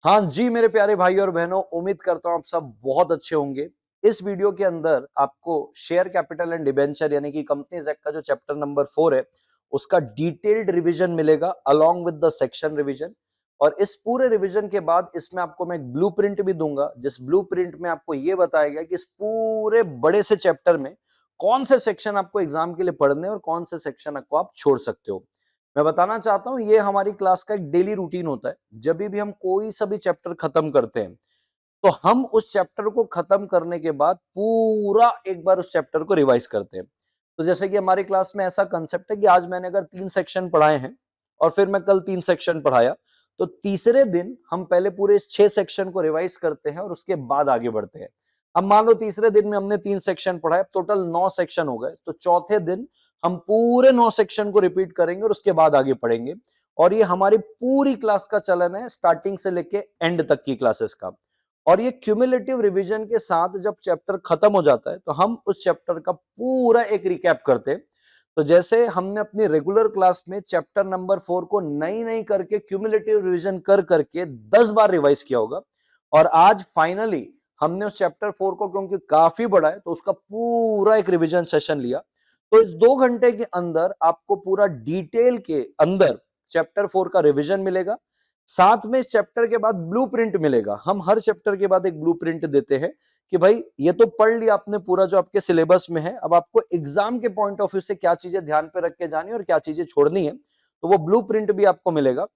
हाँ जी मेरे प्यारे भाई और बहनों, उम्मीद करता हूं आप सब बहुत अच्छे होंगे। इस वीडियो के अंदर आपको शेयर कैपिटल एंड डिबेंचर यानी कि कंपनीज एक्ट का जो चैप्टर नंबर 4 है उसका डिटेल्ड रिवीजन मिलेगा along with the section revision. और इस पूरे रिवीजन के बाद इसमें आपको मैं एक ब्लूप्रिंट भी दूंगा, जिस ब्लूप्रिंट में आपको यह बताएगा कि इस पूरे बड़े से चैप्टर में कौन से सेक्शन आपको एग्जाम के लिए पढ़ने और कौन से सेक्शन आपको आप छोड़ सकते हो। मैं बताना चाहता हूं ये हमारी क्लास का एक डेली रूटीन होता है। जब भी हम कोई सा भी चैप्टर खत्म करते हैं तो हम उस चैप्टर को खत्म करने के बाद पूरा एक बार उस चैप्टर को रिवाइज करते हैं। तो जैसे कि हमारी क्लास में ऐसा कंसेप्ट है कि आज मैंने अगर 3 सेक्शन पढ़ाए हैं और फिर मैं कल 3 सेक्शन पढ़ाया, तो तीसरे दिन हम पहले पूरे इस 6 सेक्शन को रिवाइज करते हैं और उसके बाद आगे बढ़ते हैं। अब मान लो तीसरे दिन में हमने 3 सेक्शन पढ़ाए, टोटल 9 सेक्शन हो गए, तो चौथे दिन हम पूरे 9 सेक्शन को रिपीट करेंगे और उसके बाद आगे पढ़ेंगे। और ये हमारी पूरी क्लास का चलन है, स्टार्टिंग से लेके एंड तक की क्लासेस का। और ये क्यूमुलेटिव रिवीजन के साथ जब चैप्टर खत्म हो जाता है तो हम उस चैप्टर का पूरा एक रिकैप करते हैं। तो जैसे हमने अपनी रेगुलर क्लास में चैप्टर नंबर 4 को नई नई करके क्यूमुलेटिव रिवीजन कर करके 10 बार रिवाइज किया होगा, और आज फाइनली हमने उस चैप्टर 4 को, क्योंकि काफी बड़ा है, तो उसका पूरा एक रिवीजन सेशन लिया। तो इस 2 घंटे के अंदर आपको पूरा डिटेल के अंदर चैप्टर 4 का रिवीजन मिलेगा। साथ में इस चैप्टर के बाद ब्लूप्रिंट मिलेगा। हम हर चैप्टर के बाद एक ब्लूप्रिंट देते हैं कि भाई ये तो पढ़ लिया आपने पूरा जो आपके सिलेबस में है, अब आपको एग्जाम के पॉइंट ऑफ व्यू से क्या चीजें ध्यान पे रख के जानी और क्या चीजें छोड़नी है, तो वो ब्लूप्रिंट भी आपको मिलेगा।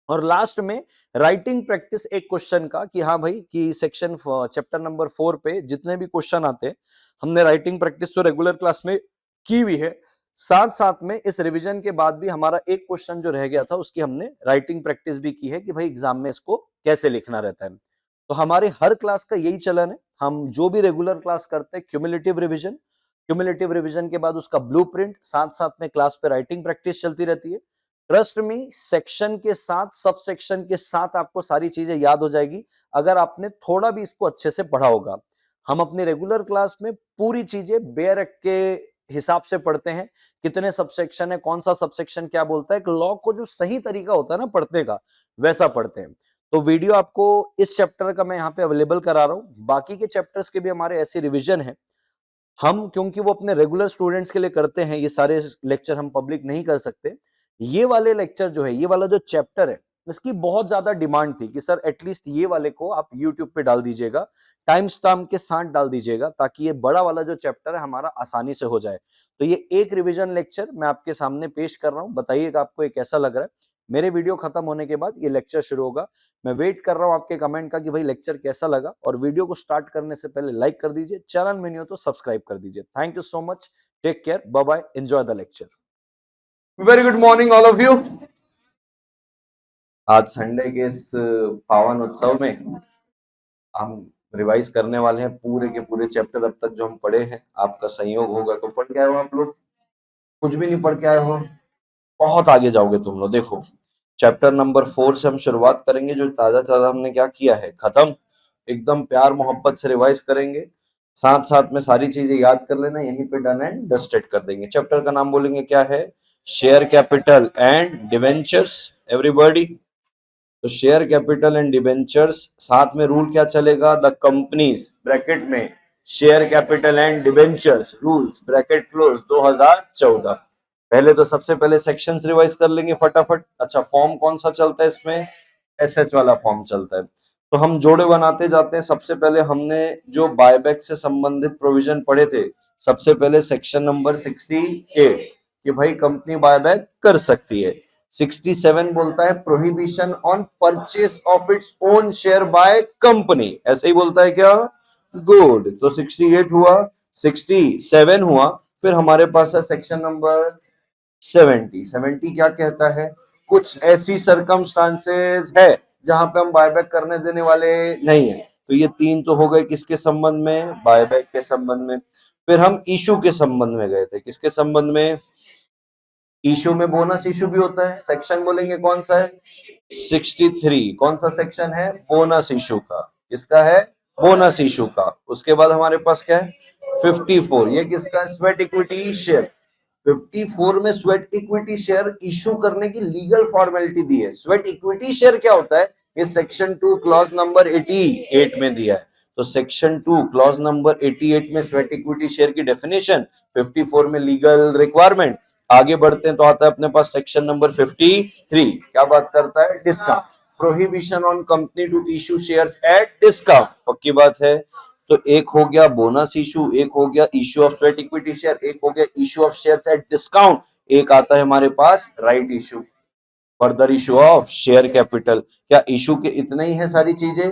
और लास्ट में राइटिंग प्रैक्टिस एक क्वेश्चन का, कि हाँ भाई कि सेक्शन चैप्टर नंबर 4 पे जितने भी क्वेश्चन आते हैं हमने राइटिंग प्रैक्टिस तो रेगुलर क्लास में की हुई है, साथ साथ में इस रिवीजन के बाद भी हमारा एक क्वेश्चन जो रह गया था उसकी हमने राइटिंग प्रैक्टिस भी की है कि भाई एग्जाम में इसको कैसे लिखना रहता है। तो हमारे हर क्लास का यही चलन है, हम जो भी रेगुलर क्लास करते हैं क्यूमुलेटिव रिवीजन के बाद उसका ब्लूप्रिंट, साथ साथ में क्लास पे राइटिंग प्रैक्टिस चलती रहती है। ट्रस्ट में सेक्शन के साथ सब सेक्शन के साथ आपको सारी चीजें याद हो जाएगी अगर आपने थोड़ा भी इसको अच्छे से पढ़ा होगा। हम अपनी रेगुलर क्लास में पूरी चीजें बेयर एक्ट के हिसाब से पढ़ते हैं, कितने सबसेक्शन है, कौन सा सबसेक्शन क्या बोलता है, एक लॉ को जो सही तरीका होता है ना पढ़ने का, वैसा पढ़ते हैं। तो वीडियो आपको इस चैप्टर का मैं यहाँ पे अवेलेबल करा रहा हूँ, बाकी के चैप्टर्स के भी हमारे ऐसी रिविजन है। हम क्योंकि वो अपने रेगुलर स्टूडेंट्स के लिए करते हैं, ये सारे लेक्चर हम पब्लिक नहीं कर सकते। ये वाले लेक्चर जो है, ये वाला जो चैप्टर है, इसकी बहुत ज्यादा डिमांड थी कि सर एटलीस्ट ये वाले को आप यूट्यूब पे डाल दीजिएगा, टाइम स्टैम्प के साथ डाल दीजिएगा, ताकि ये बड़ा वाला जो चैप्टर है हमारा आसानी से हो जाए। तो ये एक रिवीजन लेक्चर मैं आपके सामने पेश कर रहा हूं, बताइएगा आपको ये कैसा लग रहा है। मेरे वीडियो खत्म होने के बाद ये लेक्चर शुरू होगा। मैं वेट कर रहा हूं आपके कमेंट का कि भाई लेक्चर कैसा लगा, और वीडियो को स्टार्ट करने से पहले लाइक कर दीजिए, चैनल में नहीं हो तो सब्सक्राइब कर दीजिए। Thank you so much, take care, bye bye, enjoy the lecture. Very good morning all of you. आज संडे के इस पावन उत्सव में हम रिवाइज करने वाले हैं पूरे के पूरे चैप्टर अब तक जो हम पढ़े हैं। आपका संयोग होगा तो पढ़ के आए हो आप लोग, कुछ भी नहीं पढ़ के आए हो बहुत आगे जाओगे तुम लोग। देखो चैप्टर नंबर 4 से हम शुरुआत करेंगे, जो ताजा ताजा हमने क्या किया है खत्म, एकदम प्यार मोहब्बत से रिवाइज करेंगे, साथ साथ में सारी चीजें याद कर लेना, यहीं पे डन एंड डस्टेड कर देंगे। चैप्टर का नाम बोलेंगे क्या है, share capital and debentures. Everybody, तो शेयर कैपिटल एंड डिवेंचर्स, साथ में रूल क्या चलेगा, द कंपनीज ब्रैकेट में share capital and debentures rules bracket close 2014। पहले तो सबसे पहले सेक्शंस रिवाइज कर लेंगे फटाफट। अच्छा, फॉर्म कौन सा चलता है इसमें, एसएच वाला फॉर्म चलता है। तो हम जोड़े बनाते जाते हैं। सबसे पहले हमने जो बायबैक से संबंधित प्रोविजन पढ़े थे, सबसे पहले सेक्शन नंबर 68 कि भाई कंपनी बायबैक कर सकती है। 67 बोलता है prohibition on purchase of its own share by company, ऐसे ही बोलता है क्या, गुड। तो 68 हुआ, 67 हुआ, फिर हमारे पास है सेक्शन नंबर 70 क्या कहता है, कुछ ऐसी सरकमस्टांसेस है जहां पे हम बायबैक करने देने वाले नहीं है। तो ये 3 तो हो गए किसके संबंध में, बायबैक के संबंध में। फिर हम इशू के संबंध में गए थे, किसके संबंध में, इशू में बोनस इशू भी होता है। सेक्शन बोलेंगे कौन सा है, 63। कौन सा सेक्शन है, बोनस इशू का, किसका है, बोनस इशू का। उसके बाद हमारे पास क्या है, 54, ये किसका, स्वेट इक्विटी शेयर। 54 में स्वेट इक्विटी शेयर इशू करने की लीगल फॉर्मेलिटी दी है। स्वेट इक्विटी शेयर क्या होता है, ये सेक्शन 2 क्लॉज नंबर 88 में दिया है। तो सेक्शन 2 क्लॉज नंबर 88 में स्वेट इक्विटी शेयर की डेफिनेशन, 54 में लीगल रिक्वायरमेंट। आगे बढ़ते हैं तो आता है अपने पास सेक्शन नंबर 53, क्या बात करता है, discount, prohibition on company to issue shares at discount. पक्की बात है। तो एक हो गया बोनस इशू, एक हो गया issue of sweat equity share, एक हो गया issue of shares at discount, एक आता है हमारे पास right issue, further issue of share capital. क्या इशू के इतने ही है, सारी चीजें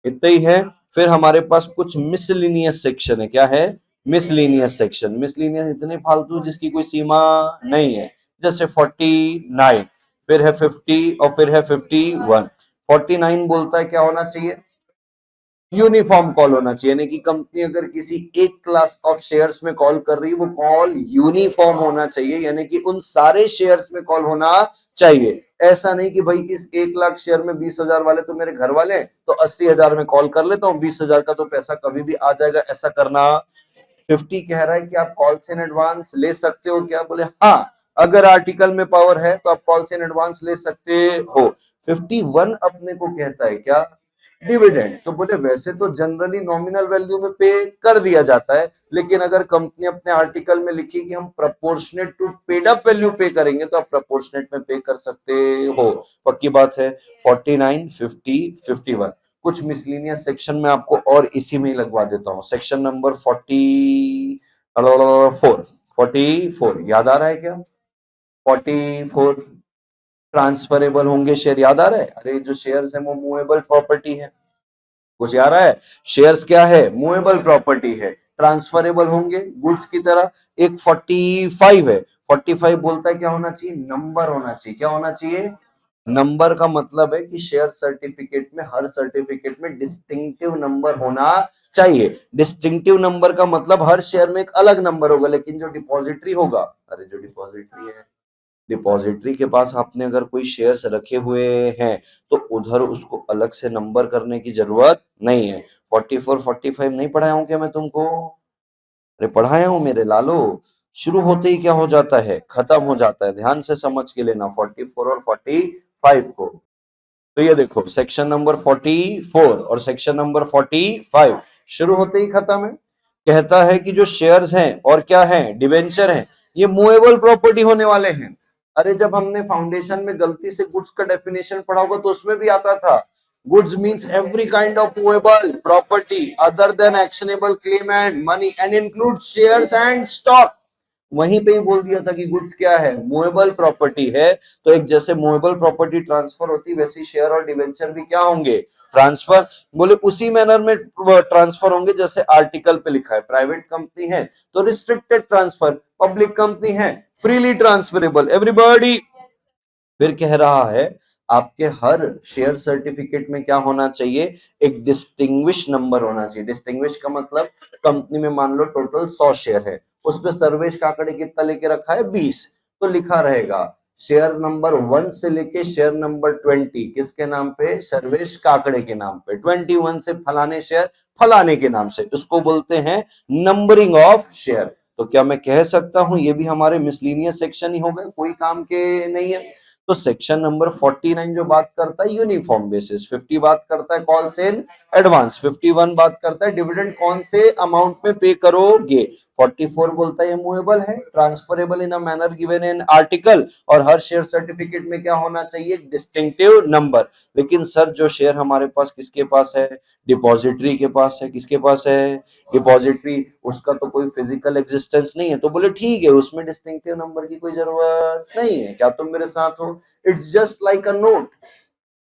इतने ही है। फिर हमारे पास कुछ मिसलिनियस सेक्शन है। क्या है, मिसलिनियस सेक्शन। मिसलिनियस इतने फालतू जिसकी कोई सीमा नहीं है, जैसे 49, फिर है 50 और फिर है 51। 49 बोलता है क्या होना चाहिए, यूनिफॉर्म कॉल होना चाहिए, यानी कि कंपनी अगर किसी एक क्लास ऑफ शेयर्स में कॉल कर रही है, वो कॉल यूनिफॉर्म होना चाहिए, यानी कि उन सारे शेयर्स में कॉल होना चाहिए। ऐसा नहीं कि भाई इस 1 लाख शेयर में 20,000 वाले तो मेरे घर वाले हैं, तो 80,000 में कॉल कर लेता हूँ, 20,000 का तो पैसा कभी भी आ जाएगा, ऐसा करना। 50 कह रहा है कि आप कॉल्स इन एडवांस ले सकते हो क्या, बोले हाँ, अगर आर्टिकल में पावर है तो आप कॉल्स इन एडवांस ले सकते हो। 51 अपने को कहता है क्या, डिविडेंड। तो बोले वैसे तो जनरली नॉमिनल वैल्यू में पे कर दिया जाता है, लेकिन अगर कंपनी अपने आर्टिकल में लिखी कि हम proportionate to paid up value पे करेंगे, तो आप प्रोपोर्शनेट में पे कर सकते हो। पक्की बात है। 49, 50, 51 कुछ मिसलिनियस सेक्शन में आपको और इसी में ही लगवा देता हूं। सेक्शन नंबर 44 याद आ रहा है क्या, 44 ट्रांसफरेबल होंगे शेयर, याद आ रहा है। अरे जो शेयर्स है वो मूवेबल प्रॉपर्टी है, कुछ याद आ रहा है। शेयर्स क्या है, मूवेबल प्रॉपर्टी है, ट्रांसफरेबल होंगे गुड्स की तरह। एक 45 है, 45 बोलता है क्या होना चाहिए, नंबर होना चाहिए। क्या होना चाहिए, नंबर का मतलब है कि शेयर सर्टिफिकेट में, हर सर्टिफिकेट में डिस्टिंक्टिव नंबर होना चाहिए। डिस्टिंक्टिव नंबर का मतलब हर शेयर में एक अलग नंबर होगा, लेकिन जो डिपॉजिटरी होगा, अरे जो डिपॉजिटरी है, डिपॉजिटरी के पास आपने अगर कोई शेयर्स रखे हुए हैं, तो उधर उसको अलग से नंबर करने की जरूरत नहीं है। 44, 45 नहीं पढ़ाया हूं क्या मैं तुमको, अरे पढ़ाया हूं मेरे लालो। शुरू होते ही क्या हो जाता है, खत्म हो जाता है। ध्यान से समझ के लेना 44 और 45 को। तो ये देखो सेक्शन नंबर 44 और सेक्शन नंबर 45 शुरू होते ही खत्म है। कहता है कि जो शेयर्स हैं और क्या हैं, डिवेंचर हैं, ये मूवेबल प्रॉपर्टी होने वाले हैं। अरे जब हमने फाउंडेशन में गलती से गुड्स का डेफिनेशन पढ़ा होगा तो उसमें भी आता था, goods means every kind of movable property other than actionable claim and money and includes shares and stock. वहीं पे ही बोल दिया था कि गुड्स क्या है, मूवेबल प्रॉपर्टी है। तो एक जैसे मूवेबल प्रॉपर्टी ट्रांसफर होती, वैसी शेयर और डिवेंचर भी क्या होंगे, ट्रांसफर। बोले उसी मैनर में ट्रांसफर होंगे जैसे आर्टिकल पे लिखा है। प्राइवेट कंपनी है तो रिस्ट्रिक्टेड ट्रांसफर, पब्लिक कंपनी है फ्रीली ट्रांसफरेबल एवरीबॉडी। फिर कह रहा है आपके हर शेयर सर्टिफिकेट में क्या होना चाहिए, एक डिस्टिंग्विश नंबर होना चाहिए। डिस्टिंग्विश का मतलब, कंपनी में मान लो टोटल 100 शेयर है, उसमें सर्वेश काकड़े कितना लेके रखा है, 20, तो लिखा रहेगा शेयर नंबर 1 से लेके शेयर नंबर 20 किसके नाम पे, सर्वेश काकड़े के नाम पे। 21 से फलाने शेयर फलाने के नाम से, उसको बोलते हैं नंबरिंग ऑफ शेयर। तो क्या मैं कह सकता हूं ये भी हमारे मिसलिनियस सेक्शन ही हो गए, कोई काम के नहीं है। तो सेक्शन नंबर 49 जो बात करता है यूनिफॉर्म बेसिस, 50 बात करता है कॉल्स इन एडवांस, 51 बात करता है डिविडेंड कौन से अमाउंट में पे करोगे, 44 बोलता है मूवेबल है, transferable in a manner given in article, और हर शेयर सर्टिफिकेट में क्या होना चाहिए, डिस्टिंक्टिव नंबर। लेकिन सर जो शेयर हमारे पास किसके पास है, डिपॉजिटरी के पास है। किसके पास है, डिपॉजिटरी, उसका तो कोई फिजिकल एग्जिस्टेंस नहीं है। तो बोले ठीक है, उसमें डिस्टिंक्टिव नंबर की कोई जरूरत नहीं है। क्या तुम मेरे साथ हो, it's just like a note.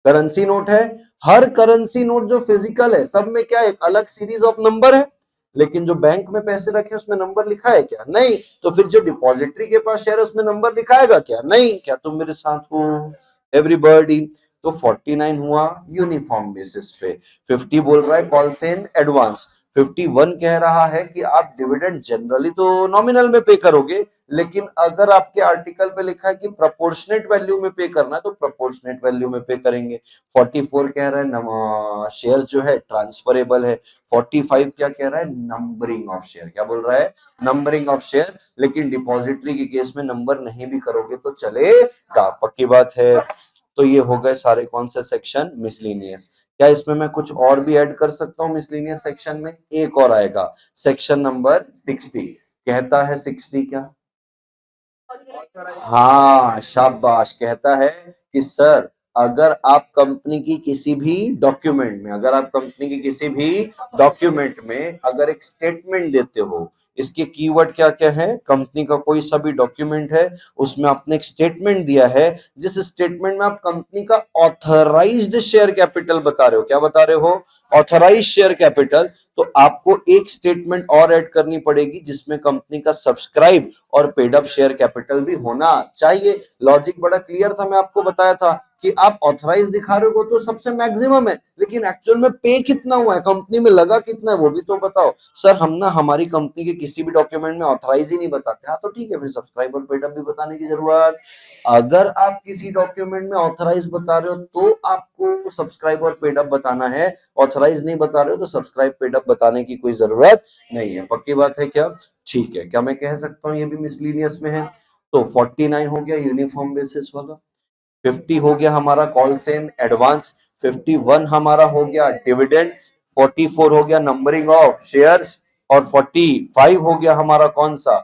Currency note है, हर करेंसी नोट जो फिजिकल है सब में क्या, एक अलग सीरीज ऑफ नंबर है। लेकिन जो बैंक में पैसे रखे उसमें नंबर लिखा है क्या, नहीं। तो फिर जो डिपॉजिटरी के पास शेयर है उसमें नंबर लिखाएगा क्या, नहीं। क्या तुम मेरे साथ हो एवरीबॉडी। तो 49 हुआ यूनिफॉर्म बेसिस पे, 50 बोल रहा है कॉल्स इन एडवांस, 51 कह रहा है कि आप डिविडेंड जनरली तो नॉमिनल में पे करोगे, लेकिन अगर आपके आर्टिकल पे लिखा है कि प्रोपोर्शनेट वैल्यू में पे करना है तो प्रोपोर्शनेट वैल्यू में पे करेंगे। 44 कह रहा है शेयर जो है ट्रांसफरेबल है। 45 क्या कह रहा है, नंबरिंग ऑफ शेयर। क्या बोल रहा है, नंबरिंग ऑफ शेयर, लेकिन डिपॉजिटरी के केस में नंबर नहीं भी करोगे तो चलेगा, पक्की बात है। तो ये हो गए सारे कौन से सेक्शन, मिसलेनियस। क्या इसमें मैं कुछ और भी ऐड कर सकता हूँ मिसलेनियस सेक्शन में? एक और आएगा, सेक्शन नंबर 60। कहता है 60 क्या, हाँ शाबाश, कहता है कि सर अगर आप कंपनी की किसी भी डॉक्यूमेंट में, अगर आप कंपनी की किसी भी डॉक्यूमेंट में अगर एक स्टेटमेंट देते हो, इसके कीवर्ड क्या क्या है, कंपनी का कोई सा भी डॉक्यूमेंट है उसमें आपने एक स्टेटमेंट दिया है, जिस स्टेटमेंट में आप कंपनी का ऑथराइज्ड शेयर कैपिटल बता रहे हो। क्या बता रहे हो, ऑथराइज्ड शेयर कैपिटल। तो आपको एक स्टेटमेंट और ऐड करनी पड़ेगी जिसमें कंपनी का सब्सक्राइब और पेड अप शेयर कैपिटल भी होना चाहिए। लॉजिक बड़ा क्लियर था, मैं आपको बताया था कि आप ऑथराइज दिखा रहे हो तो सबसे मैक्सिमम है, लेकिन एक्चुअल में पे कितना हुआ है, कंपनी में लगा कितना है, वो भी तो बताओ। सर हम ना हमारी कंपनी के किसी भी डॉक्यूमेंट में ऑथराइज ही नहीं बताते। हाँ तो ठीक है, फिर सब्सक्राइब और पेड अप भी बताने की जरूरत। अगर आप किसी डॉक्यूमेंट में ऑथराइज बता रहे हो तो आपको सब्सक्राइब और पेड अप बताना है, ऑथराइज नहीं बता रहे हो तो सब्सक्राइब पेड अप बताने की कोई जरूरत नहीं है, पक्की बात है क्या? ठीक है, क्या मैं कह सकता हूँ ये भी मिसलीनियस में है? तो 49 हो गया यूनिफॉर्म बेसिस वाला, 50 हो गया हमारा कॉल्स इन एडवांस, 51 हमारा हो गया डिविडेंड, 44 हो गया नंबरिंग ऑफ शेयर्स, और 45 हो गया हमारा कौन सा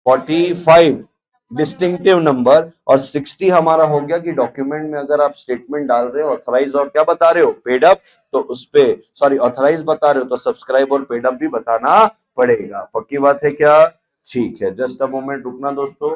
45 डिस्टिंक्टिव नंबर, और 60 हमारा हो गया कि डॉक्यूमेंट में अगर आप स्टेटमेंट डाल रहे हो ऑथराइज और क्या बता रहे हो, पेड अप, तो उस पे सॉरी ऑथराइज बता रहे हो तो सब्सक्राइब और पेड अप भी बताना पड़ेगा, पक्की बात है क्या? ठीक है, जस्ट अ मोमेंट रुकना दोस्तों।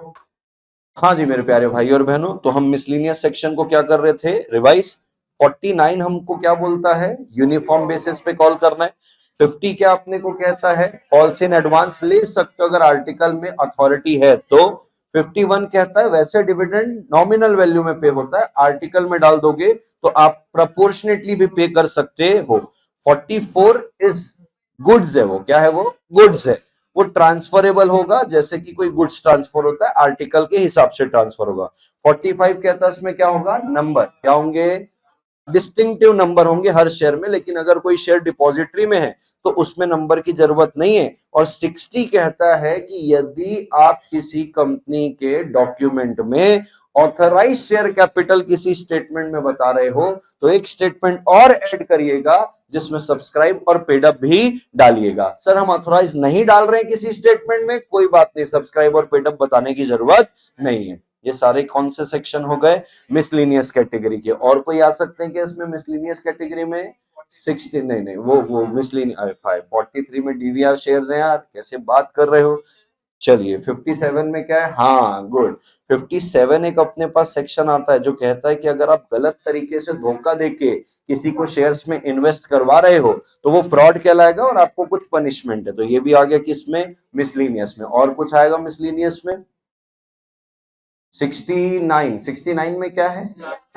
हाँ जी मेरे प्यारे भाई और बहनों, तो हम मिसलिनियस सेक्शन को क्या कर रहे थे, रिवाइज। 49 हमको क्या बोलता है, यूनिफॉर्म बेसिस पे कॉल करना है। 50 क्या अपने को कहता है, कॉल्स इन एडवांस ले सकते हो अगर आर्टिकल में अथॉरिटी है तो। 51 कहता है वैसे डिविडेंड नॉमिनल वैल्यू में पे होता है, आर्टिकल में डाल दोगे तो आप प्रोपोर्शनेटली भी पे कर सकते हो। 44 इज गुड्स है, वो क्या है, वो गुड्स है, वो ट्रांसफरेबल होगा, जैसे कि कोई गुड्स ट्रांसफर होता है आर्टिकल के हिसाब से ट्रांसफर होगा। 45 कहता है इसमें क्या होगा, नंबर क्या होंगे, डिस्टिंक्टिव नंबर होंगे हर शेयर में, लेकिन अगर कोई शेयर डिपॉजिटरी में है तो उसमें नंबर की जरूरत नहीं है। और 60 कहता है कि यदि आप किसी कंपनी के डॉक्यूमेंट में ऑथराइज शेयर कैपिटल किसी स्टेटमेंट में बता रहे हो तो एक स्टेटमेंट और ऐड करिएगा जिसमें सब्सक्राइब और पेड अप भी डालिएगा। सर हम ऑथराइज नहीं डाल रहे हैं किसी स्टेटमेंट में, कोई बात नहीं, सब्सक्राइब और पेड अप बताने की जरूरत नहीं है। ये सारे कौन से सेक्शन हो गए, मिसलिनियस कैटेगरी के। और कोई आ सकते हैं क्या इसमें मिसलिनियस कैटेगरी में? 60 नहीं, वो मिसलिनियस 43 में डीवीआर शेयर्स हैं यार, कैसे बात कर रहे हो। चलिए 57 में क्या है, हाँ गुड, 57 एक अपने पास सेक्शन आता है जो कहता है कि अगर आप गलत तरीके से धोखा देके किसी को शेयर्स में इन्वेस्ट करवा रहे हो तो वो फ्रॉड कहलाएगा और आपको कुछ पनिशमेंट है। तो ये भी आ गया किसमें, मिसलिनियस में। और कुछ आएगा मिसलिनियस में? 69 में क्या है,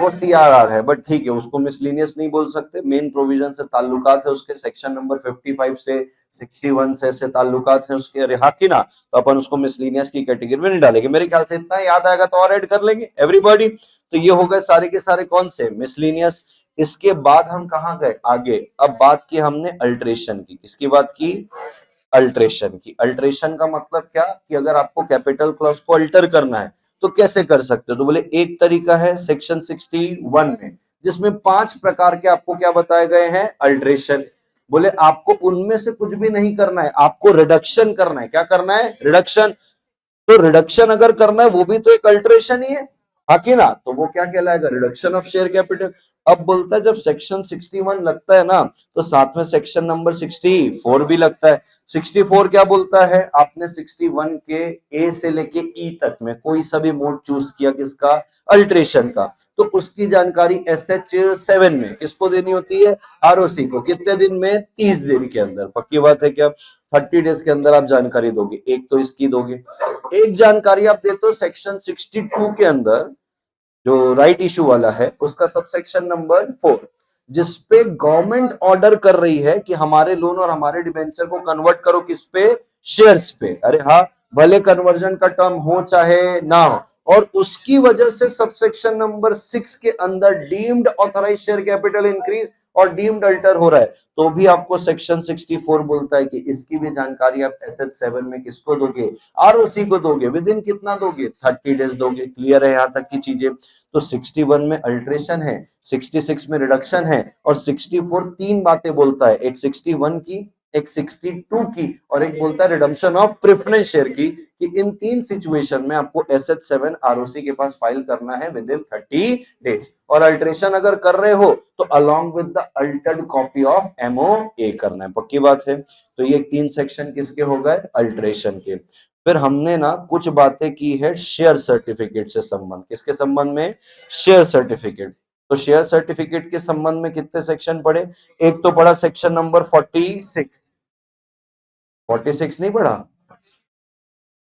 वो सीआरआर है, बट ठीक है उसको मिसलिनियस नहीं बोल सकते, मेन प्रोविजन से ताल्लुकात है उसके, सेक्शन नंबर 55 से 61 से ताल्लुकात है उसके, अरे हाँ की ना, तो अपन उसको मिसलिनियस की कैटेगरी में नहीं डालेंगे। मेरे ख्याल से इतना याद आएगा तो और ऐड कर लेंगे एवरीबॉडी। तो ये हो गए सारे के सारे कौन से, मिसलिनियस। इसके बाद हम कहाँ गए आगे, अब बात की हमने अल्ट्रेशन की, किसकी बात की, अल्ट्रेशन की। अल्ट्रेशन का मतलब क्या, कि अगर आपको कैपिटल क्लॉज को अल्टर करना है तो कैसे कर सकते हो, तो बोले एक तरीका है सेक्शन 61 में, जिसमें 5 प्रकार के आपको क्या बताए गए हैं, अल्ट्रेशन। बोले आपको उनमें से कुछ भी नहीं करना है, आपको रिडक्शन करना है। क्या करना है, रिडक्शन। तो रिडक्शन अगर करना है वो भी तो एक अल्ट्रेशन ही है, हाकि ना, तो वो क्या कहलाएगा, रिडक्शन ऑफ शेयर कैपिटल। अब बोलता है जब सेक्शन 61 लगता है ना तो साथ में सेक्शन नंबर 64 भी लगता है। 64 क्या बोलता है, आपने 61 के ए से लेके ई तक में कोई सा भी मोड चूज किया किसका, अल्ट्रेशन का, तो उसकी जानकारी SH7 में किसको देनी होती है, आरओसी को। कितने दिन में, 30 दिन के अंदर, पक्की बात है क्या, 30 डेज के अंदर आप जानकारी दोगे। एक तो इसकी दोगे, एक जानकारी आप देते हो सेक्शन 62 के अंदर जो राइट इशू वाला है उसका सब सेक्शन नंबर 4, जिसपे गवर्नमेंट ऑर्डर कर रही है कि हमारे लोन और हमारे डिबेंचर को कन्वर्ट करो किस पे, शेयर्स पे। अरे हाँ, भले कन्वर्जन का टर्म हो चाहे ना हो, और उसकी वजह से सबसेक्शन नंबर 6 के अंदर deemed authorise share capital increase और डीम्ड अल्टर हो रहा है, तो भी आपको सेक्शन 64 बोलता है कि इसकी भी जानकारी आप एसएच 7 में किसको दोगे, आरओसी को दोगे। विद इन कितना दोगे, 30 डेज दोगे। क्लियर है यहां तक की चीजें। तो 61 में अल्ट्रेशन है, 66 में रिडक्शन है, और 64 तीन बातें बोलता है, एक 61 की, एक 62 की, और एक बोलता है रिडम्पशन ऑफ प्रेफरेंस शेयर की, कि इन तीन सिचुएशन में आपको एसएच 7 आरओसी के पास फाइल करना है विद इन 30 डेज। और अल्ट्रेशन अगर कर रहे हो तो along with the Altered copy of MOA करना है। पक्की बात है। तो ये तीन सेक्शन किसके हो गए, अल्ट्रेशन के। फिर हमने ना कुछ बातें की है शेयर सर्टिफिकेट से संबंध, किसके संबंध में, शेयर सर्टिफिकेट। तो शेयर सर्टिफिकेट के संबंध में कितने सेक्शन पढ़े, एक तो पढ़ा सेक्शन नंबर 46 नहीं पढ़ा,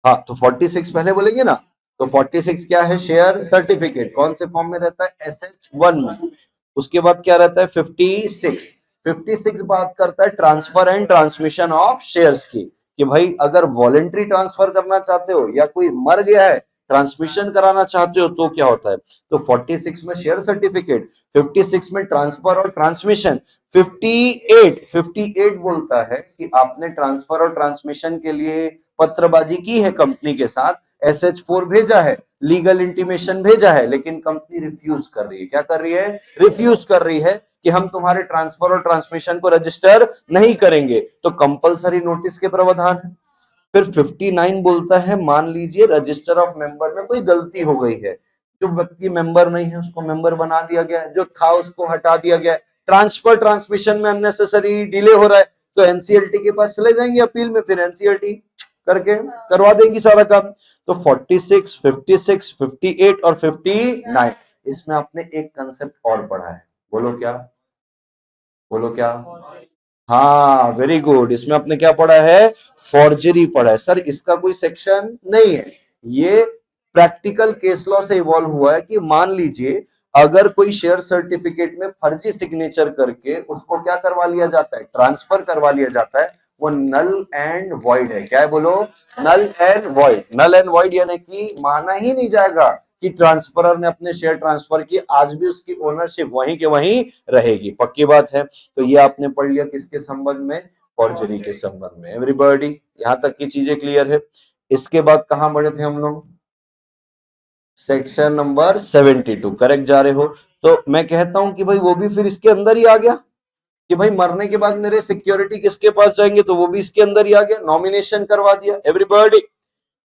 हाँ तो 46 पहले बोलेंगे ना। तो 46 क्या है, शेयर सर्टिफिकेट कौन से फॉर्म में रहता है, SH1 में। उसके बाद क्या रहता है 56 बात करता है transfer and transmission of shares की, कि भाई अगर वॉलेंट्री ट्रांसफर करना चाहते हो या कोई मर गया है ट्रांसमिशन कराना चाहते हो तो क्या होता है। तो 46 में शेयर सर्टिफिकेट, 56 में ट्रांसफर और ट्रांसमिशन, 58 बोलता है कि आपने ट्रांसफर और ट्रांसमिशन के लिए पत्रबाजी की है कंपनी के साथ, SH4 भेजा है, लीगल इंटीमेशन भेजा है, लेकिन कंपनी रिफ्यूज कर रही है। क्या कर रही है, रिफ्यूज कर रही है कि हम तुम्हारे ट्रांसफर और ट्रांसमिशन को रजिस्टर नहीं करेंगे, तो कंपलसरी नोटिस के प्रावधान है। फिर 59 बोलता है मान लीजिए रजिस्टर ऑफ मेंबर में कोई गलती हो गई है, जो व्यक्ति मेंबर नहीं है उसको मेंबर बना दिया गया है, जो था उसको हटा दिया गया है, ट्रांसफर ट्रांसमिशन में अननेसेसरी डिले हो रहा है, तो एनसीएलटी के पास चले जाएंगे अपील में, फिर एनसीएलटी करके करवा देगी सारा काम। तो 46, 56, 58 और 59, इसमें आपने एक कंसेप्ट और पढ़ा है, बोलो क्या, बोलो क्या, हाँ वेरी गुड, इसमें आपने क्या पढ़ा है, फॉर्जरी पढ़ा है। सर इसका कोई सेक्शन नहीं है, ये प्रैक्टिकल केस लॉ से इवॉल्व हुआ है कि मान लीजिए अगर कोई शेयर सर्टिफिकेट में फर्जी सिग्नेचर करके उसको क्या करवा लिया जाता है, ट्रांसफर करवा लिया जाता है, वो नल एंड वॉइड है। क्या है बोलो, null and void. Null and void यानी कि माना ही नहीं जाएगा कि ट्रांसफरर ने अपने शेयर ट्रांसफर किए, आज भी उसकी ओनरशिप वहीं के वहीं रहेगी। पक्की बात है। तो ये आपने पढ़ लिया किसके संबंध में, फॉर्जरी के संबंध में। एवरीबॉडी यहां तक की चीजें क्लियर है। इसके बाद कहां बढ़े थे हम लोग, सेक्शन नंबर 72, करेक्ट जा रहे हो। तो मैं कहता हूं कि भाई वो भी फिर इसके अंदर ही आ गया, कि भाई मरने के बाद मेरे सिक्योरिटी किसके पास जाएंगे, तो वो भी इसके अंदर ही आ गया, नॉमिनेशन करवा दिया। एवरीबॉडी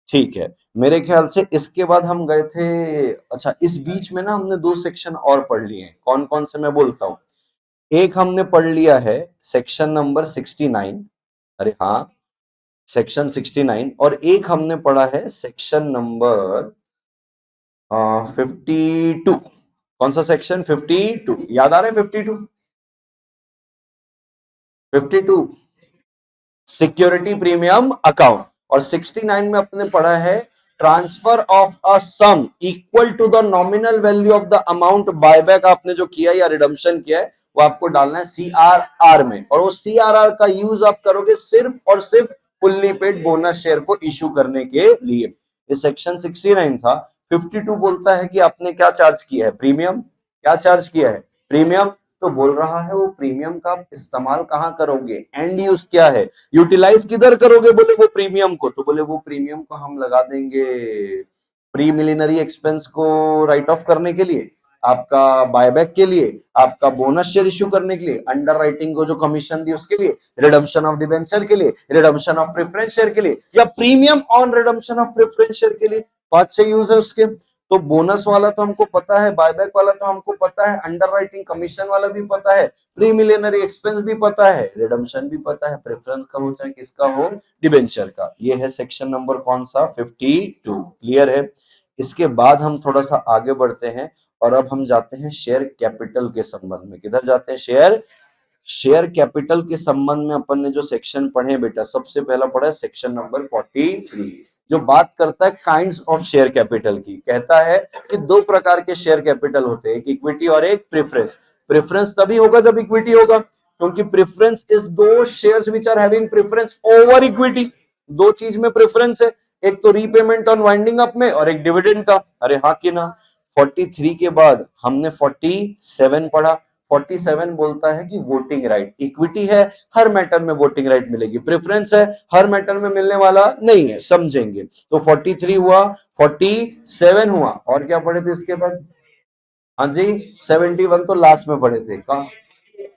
ठीक है। मेरे ख्याल से इसके बाद हम गए थे, अच्छा इस बीच में ना हमने दो सेक्शन और पढ़ लिए हैं, कौन कौन से मैं बोलता हूं। एक हमने पढ़ लिया है सेक्शन नंबर 69, अरे हाँ सेक्शन 69, और एक हमने पढ़ा है सेक्शन नंबर 52। कौन सा सेक्शन, 52, याद आ रहा है 52, 52 सिक्योरिटी प्रीमियम अकाउंट। और 69 में अपने पढ़ा है transfer of a sum equal to the nominal value of the amount buyback आपने जो किया या रिडम्पशन किया है वो आपको डालना है CRR में, और वो CRR का यूज आप करोगे सिर्फ और सिर्फ फुल्ली पेड बोनस शेयर को इश्यू करने के लिए। ये सेक्शन 69 था। 52 बोलता है कि आपने क्या चार्ज किया है, प्रीमियम। क्या चार्ज किया है, प्रीमियम। तो बोल रहा है वो प्रीमियम का आप इस्तेमाल कहां करोगे, एंड यूज क्या है, यूटिलाइज किधर करोगे, बोले वो प्रीमियम को। तो बोले वो प्रीमियम को हम लगा देंगे प्री मिलिनरी एक्सपेंस को राइट ऑफ करने के लिए, आपका बायबैक के लिए, आपका बोनस शेयर इश्यू करने के लिए, अंडर राइटिंग को जो कमीशन दी उसके लिए, रिडम्पशन ऑफ डिवेंचर के लिए, रिडम्पशन ऑफ प्रेफरेंस शेयर के लिए, या premium on redemption of preference share के लिए। 5-6 यूज है उसके। तो बोनस वाला तो हमको पता है, बायबैक वाला तो हमको पता है, अंडर राइटिंग कमीशन वाला भी पता है, प्री मिलियनरी एक्सपेंस भी पता है, रिडम्पशन भी पता है, प्रेफरेंस का हो चाहे किसका हो, डिबेंचर का। ये है सेक्शन नंबर कौन सा, 52। क्लियर है। इसके बाद हम थोड़ा सा आगे बढ़ते हैं और अब हम जाते हैं शेयर कैपिटल के संबंध में। किधर जाते हैं, शेयर कैपिटल के संबंध में अपन ने जो सेक्शन पढ़े बेटा, सबसे पहला पढ़ा है सेक्शन नंबर 43, जो बात करता है काइंड्स ऑफ शेयर कैपिटल की। कहता है कि दो प्रकार के शेयर कैपिटल होते हैं, एक इक्विटी और एक प्रेफरेंस। प्रेफरेंस तभी होगा जब इक्विटी होगा, क्योंकि preference is those shares which are having preference over equity. दो चीज में प्रेफरेंस है, एक तो रीपेमेंट ऑन वाइंडिंग अप में और एक डिविडेंड का। अरे हाँ कि ना। 43 के बाद हमने 47 पढ़ा। 47 बोलता है कि वोटिंग राइट, इक्विटी है हर मैटर में वोटिंग राइट मिलेगी, प्रेफरेंस है हर मैटर में मिलने वाला नहीं है, समझेंगे। तो 43 हुआ, 47 हुआ, और क्या पढ़े थे इसके बाद? हाँ जी, 71 तो लास्ट में पढ़े थे। कहा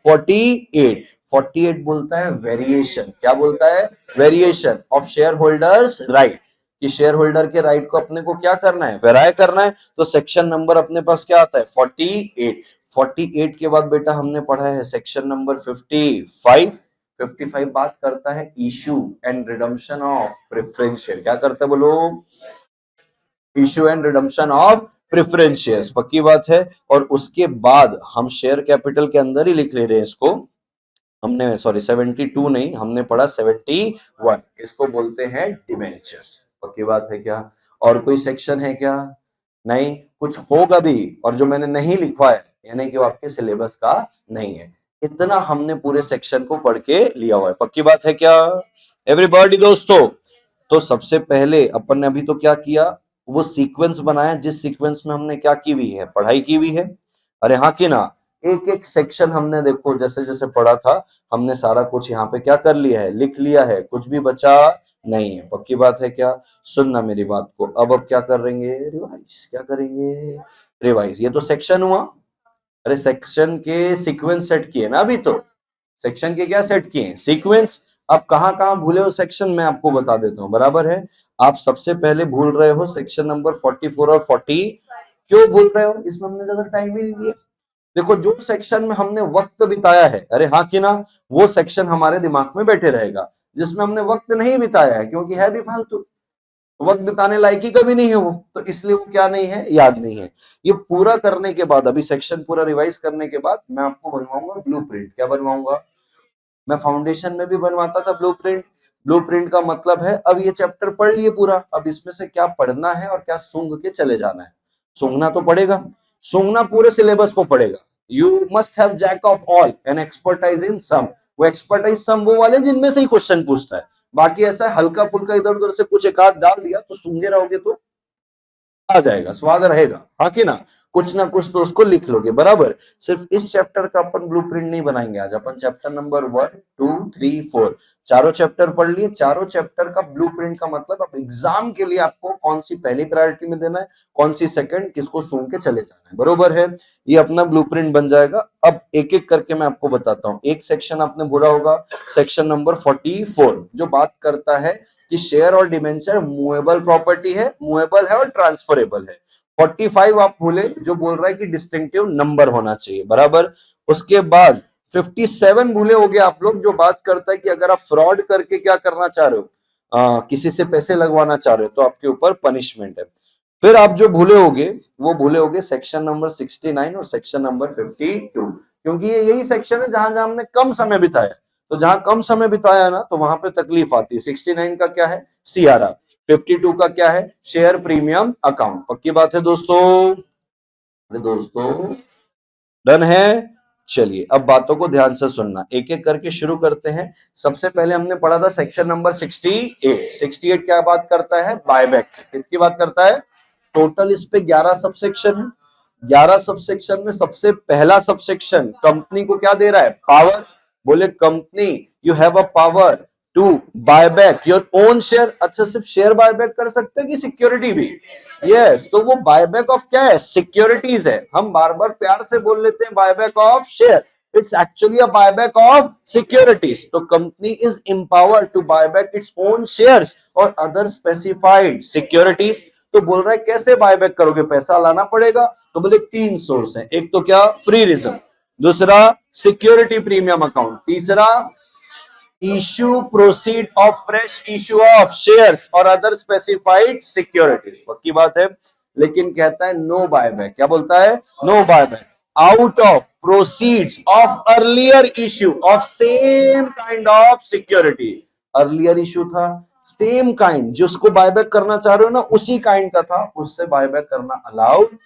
48। 48 बोलता है वेरिएशन। क्या बोलता है? Variation of share holders right, कि शेयर होल्डर के राइट को अपने को क्या करना है? वेराय करना है। तो सेक्शन नंबर अपने पास क्या आता है? 48। 48 के बाद बेटा हमने पढ़ा है सेक्शन नंबर 55। 55 बात करता है issue and redemption of preference share. क्या करता है बोलो? Issue and redemption of preference shares. पक्की बात है। और उसके बाद हम शेयर कैपिटल के अंदर ही लिख ले रहे हैं इसको। हमने 72 नहीं, हमने पढ़ा 71। इसको बोलते हैं डिबेंचर्स। पक्की बात है क्या? और कोई सेक्शन है क्या? नहीं। कुछ होगा भी, और जो मैंने नहीं लिखवा है यानी कि वो आपके सिलेबस का नहीं है। इतना हमने पूरे सेक्शन को पढ़ के लिया हुआ है। पक्की बात है क्या एवरीबॉडी दोस्तों? तो सबसे पहले अपन ने अभी तो क्या किया? वो सीक्वेंस बनाया जिस सीक्वेंस में हमने क्या की हुई है? पढ़ाई की हुई है। अरे हाँ कि ना। एक एक सेक्शन हमने देखो जैसे जैसे पढ़ा था, हमने सारा कुछ यहाँ पे क्या कर लिया है? लिख लिया है, कुछ भी बचा नहीं है। पक्की बात है क्या? सुनना मेरी बात को। अब क्या करेंगे? रिवाइज। क्या करेंगे? रिवाइज। ये तो सेक्शन हुआ। अरे सेक्शन के सीक्वेंस सेट किए ना अभी तो। सेक्शन के क्या सेट किए? सीक्वेंस। अब कहां कहां भूले हो सेक्शन, मैं आपको बता देता हूं। बराबर है। आप सबसे पहले भूल रहे हो सेक्शन नंबर 44 और 40। क्यों भूल रहे हो? इसमें हमने ज्यादा टाइम ही नहीं दिया। देखो जो सेक्शन में हमने वक्त बिताया है, अरे हाँ कि ना, वो सेक्शन हमारे दिमाग में बैठे रहेगा। जिसमें हमने वक्त नहीं बिताया है, क्योंकि है भी फालतू, वक्त बिताने लायक ही कभी नहीं है वो, तो इसलिए वो क्या नहीं है? याद नहीं है। ये पूरा करने के बाद, अभी सेक्शन पूरा रिवाइज करने के बाद मैं आपको बनवाऊंगा ब्लूप्रिंट। क्या बनवाऊंगा? मैं फाउंडेशन में भी बनवाता था ब्लूप्रिंट। ब्लूप्रिंट का मतलब है अब ये चैप्टर पढ़ लिए पूरा, अब इसमें से क्या पढ़ना है और क्या सूंघ के चले जाना है। सूंघना तो पड़ेगा, सूंघना पूरे सिलेबस को पड़ेगा। You must have jack of all and expertise in some. वो एक्सपर्टाइज सम वो वाले जिनमें से ही क्वेश्चन पूछता है। बाकी ऐसा हल्का फुल्का इधर उधर से कुछ एक आध डाल दिया तो सूंघे रहोगे तो आ जाएगा, स्वाद रहेगा। हाँ कि ना। कुछ ना कुछ तो उसको लिख लोगे। बराबर। सिर्फ इस चैप्टर का अपन ब्लूप्रिंट नहीं बनाएंगे आज, अपन चैप्टर नंबर 1 2 3 4 चारों चैप्टर पढ़ लिए। चारों चैप्टर का ब्लूप्रिंट का मतलब अब एग्जाम के लिए आपको कौन सी पहली प्रायोरिटी में देना है, कौन सी सेकंड, किसको सूंघ के चले जाना है। बरोबर है। ये अपना ब्लूप्रिंट बन जाएगा। अब एक एक करके मैं आपको बताता हूँ। एक सेक्शन आपने बोला होगा, सेक्शन नंबर 44, जो बात करता है कि शेयर और डिबेंचर मूवेबल प्रॉपर्टी है, मूवेबल है और ट्रांसफरेबल है। 45 आप भूले, जो बोल रहा है कि डिस्टिंक्टिव नंबर होना चाहिए। बराबर। उसके बाद 57 भूले हो गए आप लोग, जो बात करता है कि अगर आप फ्रॉड करके क्या करना चाह रहे हो, किसी से पैसे लगवाना चाह रहे हो, तो आपके ऊपर पनिशमेंट है। फिर आप जो भूले होगे वो भूले होगे सेक्शन नंबर 69 और सेक्शन नंबर 52, क्योंकि ये यही सेक्शन है जहां जहां हमने कम समय बिताया। तो जहां कम समय बिताया ना, तो वहां पे तकलीफ आती है। 69 का क्या है? सीआरआर। 52 का क्या है? Share premium account. पक्की बात है दोस्तों? अरे दोस्तों डन है। चलिए अब बातों को ध्यान से सुनना, एक एक करके शुरू करते हैं। सबसे पहले हमने पढ़ा था सेक्शन नंबर 68। 68 क्या बात करता है? बायबैक। किसकी बात करता है? टोटल इस पे 11 सबसेक्शन है। 11 सबसेक्शन में सबसे पहला सबसेक्शन कंपनी को क्या दे रहा है? पावर। बोले company you have a power to buy back your own share. अच्छा सिर्फ शेयर बायबैक कर सकते हैं कि सिक्योरिटी भी? यस। तो वो बायबैक ऑफ क्या है? सिक्योरिटीज है। हम बार बार प्यार से बोल लेते हैं buyback of share, it's actually a buyback of securities. तो company is empowered to buy back its own shares और अदर स्पेसिफाइड सिक्योरिटीज। तो बोल रहा है कैसे बायबैक करोगे? पैसा लाना पड़ेगा। तो बोले 3 सोर्स हैं। एक तो क्या? फ्री रिजर्व, दूसरा सिक्योरिटी प्रीमियम अकाउंट, तीसरा issue proceed of fresh issue of shares और अदर स्पेसिफाइड सिक्योरिटीज। पक्की बात है। लेकिन कहता है नो बायबैक। क्या बोलता है? No buyback out of proceeds of earlier issue of same kind of security. Earlier issue था, सेम काइंड, जिसको बायबैक करना चाह रहे हो ना, उसी काइंड का था, उससे बायबैक करना अलाउड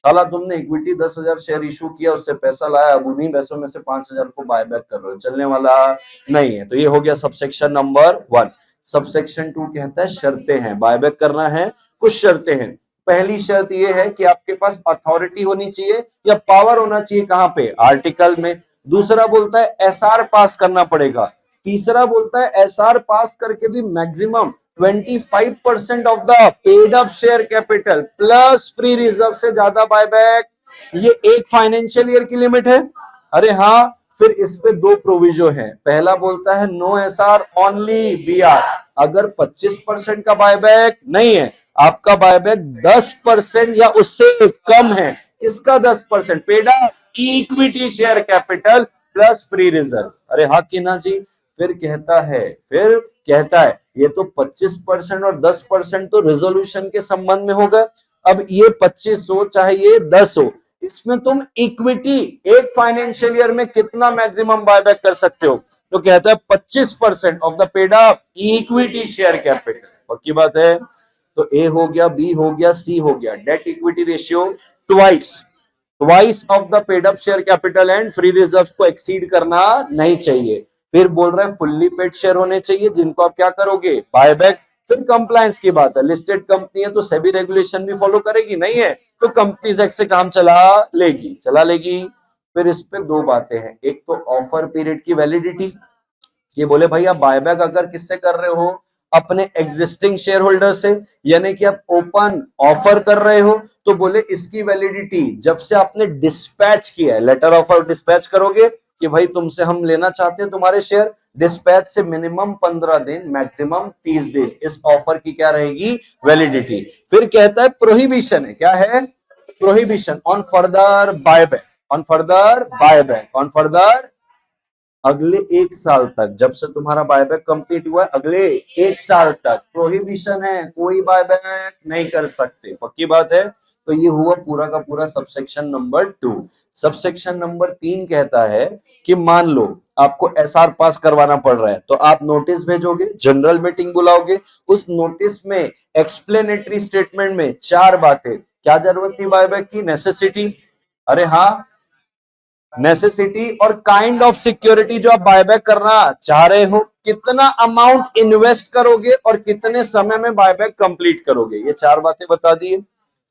साला तुमने इक्विटी 10,000 शेयर इशू किया, उससे पैसा लाया, अब उन्हीं पैसों में से 5,000 को बायबैक कर रहे हो, चलने वाला नहीं है। तो ये हो गया सबसेक्शन नंबर 1। सबसेक्शन 2 कहता है शर्तें हैं, बायबैक करना है, कुछ शर्तें हैं। पहली शर्त ये है कि आपके पास अथॉरिटी होनी चाहिए या पावर होना चाहिए, कहां पे, आर्टिकल में। दूसरा बोलता है एसआर पास करना पड़ेगा। तीसरा बोलता है एसआर पास करके भी maximum 25% of the paid up share capital plus free reserve से ज्यादा बायबैक, ये एक फाइनेंशियल ईयर की लिमिट है। अरे हाँ, फिर इस पे दो प्रोविजो है। पहला बोलता है नो एसआर ओनली बीआर, अगर 25% का बायबैक नहीं है, आपका बायबैक 10% या उससे कम है, इसका 10% paid up equity share capital plus free reserve. अरे हाँ कि ना जी। फिर कहता है ये तो 25% और 10% तो रेजोल्यूशन के संबंध में होगा। अब ये 25 हो चाहे ये 10 हो, इसमें तुम इक्विटी एक फाइनेंशियल ईयर में कितना मैक्सिमम बायबैक कर सकते हो? तो कहता है 25% of the paid up equity share capital. पक्की बात है। तो ए हो गया, बी हो गया, सी हो गया। Debt equity ratio twice of the paid up share capital and free reserve को एक्सीड करना नहीं चाहिए। फिर बोल रहे हैं फुल्ली पेड शेयर होने चाहिए, जिनको आप क्या करोगे, बायबैक। फिर कंप्लायंस की बात है, लिस्टेड कंपनी है तो सेबी रेगुलेशन भी फॉलो करेगी, नहीं है तो कंपनीज एक्ट से काम चला लेगी। फिर इस पे दो बातें हैं, एक तो ऑफर पीरियड की वैलिडिटी। ये बोले भाई आप बायबैक अगर किससे कर रहे हो, अपने एग्जिस्टिंग शेयर होल्डर से, यानी कि आप ओपन ऑफर कर रहे हो, तो बोले इसकी वैलिडिटी जब से आपने डिस्पैच किया है, लेटर ऑफ डिस्पैच करोगे कि भाई तुमसे हम लेना चाहते हैं तुम्हारे शेयर, डिस्पैच से मिनिमम 15 दिन मैक्सिमम 30 दिन इस ऑफर की क्या रहेगी, वैलिडिटी। फिर कहता है प्रोहिबिशन है, क्या है, प्रोहिबिशन ऑन फर्दर बायबैक अगले 1 साल तक, जब से तुम्हारा बायबैक कंप्लीट हुआ है अगले 1 साल तक प्रोहिबिशन है, कोई बायबैक नहीं कर सकते। पक्की बात है। तो ये हुआ पूरा का पूरा सबसेक्शन नंबर 2। सबसेक्शन नंबर 3 कहता है कि मान लो आपको एसआर पास करवाना पड़ रहा है, तो आप नोटिस भेजोगे, जनरल मीटिंग बुलाओगे, उस नोटिस में एक्सप्लेनेटरी स्टेटमेंट में 4 बातें, क्या जरूरत थी बायबैक की, नेसेसिटी, अरे हाँ नेसेसिटी, और काइंड ऑफ सिक्योरिटी जो आप बायबैक करना चाह रहे हो, कितना अमाउंट इन्वेस्ट करोगे और कितने समय में बायबैक कंप्लीट करोगे, ये 4 बातें बता दी।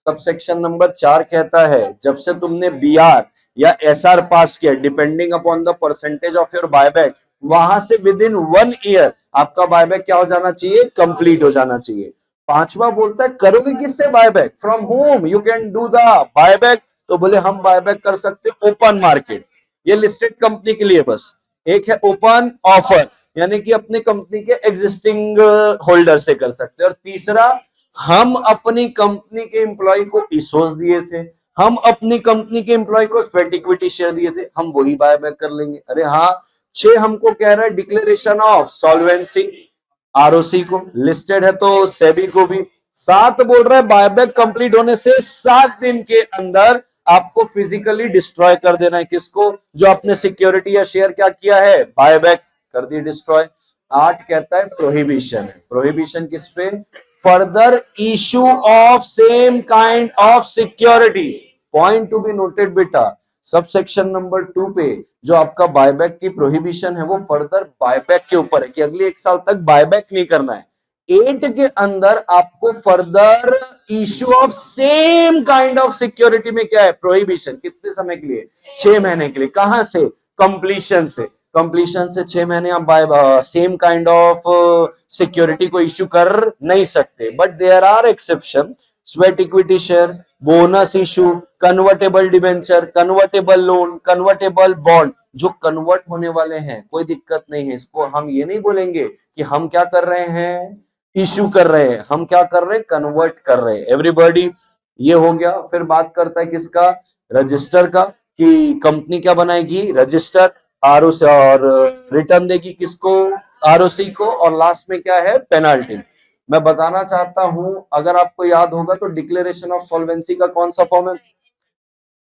सबसेक्शन नंबर 4 कहता है जब से तुमने बीआर या एसआर पास किया, depending upon the percentage of your buyback, वहां से विद इन 1 ईयर आपका बायबैक क्या हो जाना चाहिए, कंप्लीट हो जाना चाहिए। पांचवा बोलता है करोगे किससे buyback, from home you can do the buyback, तो बोले हम बायबैक कर सकते ओपन मार्केट, ये लिस्टेड कंपनी के लिए बस। एक है ओपन ऑफर, यानी कि अपने कंपनी के एग्जिस्टिंग होल्डर से कर सकते हैं। और तीसरा, हम अपनी कंपनी के एम्प्लॉय को ईसोस दिए थे, हम अपनी कंपनी के एम्प्लॉय को स्वेट इक्विटी शेयर दिए थे, हम वही बायबैक कर लेंगे। अरे हाँ। 6 हमको कह रहा है डिक्लेरेशन ऑफ सॉल्वेंसी, आरओसी को, लिस्टेड है तो सेबी को भी। 7 बोल रहा है बायबैक कंप्लीट होने से 7 दिन के अंदर आपको फिजिकली डिस्ट्रॉय कर देना है, किसको, जो आपने सिक्योरिटी या शेयर क्या किया है, बायबैक कर दी डिस्ट्रॉय। 8 कहता है प्रोहिबिशन है, प्रोहिबिशन किस पे, further issue of same kind of security. Point to be noted बेटा, सबसेक्शन नंबर 2 पे जो आपका बायबैक की प्रोहिबिशन है वो फर्दर बायबैक के ऊपर है कि अगले 1 साल तक बायबैक नहीं करना है। 8 के अंदर आपको further issue of same kind of security में क्या है, प्रोहिबिशन, कितने समय के लिए, 6 महीने के लिए। कहां से, कंप्लीशन से, कंप्लीशन से 6 महीने आप सेम काइंड ऑफ सिक्योरिटी को इश्यू कर नहीं सकते, but there are exception, sweat equity share, bonus issue, convertible debenture, convertible loan, convertible bond, जो कन्वर्ट होने वाले हैं कोई दिक्कत नहीं है, इसको हम ये नहीं बोलेंगे कि हम क्या कर रहे हैं, इशू कर रहे हैं, हम क्या कर रहे हैं, कन्वर्ट कर रहे हैं। एवरीबॉडी, ये हो गया। फिर बात करता है किसका, रजिस्टर का, कि कंपनी क्या बनाएगी, रजिस्टर, आरओसी, और रिटर्न देगी किसको, आरओसी को, और लास्ट में क्या है, पेनाल्टी। मैं बताना चाहता हूं, अगर आपको याद होगा तो डिक्लेरेशन ऑफ सॉल्वेंसी का कौन सा फॉर्म है,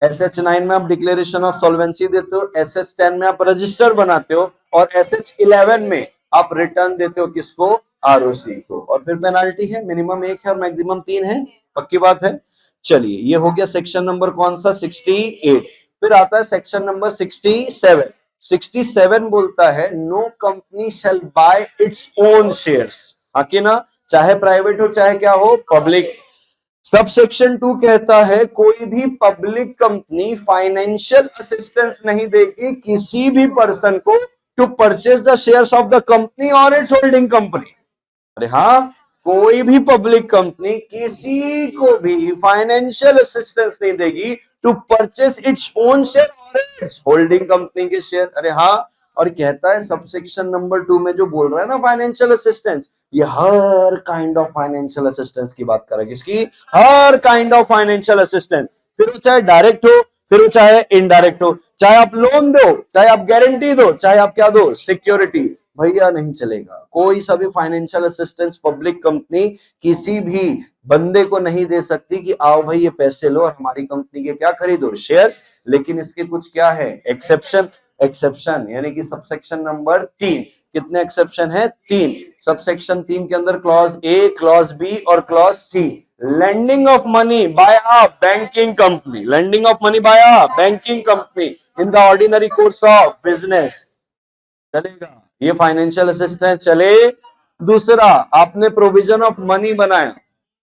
SH9 में आप डिक्लेरेशन ऑफ सॉल्वेंसी देते हो, SH10 में आप रजिस्टर बनाते हो, और SH11 में आप रिटर्न देते हो किसको, आरओसी को। और फिर पेनाल्टी है, मिनिमम 1 है और मैक्सिमम 3 है। पक्की बात है। चलिए ये हो गया सेक्शन नंबर कौन सा 68। फिर आता है सेक्शन नंबर 67। 67 बोलता है no company shall buy its own shares, हाँ कि ना, चाहे प्राइवेट हो चाहे क्या हो पब्लिक। सब सेक्शन 2 कहता है कोई भी पब्लिक कंपनी फाइनेंशियल असिस्टेंस नहीं देगी किसी भी पर्सन को to purchase the shares of the company और इट्स होल्डिंग कंपनी। अरे हाँ, कोई भी पब्लिक कंपनी किसी को भी फाइनेंशियल असिस्टेंस नहीं देगी to purchase its own share और इट्स होल्डिंग कंपनी के शेयर। अरे हाँ, और कहता है सबसेक्शन नंबर 2 में जो बोल रहा है ना फाइनेंशियल असिस्टेंस, ये हर काइंड ऑफ फाइनेंशियल असिस्टेंस की बात कर रहा है। किसकी? हर काइंड ऑफ फाइनेंशियल असिस्टेंस, फिर वो चाहे डायरेक्ट हो फिर वो चाहे इनडायरेक्ट हो, चाहे आप लोन दो चाहे आप गारंटी दो चाहे आप क्या दो सिक्योरिटी, भैया नहीं चलेगा। कोई सा भी फाइनेंशियल असिस्टेंस पब्लिक कंपनी किसी भी बंदे को नहीं दे सकती कि आओ भाई ये पैसे लो और हमारी कंपनी के क्या खरीदो शेयर्स। लेकिन इसके कुछ क्या है एक्सेप्शन, एक्सेप्शन यानी कि सबसेक्शन नंबर 3। कितने एक्सेप्शन है? 3। सबसेक्शन 3 के अंदर क्लॉज ए, क्लॉज बी और clause C. lending of money by a banking company, lending of money by a banking company in the ordinary course of business चलेगा, ये financial assistance चले। दूसरा, आपने प्रोविजन ऑफ मनी बनाया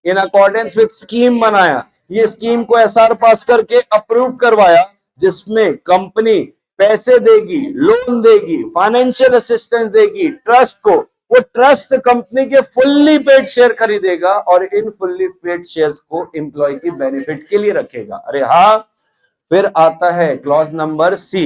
इन accordance with scheme बनाया, ये scheme को SR पास करके अप्रूव करवाया जिसमें कंपनी पैसे देगी, लोन देगी, फाइनेंशियल असिस्टेंस देगी ट्रस्ट को, वो ट्रस्ट कंपनी के फुल्ली पेड शेयर खरीदेगा और इन फुल्ली पेड शेयर्स को एम्प्लॉय की बेनिफिट के लिए रखेगा। अरे हाँ, फिर आता है क्लॉज नंबर सी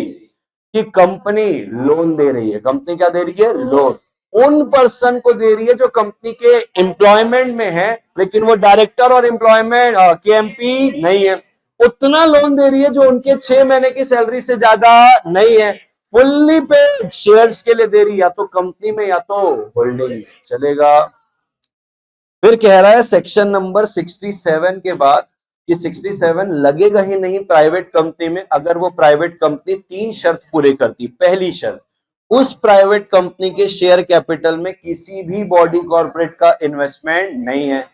कि कंपनी लोन दे रही है। कंपनी क्या दे रही है? लोन उन पर्सन को दे रही है जो कंपनी के एम्प्लॉयमेंट में है, लेकिन वो डायरेक्टर और एम्प्लॉयमेंट केएमपी नहीं है। उतना लोन दे रही है जो उनके 6 महीने की सैलरी से ज्यादा नहीं है। फुल्ली पेड शेयर्स के लिए दे रही, या तो कंपनी में या तो होल्डिंग में चलेगा। फिर कह रहा है सेक्शन नंबर 67 के बाद कि 67 लगेगा ही नहीं प्राइवेट कंपनी में अगर वो प्राइवेट कंपनी 3 शर्त पूरे करती। पहली शर्त, उस प्राइवेट कंपनी के शेयर कैपिटल में किसी भी बॉडी कॉर्पोरेट का इन्वेस्टमेंट नहीं है।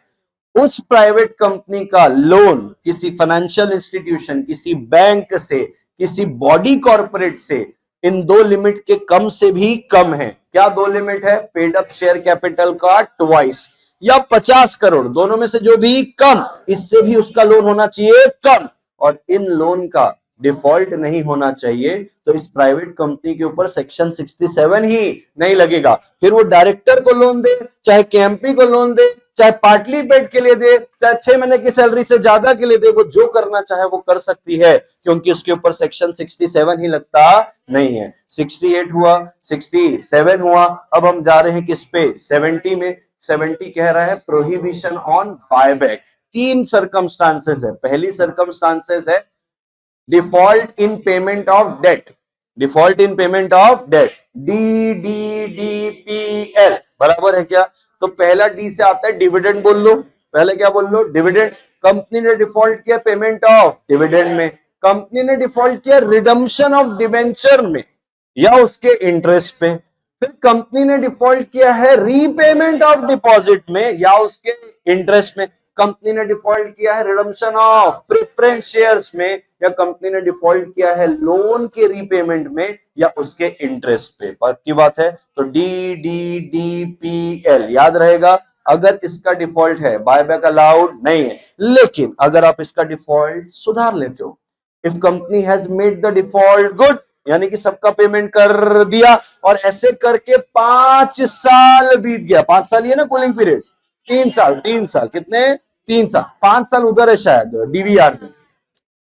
उस प्राइवेट कंपनी का लोन किसी फाइनेंशियल इंस्टीट्यूशन, किसी बैंक से, किसी बॉडी कॉर्पोरेट से, इन 2 लिमिट के कम से भी कम है। क्या 2 लिमिट है? पेड अप शेयर कैपिटल का ट्वाइस या 50 करोड़, दोनों में से जो भी कम, इससे भी उसका लोन होना चाहिए कम, और इन लोन का डिफॉल्ट नहीं होना चाहिए। तो इस प्राइवेट कंपनी के ऊपर सेक्शन 67 ही नहीं लगेगा। फिर वो डायरेक्टर को लोन दे, चाहे केएमपी को लोन दे, चाहे पार्टली पेड के लिए दे, चाहे 6 महीने की सैलरी से ज्यादा के लिए दे, वो जो करना चाहे वो कर सकती है, क्योंकि उसके ऊपर सेक्शन 67 ही लगता नहीं है। 68 हुआ, 67 हुआ, अब हम जा रहे हैं किस पे? 70 में। 70 कह रहा है प्रोहिबिशन ऑन बायबैक। 3 सर्कमस्टांसेस है। पहली सर्कमस्टांसेस है default in payment of debt, default in payment of debt, DDDPL बराबर है क्या? तो पहला डी से आता है डिविडेंड, बोल लो पहले, क्या बोल लो? डिविडेंड। कंपनी ने डिफॉल्ट किया पेमेंट ऑफ डिविडेंड में, कंपनी ने डिफॉल्ट किया रिडम्पशन ऑफ डिबेंचर में या उसके इंटरेस्ट पे, फिर कंपनी ने डिफॉल्ट किया है रीपेमेंट ऑफ डिपॉजिट में या उसके इंटरेस्ट में, कंपनी ने डिफॉल्ट किया है रिडम्पशन ऑफ प्रेफरेंस शेयर्स में, या कंपनी ने डिफॉल्ट किया है लोन के रीपेमेंट में या उसके इंटरेस्ट पे। पर की बात है तो DDDPL याद रहेगा। अगर इसका डिफॉल्ट है बायबैक अलाउड नहीं है, लेकिन अगर आप इसका डिफॉल्ट सुधार लेते हो, if company has made the default good, यानी कि सबका पेमेंट कर दिया और ऐसे करके 5 साल बीत गया, 5 साल ये ना कूलिंग पीरियड, 3 साल, 3 साल कितने? 3 साल, 5 साल उधर है शायद डीवीआर में,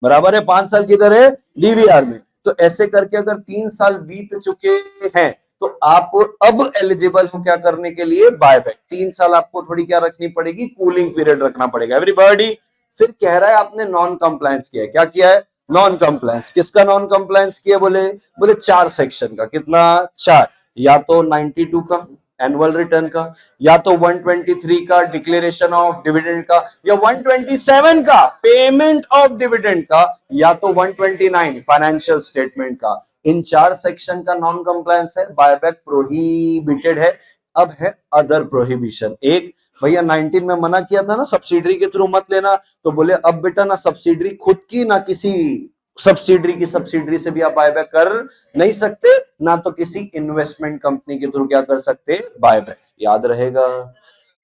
बराबर है 5 साल किधर है? डीवीआर में। तो ऐसे करके अगर 3 साल बीत चुके हैं तो आप अब एलिजिबल हो क्या करने के लिए? बायबैक। 3 साल आपको थोड़ी क्या रखनी पड़ेगी? कूलिंग पीरियड रखना पड़ेगा एवरीबॉडी। फिर कह रहा है आपने नॉन कंप्लायंस किया है। क्या किया है? Non compliance. किसका नॉन कंप्लायंस किया? बोले 4 सेक्शन का। कितना? 4। या तो 92 का एनुअल रिटर्न का, या तो 123 का डिक्लेरेशन ऑफ डिविडेंड का, या 127 का पेमेंट ऑफ डिविडेंड का, या तो 129 फाइनेंशियल स्टेटमेंट का। इन 4 सेक्शन का नॉन कंप्लायंस है, बायबैक प्रोहिबिटेड है। अब है अदर प्रोहिबिशन। एक भैया 19 में मना किया था ना सब्सिडरी के थ्रू मत लेना, तो बोले अब बेटा ना सब्सिडरी खुद की ना किसी सब्सिडरी से भी आप बायबैक कर नहीं सकते, ना तो किसी इन्वेस्टमेंट कंपनी के थ्रू क्या कर सकते, बायबैक। याद रहेगा?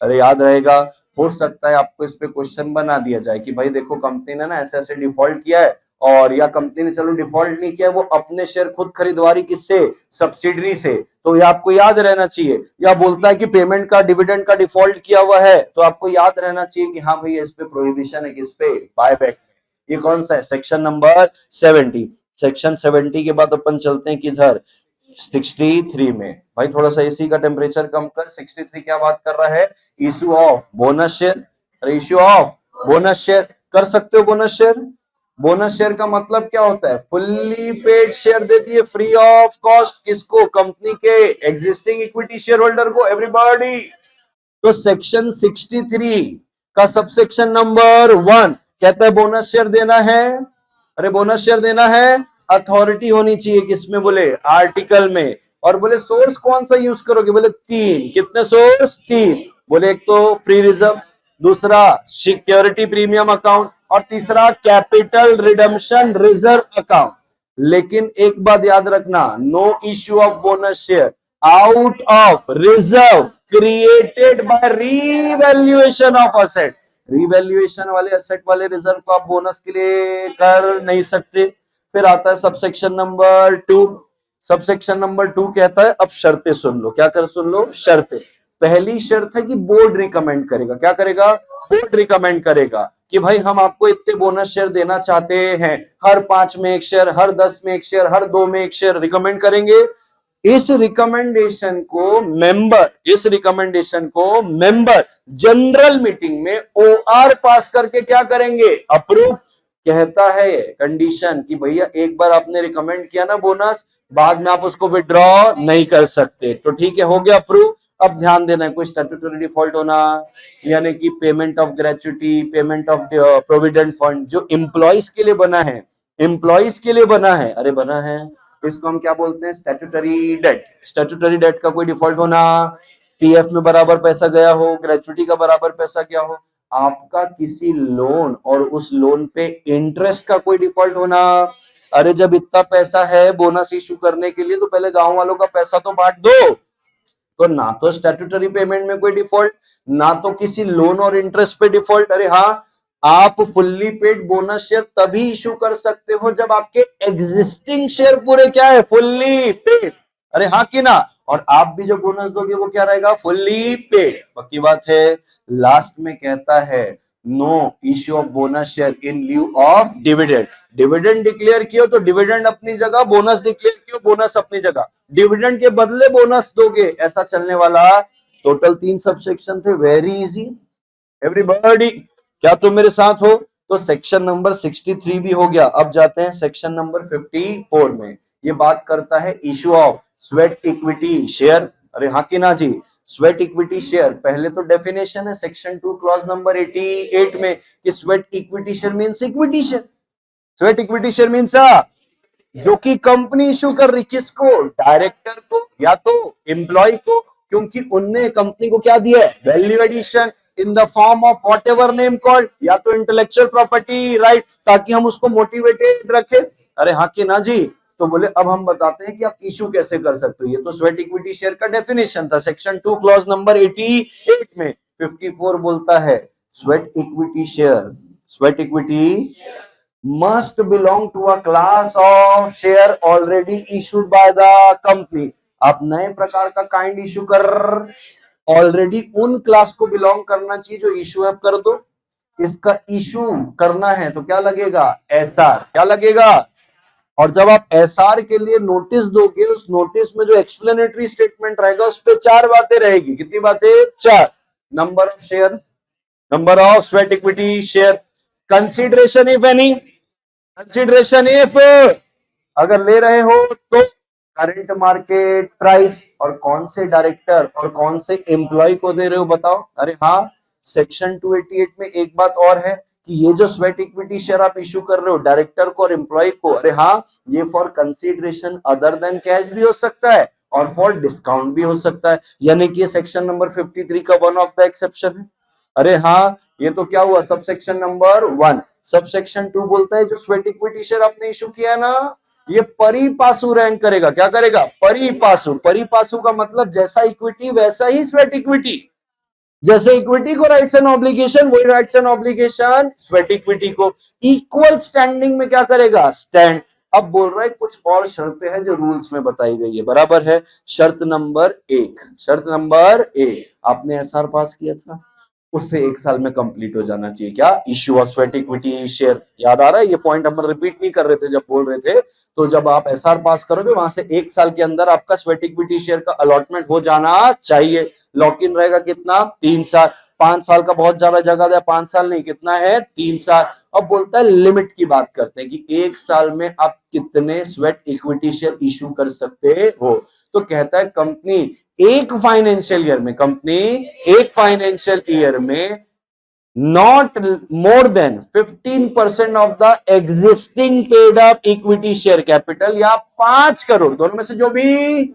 अरे याद रहेगा। हो सकता है आपको इस पे क्वेश्चन बना दिया जाए कि भाई देखो कंपनी ने ना ऐसे ऐसे डिफॉल्ट किया है, और या कंपनी ने चलो डिफॉल्ट नहीं किया, वो अपने शेयर खुद खरीदवारी किससे, सब्सिडरी से, तो ये आपको याद रहना चाहिए। या बोलता है कि पेमेंट का डिविडेंड का डिफॉल्ट किया हुआ है, तो आपको याद रहना चाहिए कि हाँ भैया इस पे प्रोहिबिशन है, किस पे, बायबैक। ये कौन सा है, सेक्शन नंबर 70। सेक्शन 70 के बाद अपन चलते हैं किधर, 63 में। भाई थोड़ा सा एसी का टेम्परेचर कम कर। 63 क्या बात कर रहा है, issue of bonus share. Issue of bonus share कर सकते हो। बोनस शेयर, बोनस शेयर का मतलब क्या होता है, फुल्ली पेड शेयर देती है फ्री ऑफ कॉस्ट, किसको, कंपनी के एग्जिस्टिंग इक्विटी शेयर होल्डर को, एवरीबॉडी। तो सेक्शन 63 का सबसेक्शन नंबर 1 कहता है बोनस शेयर देना है। अरे बोनस शेयर देना है, अथॉरिटी होनी चाहिए किसमें, बोले आर्टिकल में। और बोले सोर्स कौन सा यूज करोगे, बोले 3। कितने सोर्स, 3। बोले एक तो फ्री रिजर्व, दूसरा सिक्योरिटी प्रीमियम अकाउंट, और तीसरा कैपिटल रिडम्पशन रिजर्व अकाउंट। लेकिन एक बात याद रखना, no issue of bonus share out of reserve created by revaluation of asset. Revaluation वाले असेट वाले रिजर्व को आप बोनस के लिए कर नहीं सकते। फिर आता है सबसेक्शन नंबर 2। सबसेक्शन नंबर 2 कहता है, अब शर्तें सुन लो। क्या कर, सुन लो शर्तें। पहली शर्त है कि बोर्ड रिकमेंड करेगा। क्या करेगा, बोर्ड रिकमेंड करेगा कि भाई हम आपको इतने बोनस शेयर देना चाहते हैं, हर 5 में 1 शेयर, हर 10 में 1 शेयर, हर 2 में 1 शेयर रिकमेंड करेंगे। इस रिकमेंडेशन को मेंबर जनरल मीटिंग में ओआर पास करके क्या करेंगे, अप्रूव। कहता है कंडीशन कि भैया एक बार आपने रिकमेंड किया ना बोनस, बाद में आप उसको विड्रॉ नहीं कर सकते। तो ठीक है, हो गया अप्रूव। अब ध्यान देना है, कोई स्टैट्यूटरी डिफॉल्ट होना, यानी कि payment of gratuity, payment of provident fund जो एम्प्लॉइज के लिए बना है, एम्प्लॉइज के लिए बना है, अरे बना है, इसको हम क्या बोलते हैं, स्टैट्यूटरी डेट। स्टैट्यूटरी डेट का कोई डिफॉल्ट होना, पीएफ में बराबर पैसा गया हो, ग्रेच्युटी का बराबर पैसा गया हो, आपका किसी लोन और उस लोन पे इंटरेस्ट का कोई डिफॉल्ट होना। अरे जब इतना पैसा है बोनस इशू करने के लिए, तो पहले गांव वालों का पैसा तो बांट दो। तो ना तो स्टैट्यूटरी पेमेंट में कोई डिफॉल्ट, ना तो किसी लोन और इंटरेस्ट पे डिफॉल्ट। अरे हाँ, आप फुल्ली पेड बोनस शेयर तभी इशू कर सकते हो जब आपके एग्जिस्टिंग शेयर पूरे क्या है, फुल्ली पेड। अरे हाँ कि ना, और आप भी जो बोनस दोगे वो क्या रहेगा, फुल्ली पेड। पक्की बात है। लास्ट में कहता है no issue of bonus share in lieu of dividend. Dividend declare किया तो डिविडेंड अपनी जगह, बोनस डिक्लेयर किया बोनस अपनी जगह। डिविडेंड के बदले बोनस दोगे, ऐसा चलने वाला। टोटल 3 सबसेक्शन थे, वेरी इजी एवरीबॉडी। क्या तुम मेरे साथ हो? तो सेक्शन नंबर 63 भी हो गया। अब जाते हैं सेक्शन नंबर 54 में। ये बात करता है issue of sweat equity share. अरे हाँ कि ना जी, स्वेट इक्विटी शेयर। पहले तो डेफिनेशन है सेक्शन 2 क्लॉज नंबर 88 में कि sweat equity share means equity share. Sweat equity share means जो कि कंपनी इशू कर रही, किसको, डायरेक्टर को या तो एम्प्लॉय को, क्योंकि उनने कंपनी को क्या दिया है, value addition in the form of whatever name called, या तो इंटेलेक्चुअल प्रॉपर्टी राइट, ताकि हम उसको मोटिवेटेड रखें। अरे हाँ कि ना जी। तो बोले अब हम बताते हैं कि आप इशू कैसे कर सकते हो। ये तो स्वेट इक्विटी शेयर का डेफिनेशन था सेक्शन 2 क्लॉज नंबर 88 में। 54 बोलता है sweat equity share, sweat equity must belong to a class of share already issued by the company। आप नए प्रकार का काइंड इशू कर, ऑलरेडी उन क्लास को बिलोंग करना चाहिए जो इशू आप कर दो। इसका इशू करना है तो क्या लगेगा, एसआर। क्या लगेगा, और जब आप एसआर के लिए नोटिस दोगे, उस नोटिस में जो एक्सप्लेनेटरी स्टेटमेंट रहेगा उस पे 4 बातें रहेगी। कितनी बातें, 4। Number of share, number of sweat equity share, consideration if any, consideration if अगर ले रहे हो तो करंट मार्केट प्राइस, और कौन से डायरेक्टर और कौन से एम्प्लॉय को दे रहे हो बताओ। अरे हाँ, सेक्शन 288 में एक बात और है कि ये जो स्वेट इक्विटी शेयर आप इशू कर रहे हो डायरेक्टर को और एम्प्लॉय को, अरे हाँ, ये for consideration other than cash भी हो सकता है, और फॉर डिस्काउंट भी हो सकता है, यानी कि ये सेक्शन नंबर 53 का वन ऑफ द एक्सेप्शन है। अरे हाँ, ये तो क्या हुआ, sub section number 1। Sub section 2 बोलता है जो स्वेट इक्विटी शेयर आपने इशू किया है ना, ये परी पासु रैंक करेगा। क्या करेगा? परी पासु। परी पासु का मतलब जैसा इक्विटी वैसा ही स्वेट इक्विटी। जैसे इक्विटी को राइट्स एंड ऑब्लिगेशन, वही rights and obligation sweat equity को। इक्वल स्टैंडिंग में क्या करेगा? स्टैंड। अब बोल रहा है कुछ और शर्तें हैं जो रूल्स में बताई गई है, बराबर है। शर्त नंबर 1, शर्त नंबर 1, आपने एसआर पास किया था, उससे 1 साल में कंप्लीट हो जाना चाहिए। क्या? Issue of sweat equity share. याद आ रहा है? ये पॉइंट हम रिपीट नहीं कर रहे थे जब बोल रहे थे। तो जब आप एसआर पास करोगे वहां से 1 साल के अंदर आपका स्वेट इक्विटी शेयर का अलॉटमेंट हो जाना चाहिए। लॉक इन रहेगा कितना? 3 साल। 5 साल का बहुत ज्यादा जगह है, 5 साल नहीं, कितना है? 3 साल। अब बोलता है लिमिट की बात करते हैं कि 1 साल में आप कितने स्वेट इक्विटी शेयर इशू कर सकते हो। तो कहता है कंपनी एक फाइनेंशियल ईयर में, कंपनी एक फाइनेंशियल ईयर में not more than 15% of the existing paid up equity share capital, या 5 करोड़, दोनों में से जो भी,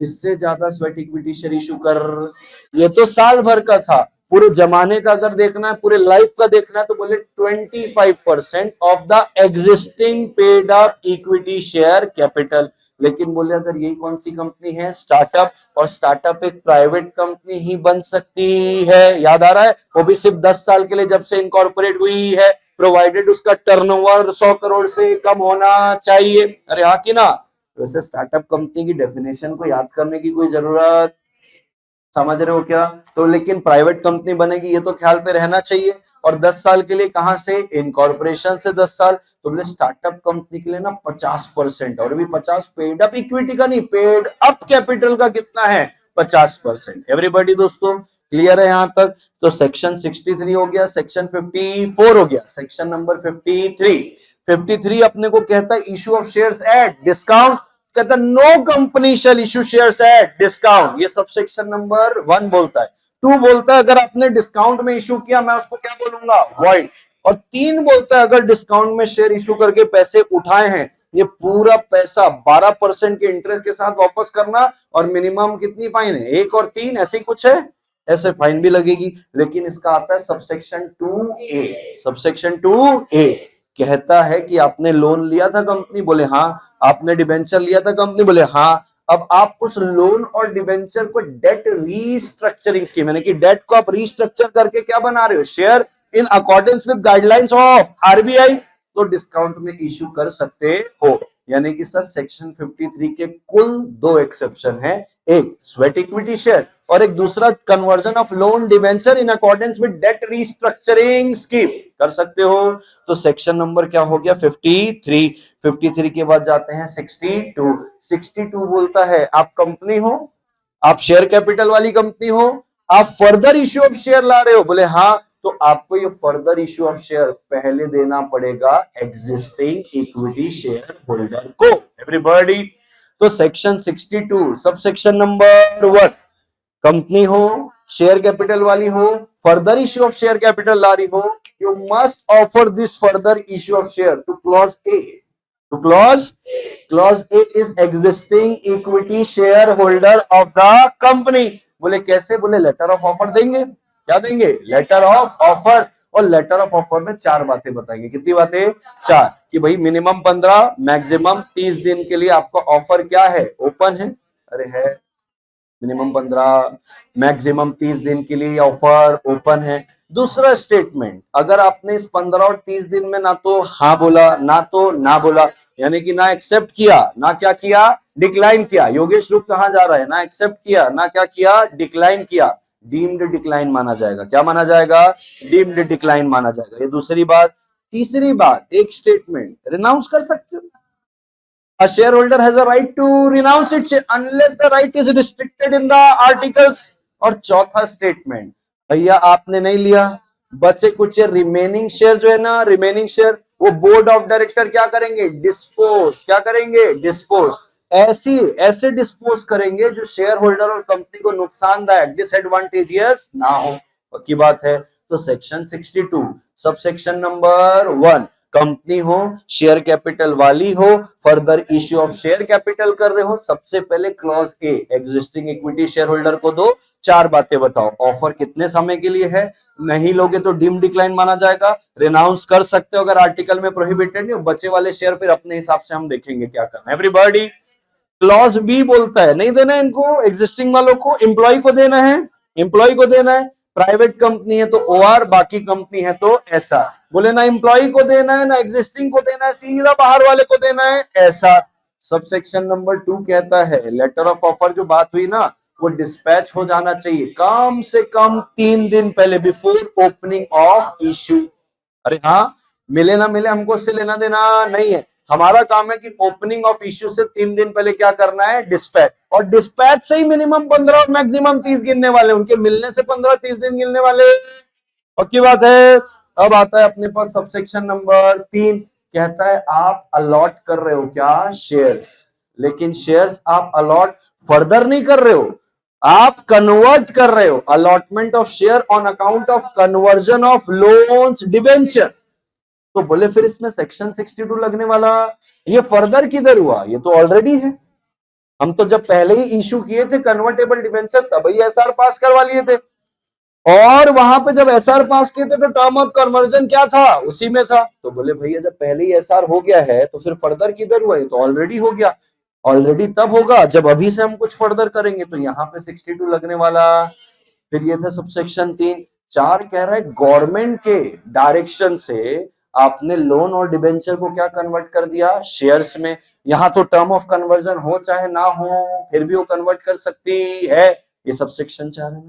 इससे ज्यादा स्वेट इक्विटी शेयर इशू कर। ये तो साल भर का था, पूरे जमाने का अगर देखना है, पूरे लाइफ का देखना है, तो बोले 25% of the existing paid up equity share capital. लेकिन बोले अगर यही कौन सी कंपनी है? स्टार्टअप। और स्टार्टअप एक प्राइवेट कंपनी ही बन सकती है। याद आ रहा है? वो भी सिर्फ 10 साल के लिए, जब से इनकॉर्पोरेट हुई है, प्रोवाइडेड उसका टर्नओवर 100 करोड़ से कम होना चाहिए। अरे हाँ कि ना? वैसे स्टार्टअप कंपनी की डेफिनेशन को याद करने की कोई जरूरत, समझ रहे हो क्या? तो लेकिन प्राइवेट कंपनी बनेगी ये तो ख्याल पे रहना चाहिए। और 10 साल के लिए कहां से? इनकॉर्पोरेशन से 10 साल। तो बोले स्टार्टअप कंपनी के लिए ना 50%, और भी 50 पेड अप इक्विटी का नहीं, पेड अप कैपिटल का कितना है? 50%। एवरीबॉडी दोस्तों क्लियर है यहां तक? तो सेक्शन 63 हो गया, सेक्शन 54 हो गया, सेक्शन नंबर 53 अपने को कहता है issue of shares at discount. कहता no company shall issue shares at discount, ये सबसेक्शन नंबर 1 बोलता है। 2 बोलता है अगर आपने डिस्काउंट में इशू किया, मैं उसको क्या बोलूंगा? वॉइड। और 3 बोलता है अगर डिस्काउंट में शेयर इशू करके पैसे उठाए हैं, ये पूरा पैसा 12% के इंटरेस्ट के साथ वापस करना, और मिनिमम कितनी फाइन है? 1 और 3, ऐसे ही कुछ है, ऐसे फाइन भी लगेगी। लेकिन इसका आता है सबसेक्शन 2A। सबसेक्शन 2A कहता है कि आपने लोन लिया था कंपनी, बोले हाँ। आपने डिबेंचर लिया था कंपनी, बोले हाँ। अब आप उस लोन और डिबेंचर को डेट रीस्ट्रक्चरिंग स्कीम, यानी कि डेट को आप रीस्ट्रक्चर करके क्या बना रहे हो? Share in accordance with guidelines of RBI, तो डिस्काउंट में इश्यू कर सकते हो। यानी कि सर सेक्शन 53 के कुल 2 एक्सेप्शन है, एक स्वेट इक्विटी शेयर और एक दूसरा conversion of loan debenture in accordance with debt restructuring scheme, कर सकते हो। तो सेक्शन नंबर क्या हो गया? 53। 53 के बाद जाते हैं 62। 62 बोलता है आप कंपनी हो, आप शेयर कैपिटल वाली कंपनी हो, आप फर्दर इश्यू ऑफ शेयर ला रहे हो, बोले हाँ। तो आपको ये फर्दर इश्यू ऑफ शेयर पहले देना पड़ेगा एग्जिस्टिंग इक्विटी शेयर होल्डर को। एवरीबॉडी, तो section 62 subsection number 1, company हो, शेयर कैपिटल वाली हो, further issue of share capital ला रही हो, you must offer this further issue of share to clause A. To clause A is existing equity share holder of the company. बोले कैसे? बोले letter of offer देंगे। क्या देंगे? Letter of offer. और लेटर ऑफ ऑफर में 4 बातें बताएंगे। कितनी बातें? 4। कि भाई मिनिमम 15, मैक्सिमम 30 दिन के लिए आपका ऑफर क्या है? ओपन है। अरे है, मिनिमम 15, मैक्सिमम 30 दिन के लिए ऑफर ओपन है। दूसरा स्टेटमेंट, अगर आपने इस 15 और 30 दिन में ना तो हाँ बोला, ना तो ना बोला, यानी कि ना एक्सेप्ट किया, ना क्या किया? डिक्लाइन किया। योगेश रुक कहां जा रहा है? ना एक्सेप्ट किया, ना क्या किया? डिक्लाइन किया, डीम्ड डिक्लाइन माना जाएगा। क्या माना जाएगा? डीम्ड डिक्लाइन माना जाएगा। ये दूसरी बात। तीसरी बात, एक स्टेटमेंट रिनाउंस कर सकते हो। A shareholder has a right to renounce its share unless the right is restricted in the articles। और चौथा स्टेटमेंट, भैया आपने नहीं लिया, बचे कुछ रिमेनिंग शेयर जो है ना, रिमेनिंग शेयर वो बोर्ड ऑफ डायरेक्टर क्या करेंगे? डिस्पोज। क्या करेंगे? डिस्पोज। ऐसे डिस्पोज करेंगे जो शेयर होल्डर और कंपनी को नुकसानदायक, डिसएडवांटेजियस ना हो। पक्की बात है। तो section 62 subsection number 1, company हो, शेयर कैपिटल वाली हो, further issue of share capital कर रहे हो, सबसे पहले clause A existing equity shareholder को दो, 4 बातें बताओ। ऑफर कितने समय के लिए है, नहीं लोगे तो डीम डिक्लाइन माना जाएगा, रिनाउंस कर सकते हो अगर आर्टिकल में प्रोहिबिटेड नहीं हो, बचे वाले शेयर फिर अपने हिसाब से हम देखेंगे क्या करना है। एवरीबॉडी, क्लॉज बी बोलता है नहीं देना है इनको, एग्जिस्टिंग वालों को, एम्प्लॉय को देना है, एम्प्लॉय को देना है। प्राइवेट कंपनी है तो ओआर, बाकी कंपनी है तो ऐसा। बोले ना एम्प्लॉय को देना है ना एग्जिस्टिंग को देना है, सीधा बाहर वाले को देना है ऐसा। सबसेक्शन नंबर 2 कहता है लेटर ऑफ ऑफर जो बात हुई ना, वो डिस्पैच हो जाना चाहिए कम से कम 3 दिन पहले, बिफोर ओपनिंग ऑफ इश्यू। अरे हाँ, मिले ना मिले हमको उससे लेना देना नहीं है, हमारा काम है कि ओपनिंग ऑफ इश्यू से 3 दिन पहले क्या करना है, डिस्पैच। और डिस्पैच से ही मिनिमम 15 और मैक्सिमम 30 गिनने वाले, उनके मिलने से 15-30 दिन गिनने वाले, पक्की बात है। अब आता है अपने पास सबसेक्शन नंबर 3, कहता है आप अलॉट कर रहे हो क्या, शेयर्स, लेकिन शेयर्स आप अलॉट फर्दर नहीं कर रहे हो, आप कन्वर्ट कर रहे हो। Allotment of share on account of conversion of loans debenture. तो बोले फिर इसमें सेक्शन 62 लगने वाला, ये फर्दर किधर हुआ, ये तो ऑलरेडी है। हम तो जब पहले ही इश्यू किए थे कन्वर्टेबल डिबेंचर तब ही एसआर पास करवा लिए थे, और वहां पे जब एसआर पास किए थे तो टर्म ऑफ कन्वर्जन क्या था, उसी में था। तो बोले भैया जब पहले ही एसआर हो गया है तो फिर फर्दर किधर हुआ, ये तो ऑलरेडी हो गया। ऑलरेडी तब होगा जब अभी से हम कुछ फर्दर करेंगे, तो यहाँ पे 62 लगने वाला। फिर ये था सबसेक्शन 3। 4 कह रहा है गवर्नमेंट के डायरेक्शन से आपने लोन और डिबेंचर को क्या कन्वर्ट कर दिया, शेयर्स में। यहां तो टर्म ऑफ कन्वर्जन हो चाहे ना हो फिर भी वो कन्वर्ट कर सकती है, ये सबसेक्शन 4 है।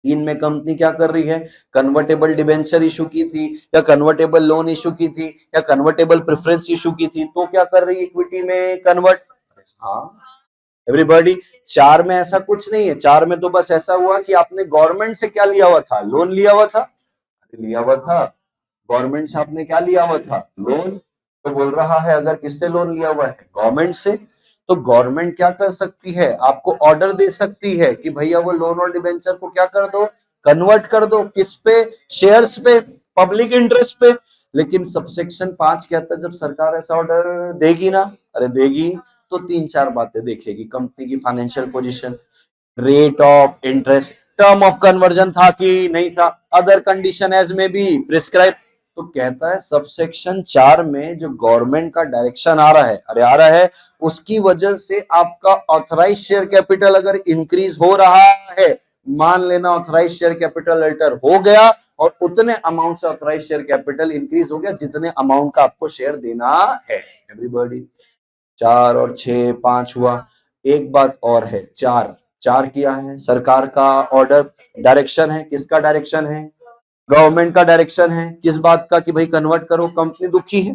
3 में कंपनी क्या कर रही है, कन्वर्टेबल डिबेंचर इशू की थी या कन्वर्टेबल लोन इशू की थी या कन्वर्टेबल प्रेफरेंस इशू की थी, तो क्या कर रही है, इक्विटी में कन्वर्ट। हाँ एवरीबॉडी, 4 में ऐसा कुछ नहीं है, 4 में तो बस ऐसा हुआ कि आपने गवर्नमेंट से क्या लिया हुआ था, लोन लिया हुआ था, गवर्नमेंट से आपने क्या लिया हुआ था, लोन। तो बोल रहा है अगर किससे लोन लिया हुआ है, गवर्नमेंट से, तो गवर्नमेंट क्या कर सकती है, आपको ऑर्डर दे सकती है कि भैया वो लोन और डिबेंचर को क्या कर दो, कन्वर्ट कर दो, किस पे, शेयर्स पे, पब्लिक इंटरेस्ट पे। लेकिन सबसेक्शन 5 कहता है जब सरकार ऐसा ऑर्डर देगी ना, अरे देगी तो 3-4 बातें देखेगी, कंपनी की financial position, rate of interest, term of conversion था कि नहीं था, अदर कंडीशन एज में बी प्रिस्क्राइब। तो कहता है सबसेक्शन 4 में जो गवर्नमेंट का डायरेक्शन आ रहा है, अरे आ रहा है, उसकी वजह से आपका ऑथराइज शेयर कैपिटल अगर इंक्रीज हो रहा है, मान लेना ऑथराइज शेयर कैपिटल अल्टर हो गया और उतने अमाउंट से ऑथराइज शेयर कैपिटल इंक्रीज हो गया जितने अमाउंट का आपको शेयर देना है। एवरीबॉडी, 4 और 6, 5 हुआ। एक बात और है, 4 किया है, सरकार का ऑर्डर, डायरेक्शन है, किसका डायरेक्शन है, गवर्नमेंट का डायरेक्शन है, किस बात का, कि भाई कन्वर्ट करो। कंपनी दुखी है,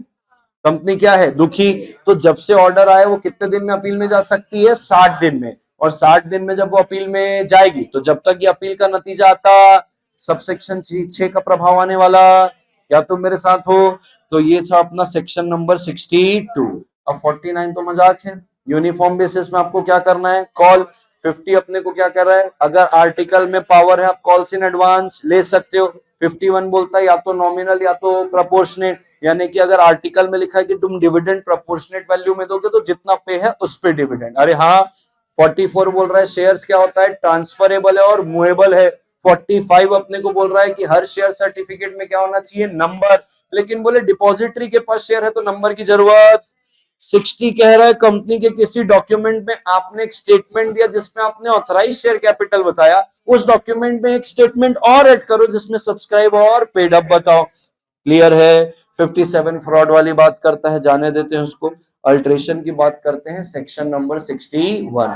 कंपनी क्या है, दुखी। तो जब से ऑर्डर आए वो कितने दिन में अपील में जा सकती है, 60 दिन में। और 60 दिन में जब वो अपील में जाएगी तो जब तक ये अपील का नतीजा आता, सबसेक्शन 6 का प्रभाव आने वाला। क्या तुम मेरे साथ हो? तो ये था अपना सेक्शन नंबर 62। अब 49 तो मजाक है, यूनिफॉर्म बेसिस में आपको क्या करना है, कॉल। 50 अपने को क्या कर रहा है, अगर आर्टिकल में पावर है आप कॉल्स इन एडवांस ले सकते हो। 51 बोलता है या तो नॉमिनल या तो प्रोपोर्शनेट, यानी कि अगर आर्टिकल में लिखा है कि तुम डिविडेंड प्रोपोर्शनेट वैल्यू में दोगे तो जितना पे है उस पे डिविडेंड। अरे हाँ, 44 बोल रहा है शेयर्स क्या होता है, ट्रांसफरेबल है और मूवेबल है। 45 अपने को बोल रहा है कि हर शेयर सर्टिफिकेट में क्या होना चाहिए, नंबर। लेकिन बोले डिपॉजिटरी के पास शेयर है तो नंबर की जरूरत। 60 कह रहा है कंपनी के किसी डॉक्यूमेंट में आपने एक स्टेटमेंट दिया जिसमें आपने ऑथराइज शेयर कैपिटल बताया, उस डॉक्यूमेंट में एक स्टेटमेंट और ऐड करो जिसमें सब्सक्राइब और पेड अप बताओ। क्लियर है? 57 फ्रॉड वाली बात करता है, जाने देते हैं उसको। अल्ट्रेशन की बात करते हैं, सेक्शन नंबर 61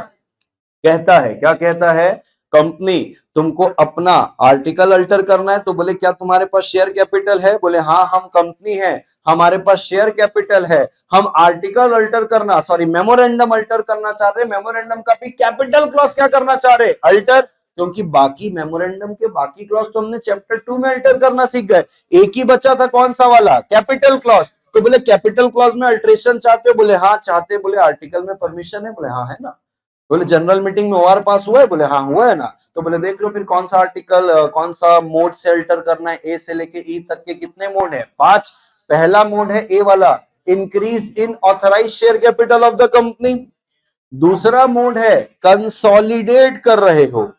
कहता है, क्या कहता है, कंपनी तुमको अपना आर्टिकल अल्टर करना है तो बोले क्या तुम्हारे पास शेयर कैपिटल है, बोले हाँ हम कंपनी है, हमारे पास शेयर कैपिटल है, हम आर्टिकल अल्टर करना, सॉरी मेमोरेंडम अल्टर करना चाह रहे, मेमोरेंडम का भी कैपिटल क्लॉज क्या करना चाह रहे, अल्टर। क्योंकि बाकी मेमोरेंडम के बाकी क्लॉज तो हमने चैप्टर 2 में अल्टर करना सीख गए, एक ही बचा था कौन सा वाला, कैपिटल क्लॉज। तो बोले कैपिटल क्लॉज में अल्ट्रेशन चाहते हो, बोले हाँ चाहते, बोले आर्टिकल में परमिशन है, बोले हाँ है ना, बोले जनरल मीटिंग में ओआर पास हुआ है, बोले हाँ हुआ है ना। तो बोले देख लो फिर कौन सा आर्टिकल, कौन सा मोड से अल्टर करना है, ए से लेके ई तक के कितने मोड है, 5। पहला मोड है ए वाला, increase in authorise share capital of the company. दूसरा मोड है कंसोलिडेट कर रहे हो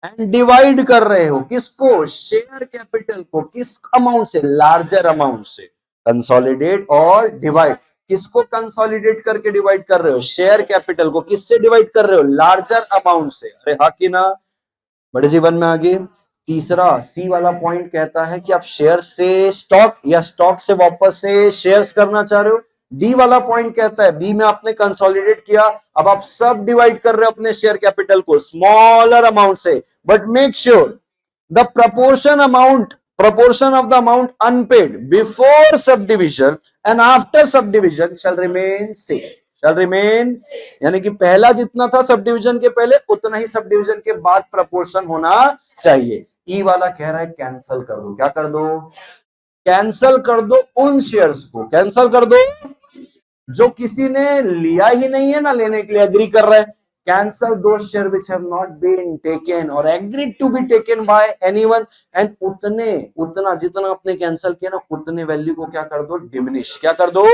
एंड डिवाइड कर रहे हो, किसको, शेयर कैपिटल को, किस अमाउंट से, लार्जर अमाउंट से। कंसोलिडेट और डिवाइड, किसको कंसोलिडेट करके डिवाइड कर रहे हो, शेयर कैपिटल को, किससे डिवाइड कर रहे हो, लार्जर अमाउंट से। अरे हाँ कि ना, बड़े जीवन में आगे। तीसरा सी वाला पॉइंट कहता है कि आप शेयर से स्टॉक या स्टॉक से वापस से शेयर्स करना चाह रहे हो। डी वाला पॉइंट कहता है, बी में आपने कंसोलिडेट किया, अब आप सब डिवाइड कर रहे हो अपने शेयर कैपिटल को स्मॉलर अमाउंट से, but make sure the proportion of the amount unpaid before subdivision and after subdivision shall remain same, यानी कि पहला जितना था सब डिविजन के पहले, उतना ही सब डिविजन के बाद प्रपोर्शन होना चाहिए। ई वाला कह रहा है कैंसल कर दो, क्या कर दो, कैंसल कर दो उन शेयर्स को, कैंसल कर दो जो किसी ने लिया ही नहीं है ना लेने के लिए एग्री कर रहा है। कैंसल दो share which have not been taken or agreed to be taken by anyone, and उतना जितना आपने कैंसल किया ना, उतने वैल्यू को क्या कर दो, डिमिनिश, क्या कर दो।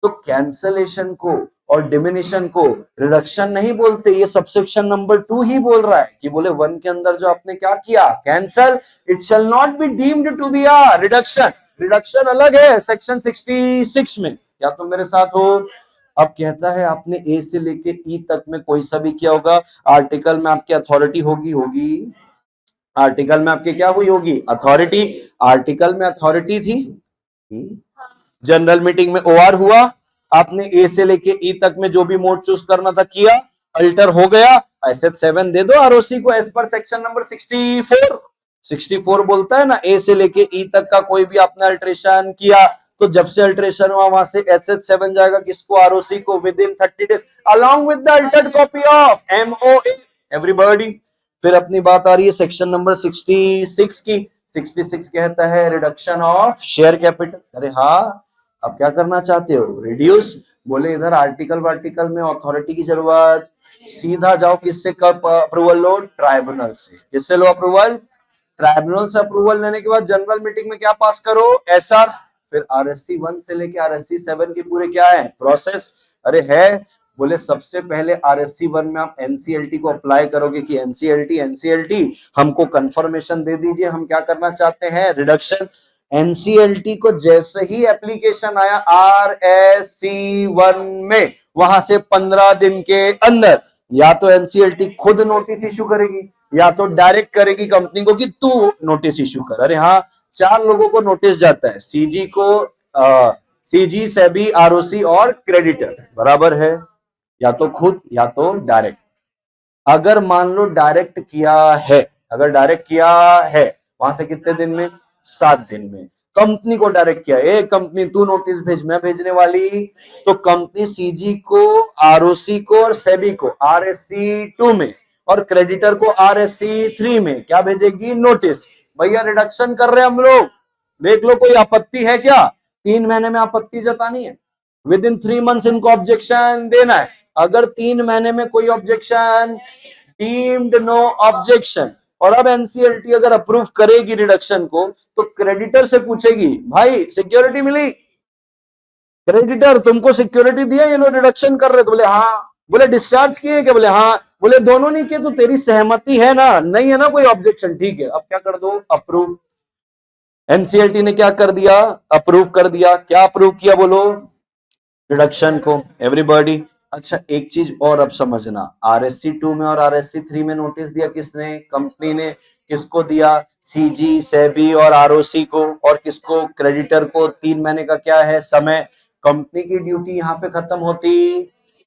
तो कैंसलेशन को और डिमिनिशन को रिडक्शन नहीं बोलते, ये सबसेक्शन नंबर 2 ही बोल रहा है कि बोले 1 के अंदर जो आपने क्या किया, cancel, it shall not be deemed to be a reduction. Reduction अलग है सेक्शन 66 में, क्या तुम मेरे साथ हो। अब कहता है आपने ए से लेके ई तक में कोई सा भी किया होगा, आर्टिकल में आपकी अथॉरिटी होगी, आर्टिकल में आपकी क्या हुई होगी, अथॉरिटी। आर्टिकल में अथॉरिटी थी, जनरल मीटिंग में ओआर हुआ, आपने ए से लेके ई तक में जो भी मोड चूज करना था किया, अल्टर हो गया, एसेट 7 दे दो आरओसी को एज पर सेक्शन नंबर 64 बोलता है ना, ए से लेके ई तक का कोई भी आपने अल्टरेशन किया, तो जब से अल्टरेशन हुआ वहां से एसेट 7 जाएगा किसको, आरओसी को, with in 30 days along with the Altered copy of MOA, everybody. फिर अपनी बात आ रही है सेक्शन नंबर 66 की। 66 कहता है रिडक्शन ऑफ शेयर कैपिटल। अरे हाँ, अब क्या करना चाहते हो, रिड्यूस। बोले इधर आर्टिकल में अथॉरिटी की जरूरत, सीधा जाओ किससे अप्रूवल लो, ट्राइब्यूनल से। किससे लो अप्रूवल, ट्राइब्यूनल से अप्रूवल लेने के बाद जनरल मीटिंग में क्या पास करो, एसआर। फिर आरएससी 1 से लेके आरएससी 7 के पूरे क्या है, प्रोसेस। अरे है, बोले सबसे पहले आरएससी 1 में आप एनसीएलटी को अप्लाई करोगे कि एनसीएलटी हमको कंफर्मेशन दे दीजिए, हम क्या करना चाहते हैं, रिडक्शन। एनसीएलटी को जैसे ही एप्लीकेशन आया आरएससी 1 में, वहां से 15 दिन के अंदर या तो एनसीएलटी खुद नोटिस इशू करेगी या तो डायरेक्ट करेगी कंपनी को कि तू नोटिस इशू कर। अरे हाँ, 4 लोगों को नोटिस जाता है, सीजी को, सीजी, सेबी, आरओसी और क्रेडिटर, बराबर है, या तो खुद या तो डायरेक्ट। अगर मान लो डायरेक्ट किया है, अगर डायरेक्ट किया है वहां से कितने दिन में, 7 दिन में। कंपनी को डायरेक्ट किया, ए कंपनी तू नोटिस भेज, मैं भेजने वाली, तो कंपनी सीजी को, आरओसी को और सेबी को आरएससी 2 में और क्रेडिटर को आरएससी 3 में क्या भेजेगी, नोटिस। भैया रिडक्शन कर रहे हैं हम लोग, देख लो कोई आपत्ति है क्या, 3 महीने में आपत्ति जतानी है, विद इन 3 मंथ्स इनको ऑब्जेक्शन देना है। अगर 3 महीने में कोई ऑब्जेक्शन, डीम्ड नो ऑब्जेक्शन, और अब एनसीएलटी अगर अप्रूव करेगी रिडक्शन को तो क्रेडिटर से पूछेगी, भाई सिक्योरिटी मिली, क्रेडिटर तुमको सिक्योरिटी दिया, ये लोग रिडक्शन कर रहे, तो बोले हाँ, बोले डिस्चार्ज किए क्या, बोले हाँ, बोले दोनों नहीं किए, तो तेरी सहमति है ना, नहीं है ना कोई ऑब्जेक्शन, ठीक है, अब क्या कर दो, अप्रूव। एनसीएलटी ने क्या कर दिया, अप्रूव कर दिया। क्या अप्रूव किया बोलो, रिडक्शन को, एवरीबॉडी। अच्छा एक चीज और अब समझना, आरएससी 2 में और आरएससी 3 में नोटिस दिया किसने, कंपनी ने। किसको दिया, सीजी, सेबी और आरओसी को, और किसको, क्रेडिटर को। 3 महीने का क्या है समय। कंपनी की ड्यूटी यहाँ पे खत्म होती,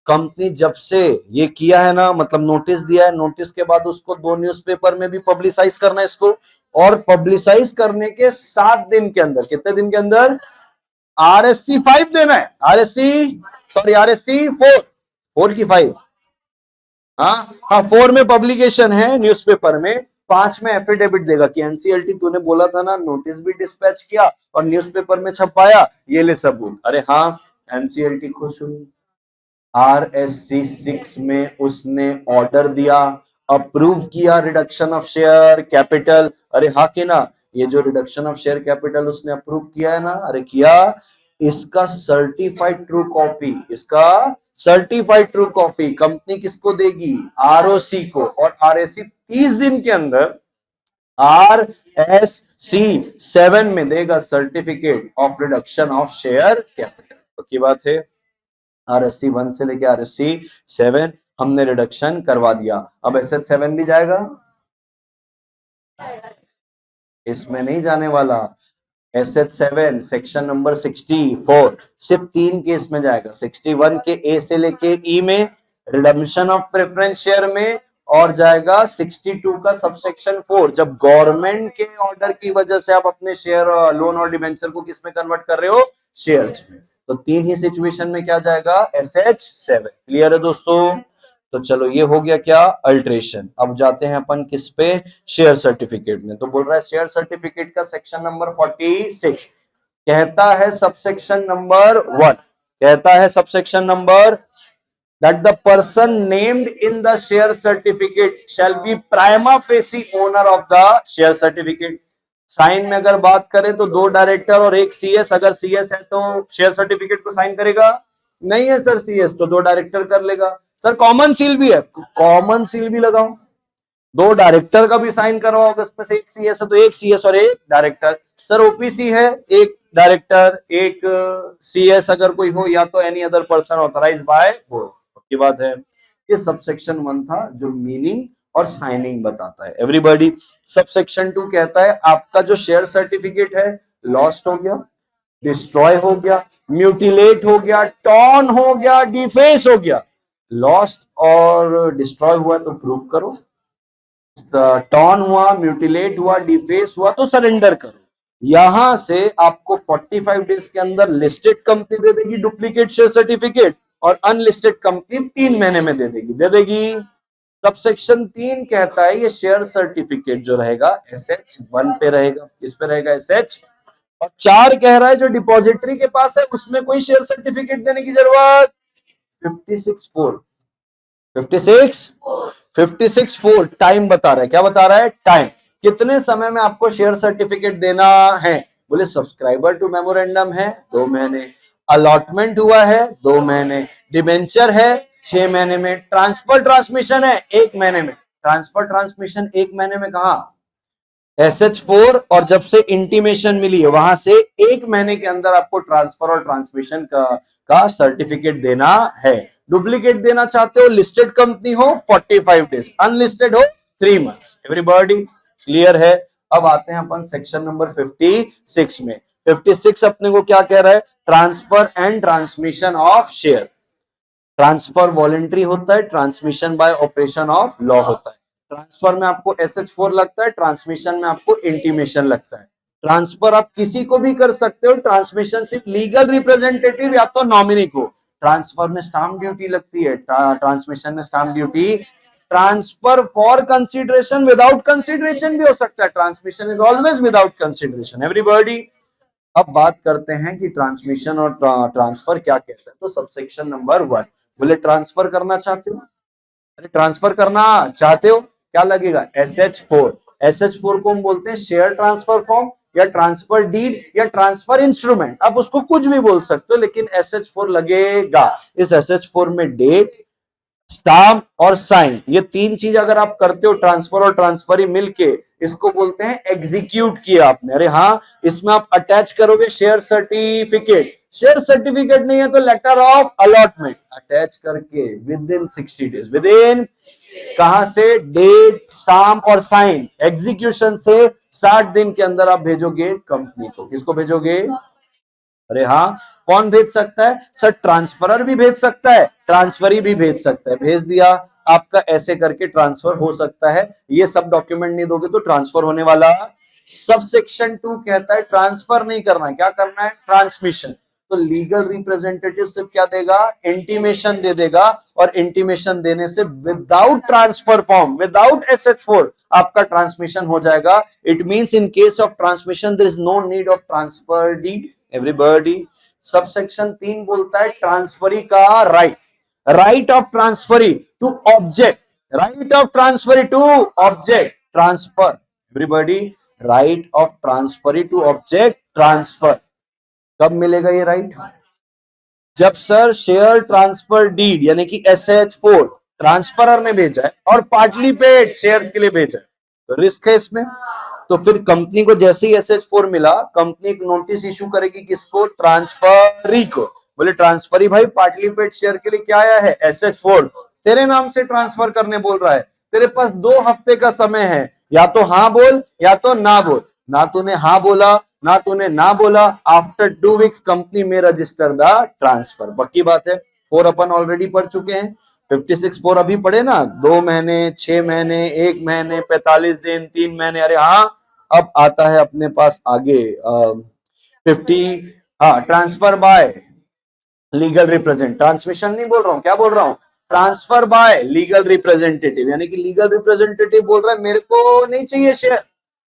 कंपनी जब से ये किया है ना, मतलब नोटिस दिया है, नोटिस के बाद उसको 2 न्यूज़पेपर में भी पब्लिसाइज करना है इसको, और पब्लिसाइज करने के 7 दिन के अंदर, कितने दिन के अंदर, आरएससी 5 देना है, आरएससी 4 की 5, हाँ 4 में पब्लिकेशन है न्यूज़पेपर में, 5 में एफिडेविट देगा कि एनसीएलटी तूने बोला था ना, नोटिस भी डिस्पैच किया और न्यूज़पेपर में छपाया, ये ले सबूत। अरे हाँ, एनसीएलटी खुश हुई। आरएससी 6 में उसने ऑर्डर दिया, अप्रूव किया रिडक्शन ऑफ शेयर कैपिटल। अरे हाँ कि ना, ये जो रिडक्शन ऑफ शेयर कैपिटल उसने अप्रूव किया है ना, अरे किया, इसका सर्टिफाइड ट्रू कॉपी, इसका सर्टिफाइड ट्रू कॉपी कंपनी किसको देगी? आरओसी को, और आरएसी 30 दिन के अंदर RSC 7 में देगा certificate of reduction of share capital. तो की बात है, RSC 1 से लेके RSC 7 हमने रिडक्शन करवा दिया। अब SS 7 भी जाएगा, इसमें नहीं जाने वाला। SS 7 सेक्शन नंबर 64 सिर्फ 3 केस में जाएगा, 61 के A से लेके E में, रिडम्पशन ऑफ प्रेफरेंस शेयर में, और जाएगा 62 का सबसेक्शन 4 जब गवर्नमेंट के ऑर्डर की वजह से आप अपने शेयर लोन और डिबेंचर को किस में कन्वर्ट कर रहे हो? शेयर्स में। तो 3 ही सिचुएशन में क्या जाएगा? SH 7। क्लियर है दोस्तों? तो चलो ये हो गया क्या? अल्ट्रेशन। अब जाते हैं अपन किस पे? शेयर सर्टिफिकेट में। तो बोल रहा है शेयर सर्टिफिकेट का सेक्शन नंबर 46 कहता है सबसेक्शन नंबर 1 कहता है subsection number that the person named in the share certificate shall be prima facie owner of the share certificate। Sign में अगर बात करें तो 2 डायरेक्टर और 1 CS, अगर CS है तो शेयर सर्टिफिकेट को साइन करेगा? नहीं है सर CS, तो 2 डायरेक्टर कर लेगा। सर कॉमन सील भी है, कॉमन सील भी लगाओ, 2 डायरेक्टर का भी साइन करवाओगे, उसमें से 1 CS है तो 1 CS और 1 डायरेक्टर। सर OPC है, 1 डायरेक्टर 1 CS अगर कोई हो, या तो any other person authorised by board. की बात है, ये सबसेक्शन 1 था जो मीनिंग और साइनिंग बताता है। एवरीबॉडी, सबसेक्शन 2 कहता है आपका जो शेयर सर्टिफिकेट है लॉस्ट हो गया, डिस्ट्रॉय हो गया, म्यूटिलेट हो गया, टॉर्न हो गया, डिफेस हो गया। लॉस्ट और डिस्ट्रॉय हुआ तो प्रूव करो, टॉर्न हुआ, म्यूटिलेट हुआ, डिफेस हुआ तो सरेंडर करो। यहां से आपको 45 डेज के अंदर लिस्टेड कंपनी दे देगी डुप्लीकेट शेयर सर्टिफिकेट, और अनलिस्टेड कंपनी 3 महीने में दे देगी। सबसेक्शन 3 कहता है ये शेयर सर्टिफिकेट जो रहेगा SH 1 पे रहेगा, इस पे रहेगा SH। और 4 कह रहा है जो डिपॉजिटरी के पास है उसमें कोई शेयर सर्टिफिकेट देने की जरूरत 56.4 टाइम बता रहा है। क्या बता रहा है? टाइम, कितने समय में आपको शेयर सर्टिफिकेट देना है? बोले सब्सक्राइबर टू मेमोरेंडम है 2 महीने, अलॉटमेंट हुआ है 2 महीने, डिबेंचर है 6 महीने में, ट्रांसफर ट्रांसमिशन है 1 महीने में। ट्रांसफर ट्रांसमिशन 1 महीने में कहा? SH 4, और जब से इंटीमेशन मिली है वहां से 1 महीने के अंदर आपको ट्रांसफर और ट्रांसमिशन का सर्टिफिकेट देना है। डुप्लीकेट देना चाहते हो, लिस्टेड कंपनी हो 45 डेज, अनलिस्टेड हो 3 मंथ्स। एवरीबॉडी क्लियर है? अब आते हैं अपन सेक्शन नंबर 56 में। 56 अपने को क्या कह रहा है? Transfer and transmission of share. Transfer voluntary होता है, transmission bye operation of law होता है। ट्रांसफर में आपको SH 4 लगता है, ट्रांसमिशन में आपको इंटीमेशन लगता है। ट्रांसफर आप किसी को भी कर सकते हो, ट्रांसमिशन सिर्फ लीगल रिप्रेजेंटेटिव या तो नॉमिनी को। ट्रांसफर में स्टाम्प ड्यूटी लगती है, ट्रांसमिशन में stamp duty. Transfer for consideration, without consideration भी हो सकता है, transmission is always without consideration. Everybody, अब बात करते हैं कि ट्रांसमिशन और ट्रांसफर क्या कहते हैं। तो सबसेक्शन नंबर 1, बोले ट्रांसफर करना चाहते हो, अरे ट्रांसफर करना चाहते हो, क्या लगेगा? SH 4। SH 4 को हम बोलते हैं शेयर ट्रांसफर फॉर्म या ट्रांसफर डीड या ट्रांसफर इंस्ट्रूमेंट, आप उसको कुछ भी बोल सकते हो, लेकिन SH 4 लगेगा। इस SH 4 में डेट, स्टाम्प और साइन, ये 3 चीज अगर आप करते हो, ट्रांसफर और ट्रांसफरी मिलके, इसको बोलते हैं एग्जीक्यूट किया आपने। अरे हाँ, इसमें आप अटैच करोगे शेयर सर्टिफिकेट, शेयर सर्टिफिकेट नहीं है तो लेटर ऑफ अलॉटमेंट अटैच करके with in 60 days, with in कहां से? डेट, स्टाम्प और साइन, एग्जीक्यूशन से 60 दिन के अंदर आप भेजोगे कंपनी को। किसको भेजोगे? अरे हाँ, कौन भेज सकता है? सर ट्रांसफरर भी भेज सकता है, ट्रांसफरी भी भेज सकता है। भेज दिया आपका, ऐसे करके ट्रांसफर हो सकता है। ये सब डॉक्यूमेंट नहीं दोगे तो ट्रांसफर होने वाला। सबसेक्शन 2 कहता है ट्रांसफर नहीं करना है, क्या करना है? ट्रांसमिशन। तो लीगल रिप्रेजेंटेटिव सिर्फ क्या देगा? इंटीमेशन दे देगा, और इंटीमेशन देने से without transfer form, without SH 4 आपका ट्रांसमिशन हो जाएगा। It means in case of transmission there is no need of transfer deed. Everybody, subsection 3 बोलता है ट्रांसफरी का right, right of transferee to object, right of transferee to object transfer. Everybody, right of transfer to object transfer कब मिलेगा ये right? जब sir share transfer deed यानी कि SH4 transferor ने भेजा है और पार्टली पेड शेयर के लिए भेजा है, तो रिस्क है इसमें। तो फिर कंपनी को जैसे ही SH4 मिला, कंपनी एक नोटिस इशू करेगी किसको? ट्रांसफरी को। बोले ट्रांसफरी भाई पार्टली पेड शेयर के लिए क्या आया है? SH4 तेरे नाम से ट्रांसफर करने बोल रहा है, तेरे पास 2 हफ्ते का समय है, या तो हाँ बोल या तो ना बोल। ना तूने हाँ बोला ना तूने ना बोला, आफ्टर 2 वीक्स कंपनी में रजिस्टर द ट्रांसफर। पक्की बात है, 4 अपन ऑलरेडी पढ़ चुके हैं, 56(4) अभी पढ़े ना, 2 महीने, 6 महीने, 1 महीने, 45 दिन, 3 महीने। अरे हाँ, अब आता है अपने पास आगे 50, हाँ, transfer by legal represent, transmission नहीं बोल रहा हूं, क्या बोल रहा हूं? ट्रांसफर बाय लीगल रिप्रेजेंटेटिव, यानी कि लीगल रिप्रेजेंटेटिव बोल रहा है मेरे को नहीं चाहिए शेयर,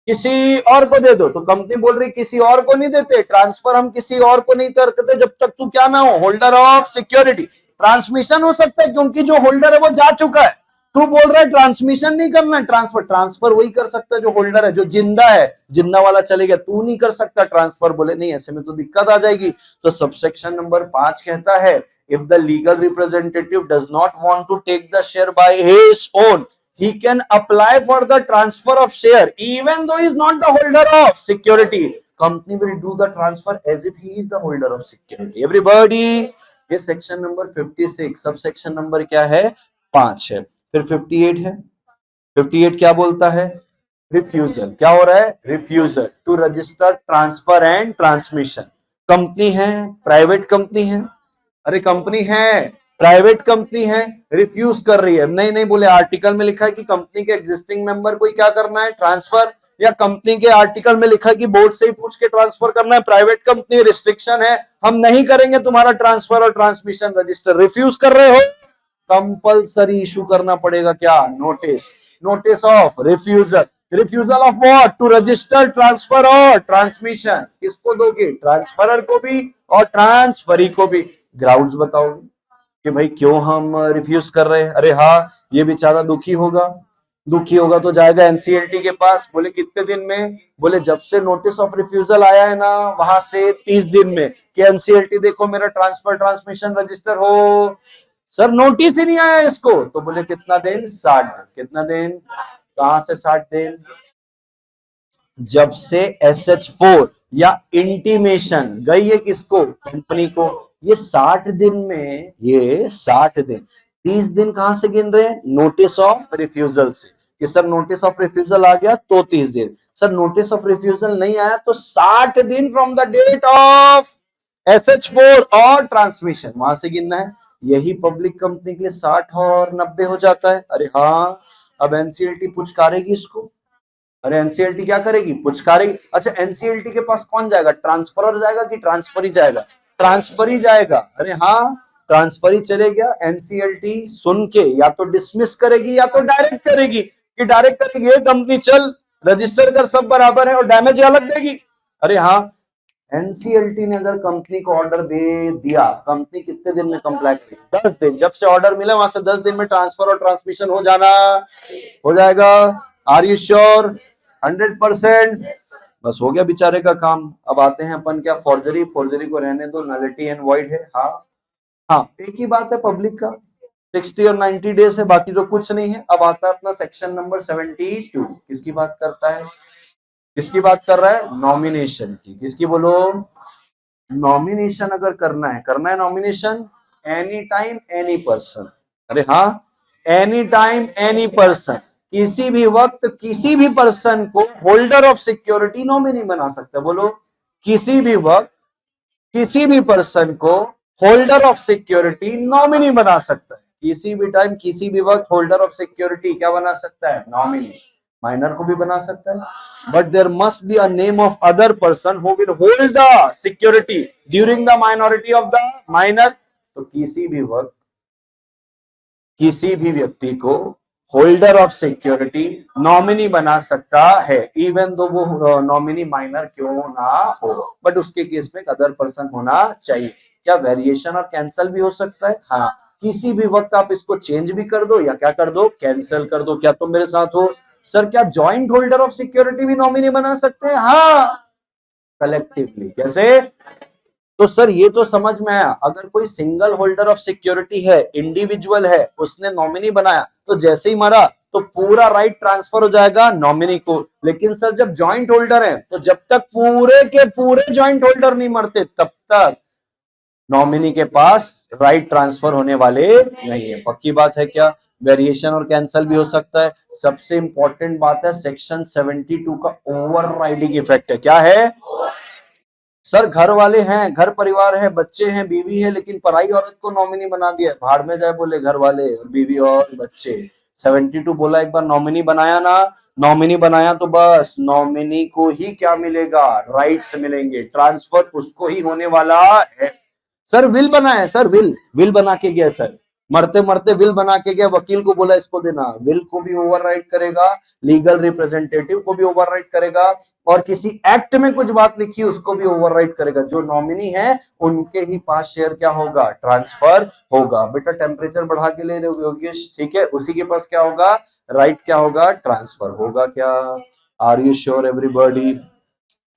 किसी और को दे दो। तो कंपनी बोल रही किसी और को नहीं देते, ट्रांसफर हम किसी और को नहीं करते जब तक तू क्या ना हो, होल्डर ऑफ सिक्योरिटी। ट्रांसमिशन हो सकता है क्योंकि जो होल्डर है वो जा चुका है, तू बोल रहा है ट्रांसमिशन नहीं करना है, ट्रांसफर। ट्रांसफर वही कर सकता है जो होल्डर है, जो जिंदा है, जिंदा वाला चले गया, तू नहीं कर सकता ट्रांसफर। बोले नहीं, ऐसे में तो दिक्कत आ जाएगी। तो सबसेक्शन नंबर 5 कहता है, if the legal representative does not want to take the share by his own, he can apply for the transfer of share even though he is not the holder of security. Company will do the transfer as if he is the holder of security. Everybody, ये section number 56, sub section number क्या है? 5 है। फिर 58 है, 58 क्या बोलता है? Refusal. क्या हो रहा है? Refusal to register transfer and transmission. Company है, प्राइवेट कंपनी है, अरे कंपनी है, प्राइवेट कंपनी है, रिफ्यूज कर रही है। नहीं नहीं बोले, आर्टिकल में लिखा है कि कंपनी के एग्जिस्टिंग मेंबर को ही क्या करना है? ट्रांसफर। या कंपनी के आर्टिकल में लिखा है कि बोर्ड से ही पूछ के ट्रांसफर करना है। प्राइवेट कंपनी, रिस्ट्रिक्शन है, हम नहीं करेंगे तुम्हारा ट्रांसफर और ट्रांसमिशन रजिस्टर। रिफ्यूज कर रहे हो, कंपल्सरी इशू करना पड़ेगा क्या? Notice, notice of refusal. Refusal of what? To register transfer और ट्रांसमिशन। किसको दोगे? ट्रांसफरर को भी और ट्रांसफरी को भी। ग्राउंड्स बताओगे कि भाई क्यों हम रिफ्यूज कर रहे हैं? अरे हाँ, ये बेचारा दुखी होगा, दुखी होगा तो जाएगा एनसीएलटी के पास। बोले कितने दिन में? बोले जब से नोटिस ऑफ रिफ्यूजल आया है ना, वहां से 30 दिन में, कि एनसीएलटी देखो मेरा ट्रांसफर ट्रांसमिशन रजिस्टर हो। सर नोटिस ही नहीं आया इसको, तो बोले कितना दिन? 60 दिन। कितना दिन? कहां से 60 दिन? जब से SH4 या इंटीमेशन गई है किसको? कंपनी को। ये 60 दिन में, ये 60 दिन, 30 दिन कहां से गिन रहे हैं? नोटिस ऑफ रिफ्यूजल से, कि सर नोटिस ऑफ रिफ्यूजल आ गया तो 30 दिन, सर नोटिस ऑफ रिफ्यूजल नहीं आया तो 60 दिन from the date of SH4 और ट्रांसमिशन, वहां से गिनना है। यही पब्लिक कंपनी के लिए 60 और 90 हो जाता है। अरे हाँ, अब एनसीएलटी पुचकारेगी इसको। अरे एनसीएलटी क्या करेगी? पुचकारेगी। अच्छा, एनसीएलटी के पास कौन जाएगा? ट्रांसफरर जाएगा कि ट्रांसफरी जाएगा? ट्रांसफरी जाएगा। अरे हाँ, ट्रांसफरी चले गया, एनसीएलटी सुन के या तो डिसमिस करेगी या तो डायरेक्ट करेगी, कि डायरेक्ट करेगी ये कंपनी चल रजिस्टर कर, सब बराबर है, और डैमेज अलग देगी। अरे हाँ, एनसीएलटी ने अगर कंपनी को ऑर्डर दे दिया, कंपनी कितने दिन में कंप्लाई करेगी? 10 दिन। जब से ऑर्डर मिला वहां से 10 दिन में ट्रांसफर और ट्रांसमिशन हो जाना, हो जाएगा। Are you sure? 100%। बस हो गया बेचारे का काम। अब आते हैं अपन क्या, फॉर्जरी। फॉर्जरी को रहने दो, नलिटी एंड वॉइड है। हाँ हाँ, एक ही बात है पब्लिक का, 60 और 90 डेज है, बाकी तो कुछ नहीं है। अब आता है अपना सेक्शन नंबर 72। किसकी बात करता है? किसकी बात कर रहा है? नॉमिनेशन की। किसकी बोलो? नॉमिनेशन अगर करना है nomination, any time any person. अरे हाँ, एनी टाइम एनी पर्सन, किसी भी वक्त किसी भी पर्सन को होल्डर ऑफ सिक्योरिटी नॉमिनी बना सकता है। बोलो, किसी भी वक्त किसी भी पर्सन को होल्डर ऑफ सिक्योरिटी नॉमिनी बना सकता है। किसी भी टाइम किसी भी वक्त होल्डर ऑफ सिक्योरिटी क्या बना सकता है? नॉमिनी। माइनर को भी बना सकता है, but there must be a name of other person who will hold the security during the minority of the minor. तो किसी भी वक्त किसी भी व्यक्ति को होल्डर ऑफ सिक्योरिटी नॉमिनी बना सकता है, इवन दो वो नॉमिनी माइनर क्यों ना हो, बट उसके केस में एक अदर पर्सन होना चाहिए। क्या वेरिएशन और कैंसल भी हो सकता है? हाँ, किसी भी वक्त आप इसको चेंज भी कर दो या क्या कर दो? कैंसिल कर दो। क्या तुम मेरे साथ हो? सर क्या जॉइंट होल्डर ऑफ सिक्योरिटी भी नॉमिनी बना सकते हैं? हाँ, कलेक्टिवली। कैसे? तो सर ये तो समझ में आया, अगर कोई सिंगल होल्डर ऑफ सिक्योरिटी है, इंडिविजुअल है, उसने नॉमिनी बनाया, तो जैसे ही मरा तो पूरा राइट ट्रांसफर हो जाएगा नॉमिनी को। लेकिन सर जब जॉइंट होल्डर है, तो जब तक पूरे के पूरे जॉइंट होल्डर नहीं मरते, तब तक नॉमिनी के पास राइट ट्रांसफर होने वाले नहीं है। पक्की बात है क्या? वेरिएशन और कैंसल भी हो सकता है। सबसे इंपॉर्टेंट बात है सेक्शन 72 का ओवरराइडिंग इफेक्ट है। क्या है? सर घर वाले हैं, घर परिवार है, बच्चे हैं, बीवी है, लेकिन पराई औरत को नॉमिनी बना दिया, भाड़ में जाए बोले घर वाले और बीवी और बच्चे। 72 बोला एक बार नॉमिनी बनाया ना, नॉमिनी बनाया तो बस नॉमिनी को ही क्या मिलेगा? राइट्स मिलेंगे, ट्रांसफर उसको ही होने वाला है। सर विल बनाया, सर विल बना के गया, सर मरते मरते विल बना के गया, वकील को बोला इसको देना, विल को भी ओवरराइट करेगा, लीगल रिप्रेजेंटेटिव को भी ओवरराइट करेगा, और किसी एक्ट में कुछ बात लिखी उसको भी ओवरराइट करेगा। जो नॉमिनी है उनके ही पास शेयर क्या होगा? ट्रांसफर होगा। बेटा टेम्परेचर बढ़ा के ले रहे हो योगेश, ठीक है, उसी के पास क्या होगा? राइट क्या होगा? ट्रांसफर होगा। क्या आर यू श्योर एवरीबॉडी?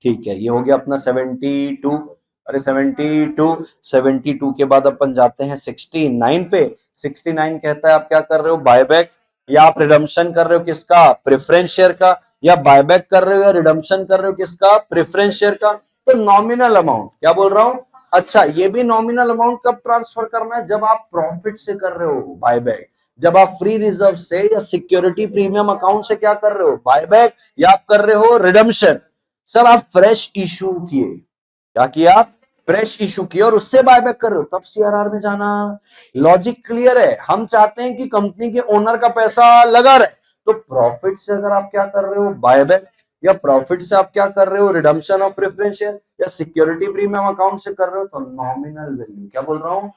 ठीक है, ये हो गया अपना 72। अरे 72 के बाद अपन जाते हैं 69 पे। 69 कहता है आप क्या कर रहे हो? बायबैक, या आप रिडम्पशन कर रहे हो किसका? प्रेफरेंस शेयर का। या बायबैक कर रहे हो या रिडम्पशन कर रहे हो किसका? प्रेफरेंस शेयर का। तो नॉमिनल अमाउंट, क्या बोल रहा हूं? अच्छा, ये भी नॉमिनल अमाउंट कब ट्रांसफर करना है? जब आप प्रॉफिट से कर रहे हो बायबैक, जब आप फ्री रिजर्व से या सिक्योरिटी प्रीमियम अकाउंट से क्या कर रहे हो? बायबैक, या आप कर रहे हो रिडम्पशन। सर आप फ्रेश इशू किए, क्या किया? फ्रेश इशू किया और उससे बायबैक कर रहे हो, तब सीआरआर में जाना। लॉजिक क्लियर है? हम चाहते हैं कि कंपनी के ओनर का पैसा लगा रहे, तो प्रॉफिट से अगर आप क्या कर रहे हो? बायबैक, या प्रॉफिट से आप क्या कर रहे हो? रिडम्पशन ऑफ प्रेफरेंस शेयर, या सिक्योरिटी प्रीमियम अकाउंट से कर रहे हो, तो नॉमिनल वैल्यू, क्या बोल रहा हूं?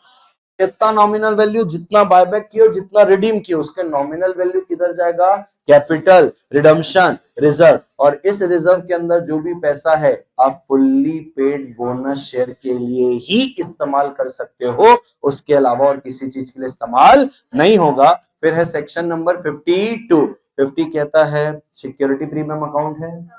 जितना नॉमिनल वैल्यू, जितना बायबैक किया, जितना रिडीम किया, उसके नॉमिनल वैल्यू किधर जाएगा? Capital, redemption, reserve. और इस रिजर्व के अंदर जो भी पैसा है आप फुल्ली पेड बोनस शेयर के लिए ही इस्तेमाल कर सकते हो, उसके अलावा और किसी चीज के लिए इस्तेमाल नहीं होगा। फिर है सेक्शन नंबर 52। 50 कहता है सिक्योरिटी प्रीमियम अकाउंट है,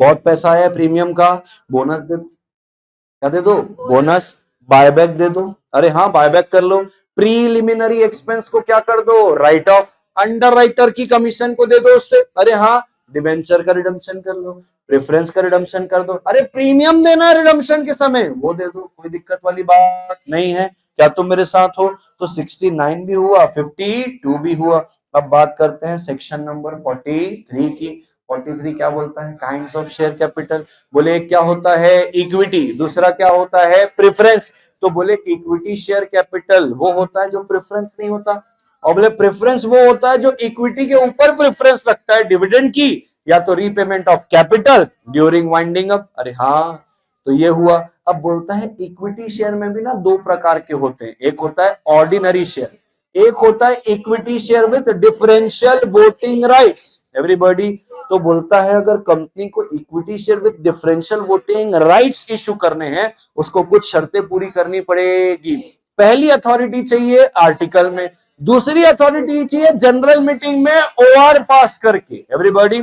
बहुत पैसा आया प्रीमियम का, बोनस दे, क्या दे दो? बोनस। बायबैक दे दो, अरे हाँ बायबैक कर लो। प्रीलिमिनरी एक्सपेंस को क्या कर दो? Right of. अंडर राइटर की कमीशन को दे दो उससे, अरे हाँ डिबेंचर का रिडम्पशन कर लो, प्रेफरेंस का रिडम्पशन कर दो, अरे प्रीमियम देना है रिडम्पशन के समय, वो दे दो, कोई दिक्कत वाली बात नहीं है। क्या तुम मेरे साथ हो? तो 69 भी हुआ, 52 भी हुआ। अब बात करते हैं सेक्शन नंबर 43 की। 43 क्या बोलता है? Kinds of share capital. बोले एक क्या होता है? इक्विटी, दूसरा क्या होता है? प्रेफरेंस। तो बोले इक्विटी शेयर कैपिटल वो होता है जो प्रेफरेंस नहीं होता, और बोले प्रेफरेंस वो होता है जो इक्विटी के ऊपर प्रेफरेंस रखता है डिविडेंड की या तो repayment of capital during winding up. अरे हाँ, तो ये हुआ। अब बोलता है इक्विटी शेयर में भी ना दो प्रकार के होते हैं, एक होता है ऑर्डिनरी शेयर, एक होता है equity share with differential voting rights. Everybody, तो बोलता है अगर कंपनी को equity share with differential voting rights issue करने हैं, उसको कुछ शर्तें पूरी करनी पड़ेगी। पहली अथॉरिटी चाहिए आर्टिकल में, दूसरी अथॉरिटी चाहिए जनरल मीटिंग में ओआर पास करके। एवरीबॉडी,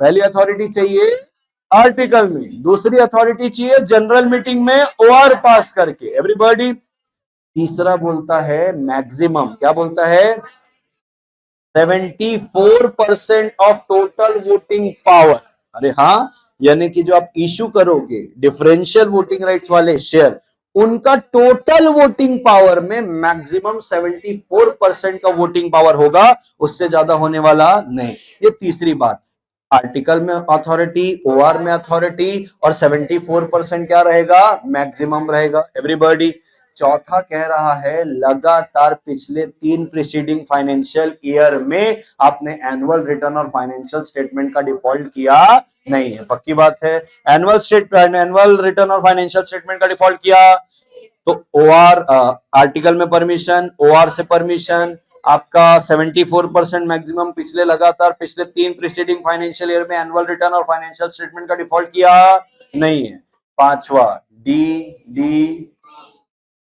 पहली अथॉरिटी चाहिए आर्टिकल में, दूसरी अथॉरिटी चाहिए जनरल मीटिंग में ओआर पास करके। एवरीबॉडी, तीसरा बोलता है मैक्सिमम, क्या बोलता है? 74% ऑफ टोटल वोटिंग पावर। अरे हाँ, यानी कि जो आप इशू करोगे डिफरेंशियल वोटिंग राइट्स वाले शेयर, उनका टोटल वोटिंग पावर में मैक्सिमम 74% का वोटिंग पावर होगा, उससे ज्यादा होने वाला नहीं। ये तीसरी बात। आर्टिकल में अथॉरिटी, ओआर में अथॉरिटी, और 74% क्या रहेगा? मैक्सिमम रहेगा। एवरीबॉडी, चौथा कह रहा है लगातार पिछले 3 प्रीसीडिंग फाइनेंशियल ईयर में आपने एनुअल रिटर्न और फाइनेंशियल स्टेटमेंट का डिफॉल्ट किया नहीं है। पक्की बात है? एनुअल रिटर्न और फाइनेंशियल स्टेटमेंट का डिफॉल्ट किया तो ओआर, आर्टिकल में परमिशन, ओआर से परमिशन, आपका 74% मैक्सिमम पिछले लगातार पिछले 3 प्रीसीडिंग फाइनेंशियल ईयर में एनुअल रिटर्न और फाइनेंशियल स्टेटमेंट का डिफॉल्ट किया नहीं है। पांचवा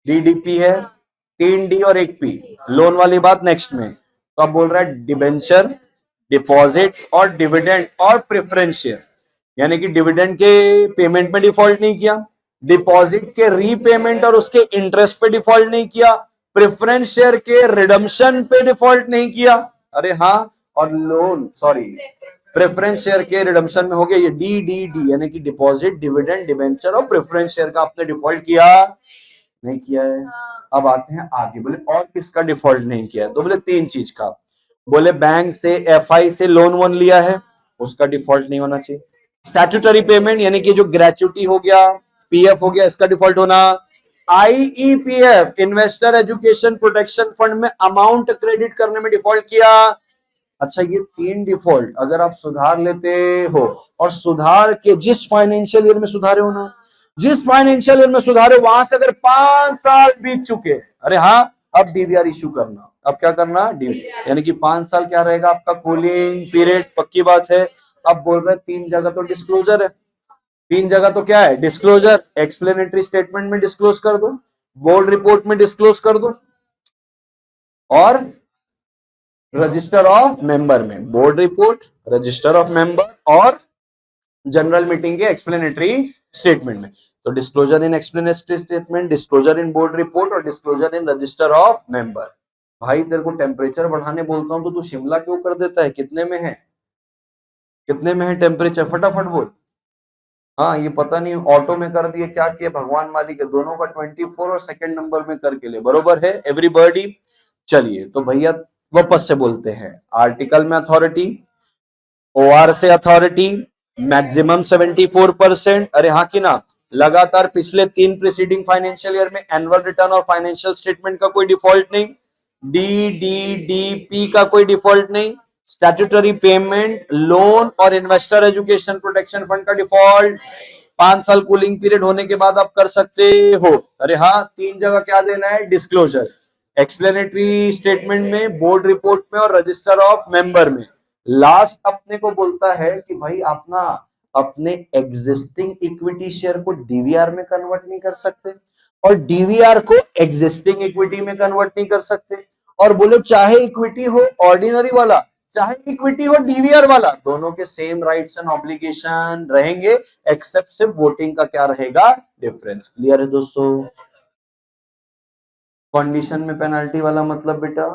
डीडीपी है, 3 डी और 1 पी, लोन वाली बात नेक्स्ट में। तो अब बोल रहा है डिबेंचर, डिपॉजिट और डिविडेंड और प्रेफरेंस शेयर, यानी कि डिविडेंड के पेमेंट में डिफॉल्ट नहीं किया, डिपॉजिट के रीपेमेंट और उसके इंटरेस्ट पे डिफॉल्ट नहीं किया, प्रेफरेंस शेयर के रिडम्पशन पे डिफॉल्ट नहीं किया, अरे हाँ, और लोन सॉरी प्रेफरेंस शेयर के रिडम्पशन में हो गया ये डी, यानी कि डिपॉजिट, डिविडेंड, डिबेंचर और प्रेफरेंस शेयर का आपने डिफॉल्ट किया नहीं किया है। अब आते हैं आगे, बोले और किसका डिफॉल्ट नहीं किया है, तो बोले 3 चीज का, बोले बैंक से एफआई से लोन वोन लिया है उसका डिफॉल्ट नहीं होना चाहिए, स्टैट्यूटरी पेमेंट यानी कि जो ग्रेचुटी हो गया, पीएफ हो गया, इसका डिफॉल्ट होना, आईईपीएफ इन्वेस्टर एजुकेशन प्रोटेक्शन फंड में अमाउंट क्रेडिट करने में डिफॉल्ट किया। अच्छा, ये 3 डिफॉल्ट अगर आप सुधार लेते हो, और सुधार के जिस फाइनेंशियल ईयर में सुधारे हो ना, जिस फाइनेंशियल ईयर में सुधारे वहां से अगर 5 साल बीत चुके, अरे हाँ, अब डीवीआर इशू करना, अब क्या करना, डीवीआर, यानी कि 5 साल क्या रहेगा आपका कूलिंग पीरियड, पक्की बात है। अब बोल रहे 3 जगह तो डिस्क्लोजर है, 3 जगह तो क्या है डिस्क्लोजर, एक्सप्लेनेटरी स्टेटमेंट में डिस्क्लोज कर दो, बोर्ड रिपोर्ट में डिस्क्लोज कर दो, और रजिस्टर ऑफ मेंबर में, board report, register of member और जनरल मीटिंग के एक्सप्लेनेटरी स्टेटमेंट में। तो disclosure in explanatory statement, disclosure in board report और disclosure in register of member. भाई तेरे को टेम्परेचर बढ़ाने बोलता हूं तो तू शिमला क्यों कर देता है, कितने में है, कितने में है टेम्परेचर, फटाफट बोल। हाँ, ये पता नहीं ऑटो में कर दिए क्या किए भगवान मालिक है, दोनों का 24 और सेकंड नंबर में करके ले, बरोबर है एवरीबॉडी। चलिए तो भैया वापस से बोलते हैं, आर्टिकल में अथॉरिटी, ओआर से अथॉरिटी, मैक्सिमम 74%, अरे हाँ कि ना, लगातार पिछले 3 प्रीसीडिंग फाइनेंशियल ईयर में एनुअल रिटर्न और फाइनेंशियल स्टेटमेंट का कोई डिफॉल्ट नहीं, डीडीडीपी का कोई डिफॉल्ट नहीं, स्टैट्यूटरी पेमेंट, लोन और इन्वेस्टर एजुकेशन प्रोटेक्शन फंड का डिफॉल्ट 5 साल कूलिंग पीरियड होने के बाद आप कर सकते हो। अरे हाँ, 3 जगह क्या देना है, डिस्क्लोजर, एक्सप्लेनेटरी स्टेटमेंट में, बोर्ड रिपोर्ट में और रजिस्टर ऑफ मेंबर में। लास्ट अपने को बोलता है कि भाई अपना अपने एग्जिस्टिंग इक्विटी शेयर को डीवीआर में कन्वर्ट नहीं कर सकते, और डीवीआर को एग्जिस्टिंग इक्विटी में कन्वर्ट नहीं कर सकते, और बोले चाहे इक्विटी हो ऑर्डिनरी वाला, चाहे इक्विटी हो डीवीआर वाला, दोनों के सेम राइट्स एंड ऑब्लिगेशन रहेंगे, एक्सेप्ट सिर्फ वोटिंग का क्या रहेगा, डिफरेंस। क्लियर है दोस्तों? कंडीशन में पेनल्टी वाला मतलब बेटा,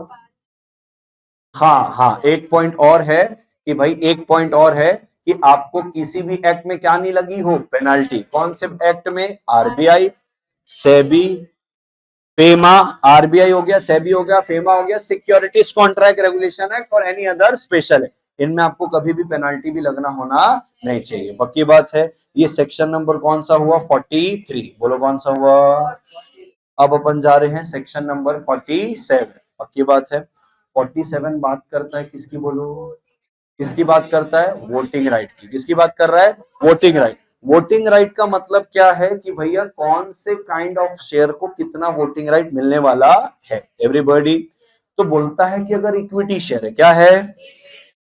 हाँ हाँ, एक पॉइंट और है कि भाई, एक पॉइंट और है कि आपको किसी भी एक्ट में क्या नहीं लगी हो, पेनल्टी। कौन से एक्ट में, आरबीआई, सेबी, फेमा, आरबीआई हो गया, सेबी हो गया, फेमा हो गया, सिक्योरिटीज कॉन्ट्रैक्ट रेगुलेशन एक्ट और एनी अदर स्पेशल है, इनमें आपको कभी भी पेनल्टी भी लगना होना नहीं चाहिए, पक्की बात है। ये सेक्शन नंबर कौन सा हुआ, 43, बोलो कौन सा हुआ। अब अपन जा रहे हैं सेक्शन नंबर 47, पक्की बात है। 47 बात करता है किसकी, बोलो किसकी बात करता है, वोटिंग राइट की। किसकी बात कर रहा है, वोटिंग राइट। वोटिंग राइट का मतलब क्या है कि भैया कौन से काइंड ऑफ शेयर को कितना वोटिंग राइट मिलने वाला है, एवरीबॉडी। तो बोलता है कि अगर इक्विटी शेयर है, क्या है,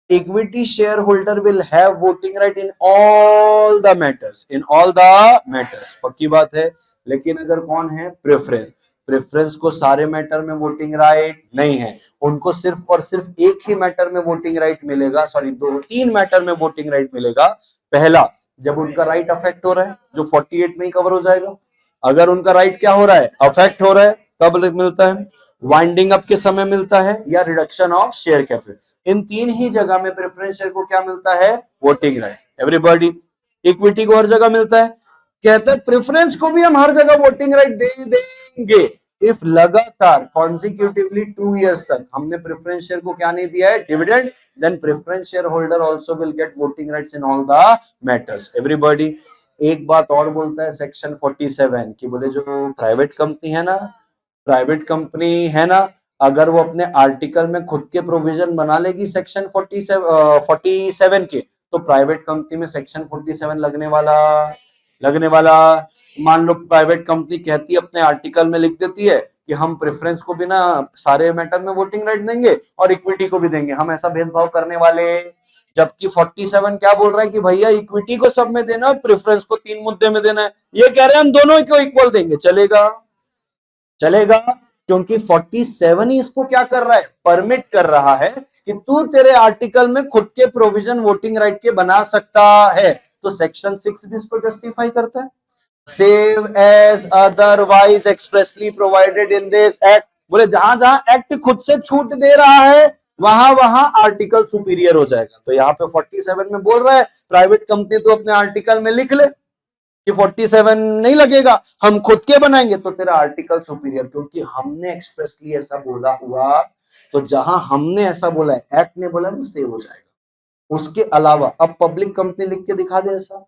equity share holder will have voting right in all the matters, in all the matters, पक्की बात है। लेकिन अगर कौन है, प्रेफरेंस, प्रेफरेंस को सारे मैटर में वोटिंग राइट नहीं है, उनको सिर्फ और सिर्फ एक ही मैटर में वोटिंग राइट मिलेगा, सॉरी 3 मैटर में वोटिंग राइट मिलेगा। पहला, जब उनका राइट अफेक्ट हो रहा है, जो 48 में ही कवर हो जाएगा। अगर उनका राइट क्या हो रहा है, अफेक्ट हो रहा है, तब मिलता है। वाइंडिंग अप के समय मिलता है, या रिडक्शन ऑफ शेयर कैपिटल। इन 3 ही जगह में प्रेफरेंस शेयर को क्या मिलता है, वोटिंग राइट, एवरीबॉडी। इक्विटी को हर जगह मिलता है, कहते हैं प्रेफरेंस को भी हम हर जगह वोटिंग राइट दे देंगे इफ लगातार कॉन्सिक्यूटिवली 2 इयर्स तक हमने प्रेफरेंस शेयर को क्या नहीं दिया है, dividend, then preference share holder also will get voting rights in all the matters, everybody. एक बात और बोलता है सेक्शन 47 की, बोले जो प्राइवेट कंपनी है ना, प्राइवेट कंपनी है ना, अगर वो अपने आर्टिकल में खुद के प्रोविजन बना लेगी सेक्शन 47 के, तो प्राइवेट कंपनी में सेक्शन 47 लगने वाला। मान लो प्राइवेट कंपनी कहती है, अपने आर्टिकल में लिख देती है कि हम प्रेफरेंस को भी ना सारे मैटर में वोटिंग राइट देंगे और इक्विटी को भी देंगे, हम ऐसा भेदभाव करने वाले। जबकि 47 क्या बोल रहा है कि भैया इक्विटी को सब में देना है, प्रेफरेंस को 3 मुद्दे में देना है। ये कह रहे हैं हम दोनों को इक्वल देंगे, चलेगा, चलेगा। क्योंकि 47 ही इसको क्या कर रहा है, परमिट कर रहा है कि तू तेरे आर्टिकल में खुद के प्रोविजन वोटिंग राइट के बना सकता है। तो सेक्शन 6 भी इसको जस्टिफाई करता है। Save as otherwise expressly provided in this act, बोले जहां जहां एक्ट खुद से छूट दे रहा है वहां वहां आर्टिकल सुपीरियर हो जाएगा। तो यहाँ पे 47 में बोल रहा है प्राइवेट कंपनी तो अपने आर्टिकल में लिख ले कि 47 नहीं लगेगा, हम खुद के बनाएंगे, तो तेरा आर्टिकल सुपीरियर, क्योंकि हमने एक्सप्रेसली ऐसा बोला हुआ। तो जहां हमने ऐसा बोला है, एक्ट ने बोला, वो सेव हो जाएगा। उसके अलावा अब पब्लिक कंपनी लिख के दिखा दे ऐसा,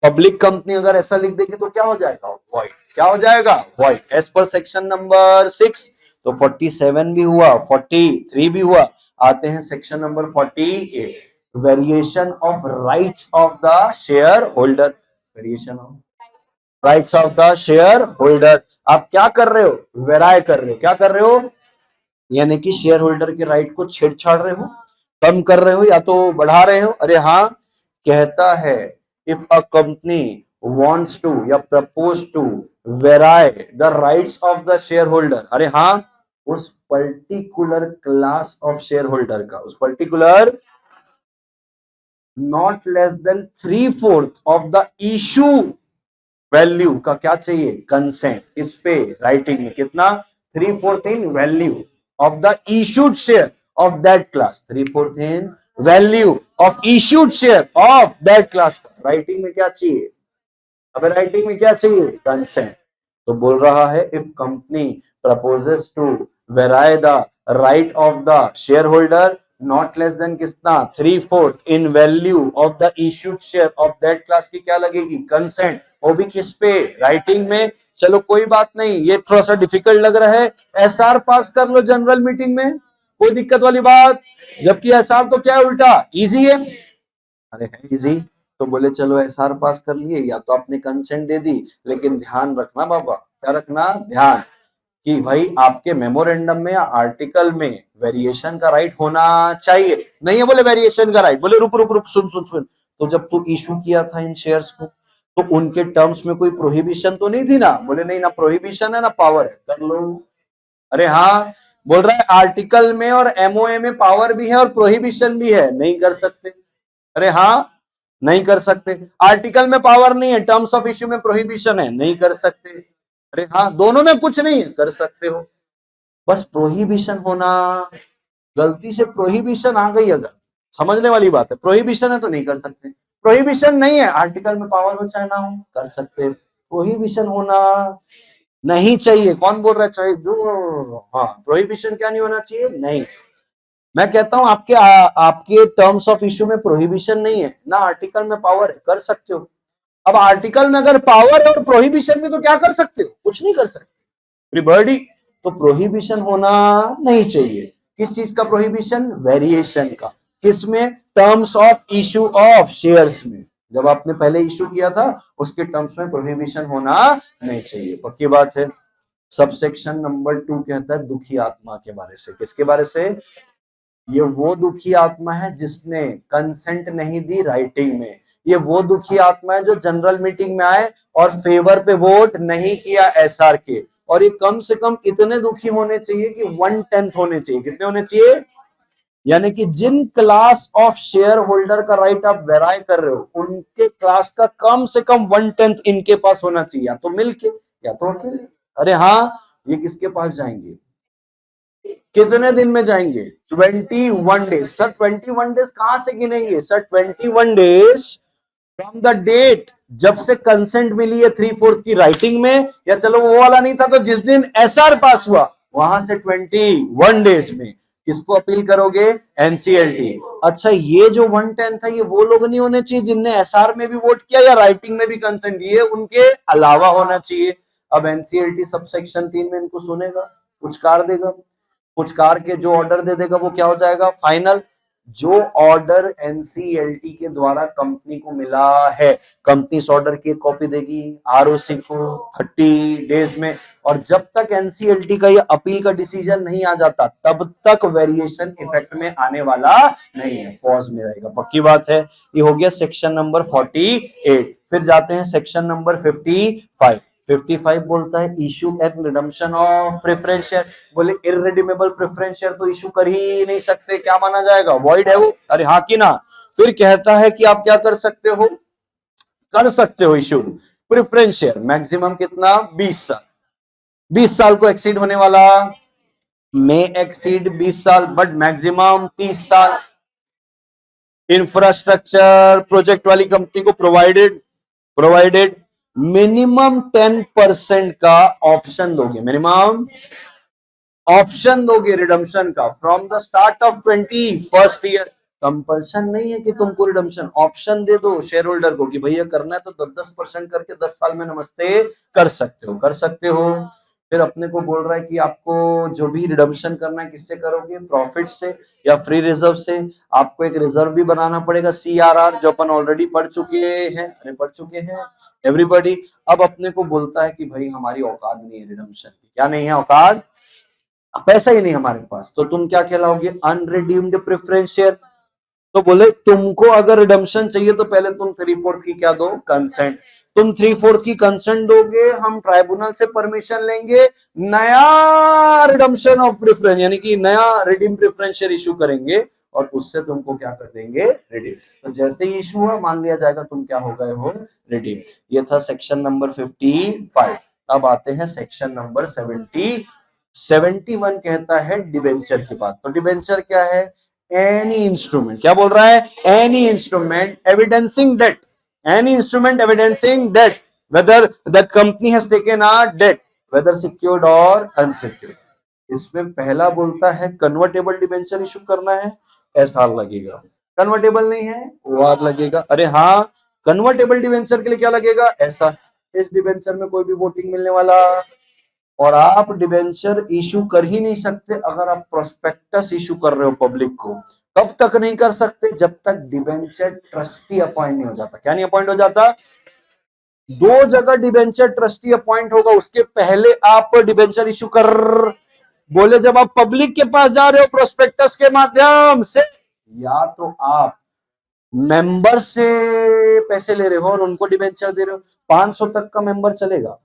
पब्लिक कंपनी अगर ऐसा लिख देगी तो क्या हो जाएगा, वॉइड। क्या हो जाएगा, void, as per section number 6। तो 47 भी हुआ, 43 भी हुआ। आते हैं section number 48, variation of rights of the share holder. Variation of rights of the share holder. आप क्या कर रहे हो, वेराय कर रहे हो। क्या कर रहे हो, यानी कि शेयर होल्डर के राइट को छेड़छाड़ रहे हो, कम कर रहे हो या तो बढ़ा रहे हो। अरे हाँ, कहता है if a company wants to या propose to vary the rights of the shareholder, अरे हाँ, उस particular class of share holder का, उस particular not less then 3/4 of the issue value का क्या चाहिए, कंसेंट। इस पे राइटिंग में कितना, 3/4 in value of the issued share of that class, 3/4 in value of issued share of that class. Writing में क्या चाहिए, अब राइटिंग में क्या चाहिए, कंसेंट। तो बोल रहा है if company proposes to vary the right of the share holder not less than कितना, 3/4 in value of the issued share of that class की क्या लगेगी, कंसेंट। वो भी किस पे, राइटिंग में। चलो कोई बात नहीं, ये थोड़ा सा डिफिकल्ट लग रहा है, एसआर पास कर लो जनरल मीटिंग में, कोई दिक्कत वाली बात। जबकि एसआर तो क्या है, उल्टा इजी है। अरे है इजी, तो बोले चलो एसआर पास कर लिए, या तो आपने कंसेंट दे दी, लेकिन ध्यान रखना बाबा, क्या रखना, ध्यान, कि भाई आपके मेमोरेंडम में या आर्टिकल में वेरिएशन का राइट होना चाहिए। नहीं है बोले वेरिएशन का राइट, बोले रुक रुक रुक, सुन सुन सुन, तो जब तू इशू किया था इन शेयर्स को, तो उनके टर्म्स में कोई प्रोहिबिशन तो नहीं थी ना, बोले नहीं, ना प्रोहिबिशन है ना पावर है, कर लो। अरे हाँ, बोल रहा है आर्टिकल में और एमओए में पावर भी है और प्रोहिबिशन भी है, नहीं कर सकते। अरे हाँ, नहीं कर सकते। आर्टिकल में पावर नहीं है, टर्म्स ऑफ इश्यू में प्रोहिबिशन है, नहीं कर सकते। अरे हाँ, दोनों में कुछ नहीं है, कर सकते हो। बस प्रोहिबिशन होना, गलती से प्रोहिबिशन आ गई अगर, समझने वाली बात है, प्रोहिबिशन है तो नहीं कर सकते। प्रोहिबिशन नहीं है, आर्टिकल में पावर हो चाहे ना हो, कर सकते। प्रोहिबिशन होना नहीं चाहिए, कौन बोल रहा है चाहिए, हाँ, प्रोहिबिशन क्या नहीं होना चाहिए, नहीं। मैं कहता हूं आपके टर्म्स ऑफ इश्यू में प्रोहिबिशन नहीं है ना, आर्टिकल में पावर है, कर सकते हो। अब आर्टिकल में अगर पावर है और प्रोहिबिशन में, तो क्या कर सकते हो, कुछ नहीं कर सकते, बर्डी। तो प्रोहिबिशन होना नहीं चाहिए। किस चीज का प्रोहिबिशन, वेरिएशन का। किसमें, terms of issue of shares में। जब आपने पहले इश्यू किया था उसके टर्म्स में प्रोहिबिशन होना नहीं चाहिए, पक्की बात है। सबसेक्शन नंबर 2 कहता है दुखी आत्मा के बारे से। किसके बारे से, ये वो दुखी आत्मा है जिसने कंसेंट नहीं दी राइटिंग में। ये वो दुखी आत्मा है जो जनरल मीटिंग में आए और फेवर पे वोट नहीं किया एसआर के। और ये कम से कम इतने दुखी होने चाहिए कि 1/10 होने चाहिए। कितने होने चाहिए, यानी कि जिन क्लास ऑफ शेयर होल्डर का राइट आप वेराई कर रहे हो, उनके क्लास का कम से कम 1/10 इनके पास होना चाहिए, या तो मिलके या तो अकेले। अरे हाँ, ये किसके पास जाएंगे, कितने दिन में जाएंगे, 21 डेज। सर 21 डेज कहां से गिनेंगे, sir 21 days from the date जब से कंसेंट मिली है 3/4 की राइटिंग में, या चलो वो वाला नहीं था तो जिस दिन एसआर पास हुआ वहां से 21 डेज में किसको अपील करोगे, एनसीएलटी। अच्छा, ये जो 1/10 था, ये वो लोग नहीं होने चाहिए जिनने एसआर में भी वोट किया या राइटिंग में भी कंसेंट दिए, उनके अलावा होना चाहिए। अब एनसीएलटी सबसेक्शन 3 में इनको सुनेगा, पुचकार देगा, पुचकार के जो ऑर्डर दे देगा वो क्या हो जाएगा, फाइनल। जो ऑर्डर एनसीएलटी के द्वारा कंपनी को मिला है, कंपनी इस ऑर्डर की कॉपी देगी आरओसी को 30 डेज में। और जब तक एनसीएलटी का ये अपील का डिसीजन नहीं आ जाता, तब तक वेरिएशन इफेक्ट में आने वाला नहीं है, पॉज में रहेगा, पक्की बात है। ये हो गया सेक्शन नंबर 48। फिर जाते हैं सेक्शन नंबर 55। 55 बोलता है issue and redemption of preference share. बोले इररिडीमेबल प्रेफरेंस शेयर तो इशू कर ही नहीं सकते, क्या माना जाएगा, वॉइड है वो। अरे हाँ कि ना। फिर कहता है कि आप क्या कर सकते हो, कर सकते हो इशू प्रेफरेंस शेयर, मैक्सिमम कितना, 20 साल। 20 साल को एक्सीड होने वाला, मे एक्सीड 20 साल बट मैक्सिमम 30 साल। इंफ्रास्ट्रक्चर प्रोजेक्ट वाली कंपनी को प्रोवाइडेड मिनिमम 10% का ऑप्शन दोगे, मिनिमम ऑप्शन दोगे रिडम्पशन का from the start of 21st year. Compulsion नहीं है कि तुमको रिडम्पशन, ऑप्शन दे दो शेयर होल्डर को कि भैया करना है तो 10% करके 10 साल में नमस्ते कर सकते हो, कर सकते हो। फिर अपने को बोल रहा है कि आपको जो भी रिडम्पशन करना है किससे करोगे, प्रॉफिट से या फ्री रिजर्व से। आपको एक रिजर्व भी बनाना पड़ेगा, CRR, जो अपन ऑलरेडी पढ़ चुके हैं, अरे पढ़ चुके हैं एवरीबॉडी। अब अपने को बोलता है कि भाई हमारी औकात नहीं है रिडम्पशन की, क्या नहीं है औकात, पैसा ही नहीं हमारे पास, तो तुम क्या कहलाओगे, अनरिडीम्ड प्रेफरेंस शेयर। तो बोले तुमको अगर रिडम्पशन चाहिए तो पहले तुम 3/4 की क्या दो, कंसेंट। तुम 3/4 की कंसेंट दोगे, हम ट्राइब्यूनल से परमिशन लेंगे, नया रिडम्पशन ऑफ प्रेफरेंस यानी कि नया रिडीम प्रेफरेंस शेयर इशू करेंगे और उससे तुमको क्या कर देंगे, रिडीम। तो जैसे ही इशू हुआ मान लिया जाएगा तुम क्या हो गए हो, रिडीम। ये था सेक्शन नंबर 55। अब आते हैं सेक्शन नंबर 71 कहता है डिबेंचर की बात। तो डिबेंचर क्या है, एनी इंस्ट्रूमेंट, क्या बोल रहा है, any instrument evidencing debt, any instrument evidencing debt whether the company has taken a debt whether secured और अनसिक्योर्ड। इसमें पहला बोलता है कन्वर्टेबल डिबेंचर इशू करना है, SR लगेगा। कन्वर्टेबल नहीं है, OR लगेगा। अरे हाँ, कन्वर्टेबल डिबेंचर के लिए क्या लगेगा, SR। इस डिबेंचर में कोई भी वोटिंग मिलने वाला, और आप डिबेंचर इशू कर ही नहीं सकते अगर आप प्रोस्पेक्टस इशू कर रहे हो पब्लिक को। कब तक नहीं कर सकते, जब तक डिबेंचर ट्रस्टी अपॉइंट नहीं हो जाता। क्या नहीं अपॉइंट हो जाता, 2 जगह डिबेंचर ट्रस्टी अपॉइंट होगा, उसके पहले आप डिबेंचर इशू कर। बोले जब आप पब्लिक के पास जा रहे हो प्रोस्पेक्टस के माध्यम से, या तो आप मेंबर से पैसे ले रहे हो और उनको डिबेंचर दे रहे हो, 500 तक का मेंबर चलेगा।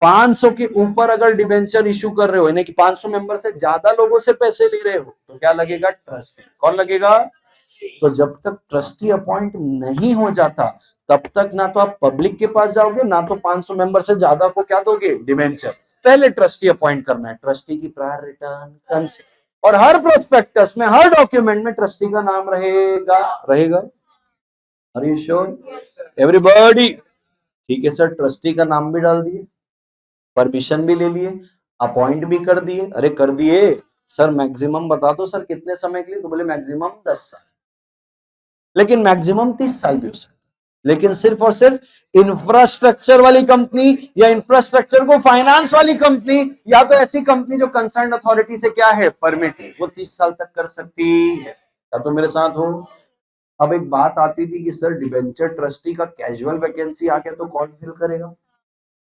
500 के ऊपर अगर डिबेंचर इशू कर रहे हो यानी कि 500 मेंबर से ज्यादा लोगों से पैसे ले रहे हो तो क्या लगेगा, ट्रस्टी। कौन लगेगा, तो जब तक ट्रस्टी अपॉइंट नहीं हो जाता तब तक ना तो आप पब्लिक के पास जाओगे, ना तो 500 मेंबर से ज्यादा को क्या दोगे, डिबेंचर। पहले ट्रस्टी अपॉइंट करना है, ट्रस्टी की प्रायर रिटर्न कंसेंट, और हर प्रोस्पेक्टस में हर डॉक्यूमेंट में ट्रस्टी का नाम रहेगा। आर यू श्योर एवरीबॉडी, ठीक है सर। ट्रस्टी का नाम भी डाल दिए, परमिशन भी ले लिए, अपॉइंट भी कर दिए। अरे कर दिए सर, मैक्सिमम बता दो सर कितने समय के लिए, तो बोले मैक्सिमम 10 साल, लेकिन मैक्सिमम 30 साल भी हो सकता है। लेकिन सिर्फ और सिर्फ इंफ्रास्ट्रक्चर वाली कंपनी या इंफ्रास्ट्रक्चर को फाइनेंस वाली कंपनी या तो ऐसी कंपनी जो कंसर्न अथॉरिटी से क्या है, परमिट है, वो 30 साल तक कर सकती है। क्या तो मेरे साथ हो। अब एक बात आती थी कि सर डिबेंचर ट्रस्टी का कैजुअल वैकेंसी आ गया तो कौन फिल करेगा।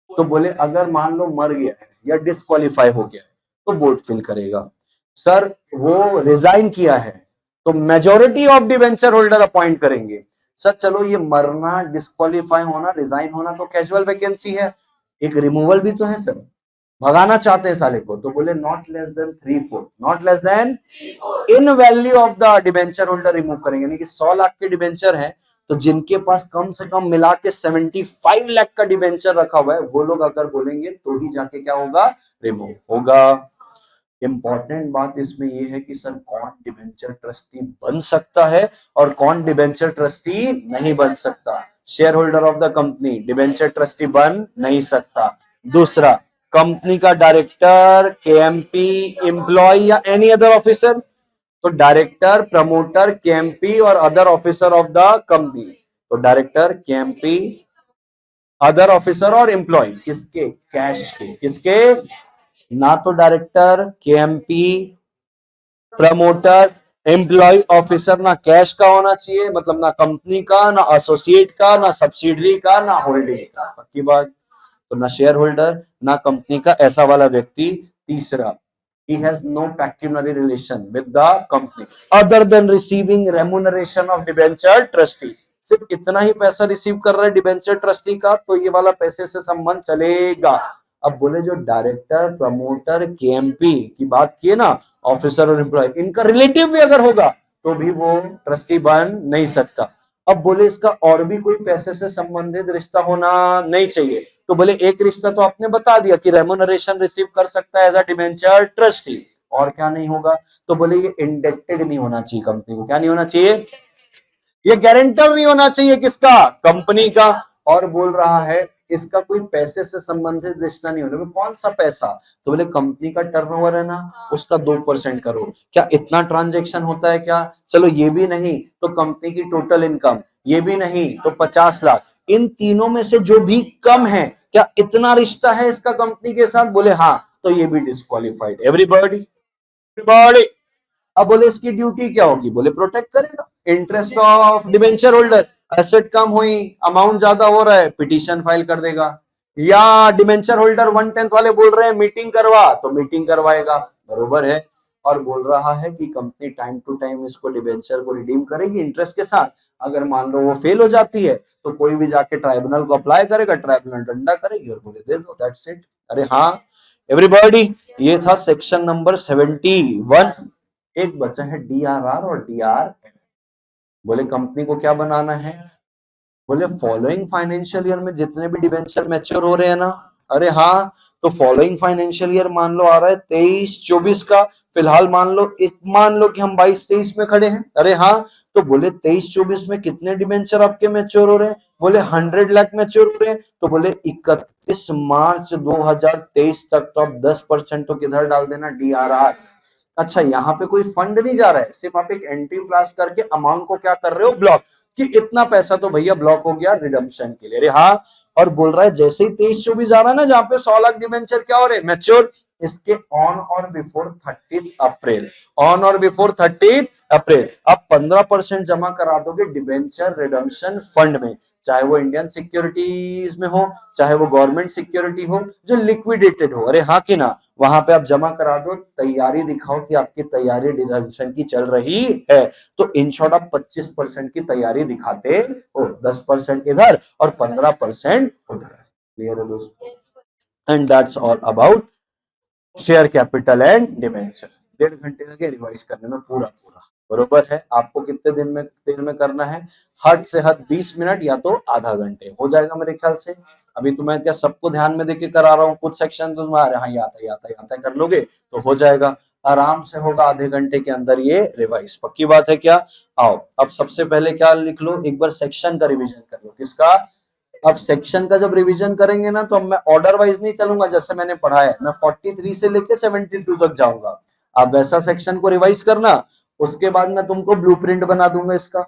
तो बोले अगर मान लो मर गया है या डिस्क्वालीफाई हो गया है तो बोर्ड फिल करेगा। सर वो रिजाइन किया है तो majority of debenture holder appoint करेंगे। सर चलो ये मरना, डिस्क्वालीफाई होना, रिजाइन होना तो कैजुअल वैकेंसी है, एक रिमूवल भी तो है सर, भगाना चाहते हैं साले को, तो बोले not less then 3/4, not less then in value of the debenture holder remove करेंगे। यानी कि 100 लाख के डिवेंचर है तो जिनके पास कम से कम मिला के 75 लाख का डिवेंचर रखा हुआ है वो लोग अगर बोलेंगे तो ही जाके क्या होगा, रिमूव होगा। इंपॉर्टेंट बात इसमें ये है कि सर कौन डिवेंचर ट्रस्टी बन सकता है और कौन डिवेंचर ट्रस्टी नहीं बन सकता। Share holder of the company debenture trustee बन नहीं सकता। दूसरा, कंपनी का डायरेक्टर, KMP, एम्प्लॉय या एनी अदर ऑफिसर। तो डायरेक्टर, प्रमोटर, KMP और other officer of the company. तो डायरेक्टर, KMP, अदर ऑफिसर और एम्प्लॉय किसके, कैश के। किसके, ना तो director, KMP, promoter, employee, officer ना कैश का होना चाहिए, मतलब ना कंपनी का, ना एसोसिएट का, ना सब्सिडरी का, ना होल्डिंग का। पक्की बात। तो ना शेयर होल्डर ना कंपनी का, ऐसा वाला व्यक्ति। तीसरा, he has no pecuniary relation with the company other than receiving remuneration of debenture trustee। सिर्फ इतना ही पैसा रिसीव कर रहा है डिबेंचर ट्रस्टी का, तो ये वाला पैसे से संबंध चलेगा। अब बोले जो डायरेक्टर, प्रमोटर, केएमपी की बात किए ना, ऑफिसर और एम्प्लॉय, इनका रिलेटिव भी अगर होगा तो भी वो ट्रस्टी बन नहीं सकता। अब बोले इसका और भी कोई पैसे से संबंधित रिश्ता होना नहीं चाहिए, तो बोले एक रिश्ता तो आपने बता दिया कि रेम्युनरेशन रिसीव कर सकता है एज अ डिबेंचर ट्रस्टी, और क्या नहीं होगा, तो बोले ये इंडेक्टेड नहीं होना चाहिए कंपनी को। क्या नहीं होना चाहिए? ये गारंटर नहीं होना चाहिए किसका? कंपनी का। और बोल रहा है इसका कोई पैसे से संबंधित रिश्ता नहीं होना। कौन सा पैसा? तो बोले कंपनी का टर्नओवर है ना, उसका 2% करो। क्या इतना ट्रांजैक्शन होता है क्या? चलो ये भी नहीं तो कंपनी की टोटल इनकम, ये भी नहीं तो 50 लाख, इन तीनों में से जो भी कम है, क्या इतना रिश्ता है इसका कंपनी के साथ? बोले हाँ, तो ये भी डिस्क्वालिफाइड। Everybody, everybody. अब बोले इसकी ड्यूटी क्या होगी? बोले प्रोटेक्ट करेगा interest of debenture holder. Asset कम हुई, अमाउंट ज्यादा हो रहा है, पिटीशन फाइल कर देगा। या डिबेंचर होल्डर 1/10 वाले बोल रहे हैं मीटिंग करवा, तो मीटिंग करवाएगा, बरोबर है। और बोल रहा है कि कंपनी टाइम टू टाइम इसको डिबेंचर को रिडीम करेगी इंटरेस्ट के साथ। अगर मान लो वो फेल हो जाती है तो कोई भी जाके ट्राइब्यूनल को अप्लाई करेगा, ट्राइब्यूनल डंडा करेगी और बोले दे दो, दैट्स इट। अरे हाँ एवरीबॉडी, ये था सेक्शन नंबर 71। एक बचा है डीआरआर और डीआरएम। बोले कंपनी को क्या बनाना है? बोले फॉलोइंग फाइनेंशियल ईयर में जितने भी डिबेंचर मैच्योर हो रहे हैं ना, अरे हाँ, तो फॉलोइंग फाइनेंशियल ईयर मान लो आ रहा है 23-24 का, फिलहाल मान लो कि हम 22-23 में खड़े हैं। अरे हाँ, तो बोले 23-24 में कितने डिबेंचर आपके मैच्योर हो रहे हैं? बोले 100 लाख मैच्योर हो रहे हैं। तो बोले 31 मार्च 2023 तक तो आप 10% तो किधर डाल देना? डीआरआर। अच्छा, यहाँ पे कोई फंड नहीं जा रहा है, सिर्फ आप एक एंट्री पास करके अमाउंट को क्या कर रहे हो? ब्लॉक, कि इतना पैसा तो भैया ब्लॉक हो गया रिडम्पशन के लिए। अरे हाँ, और बोल रहा है जैसे ही 23-24 आ रहा है ना, जहां पे 100 लाख डिबेंचर क्या हो रहे मैच्योर, इसके ऑन और बिफोर 30 अप्रैल, ऑन और बिफोर 30 अप्रैल आप 15% जमा करा दोगे डिबेंचर रिडम्पशन फंड में, चाहे वो इंडियन सिक्योरिटीज में हो, चाहे वो गवर्नमेंट सिक्योरिटी हो जो लिक्विडेटेड हो। अरे हाँ कि ना, वहां पे आप जमा करा दो, तैयारी दिखाओ कि आपकी तैयारी रिडम्पशन की चल रही है। तो इन शॉर्ट आप 25% की तैयारी दिखाते हो, 10% इधर और 15% उधर। क्लियर है दोस्तों? And that's all about share capital and debenture. 1.5 घंटे लगे रिवाइज करने में पूरा पूरा, बरोबर है। आपको कितने दिन में करना है? हद से हद 20 मिनट या तो आधा घंटे हो जाएगा मेरे ख्याल से। अभी तो मैं क्या सबको ध्यान में देके करा रहा हूँ, कुछ सेक्शन तो तुम्हारे हाँ आता है कर लोगे तो हो जाएगा, आराम से होगा। आधे घंटे के अंदर ये रिवाइज, पक्की बात है क्या? आओ अब सबसे पहले क्या लिख लो, एक बार सेक्शन का रिविजन कर लो। किसका? अब सेक्शन का जब रिवीजन करेंगे ना, तो अब मैं ऑर्डर वाइज नहीं चलूंगा जैसे मैंने पढ़ा है, मैं 43 से लेके 72 तक जाऊंगा। आप वैसा सेक्शन को रिवाइज करना, उसके बाद मैं तुमको ब्लूप्रिंट बना दूंगा इसका,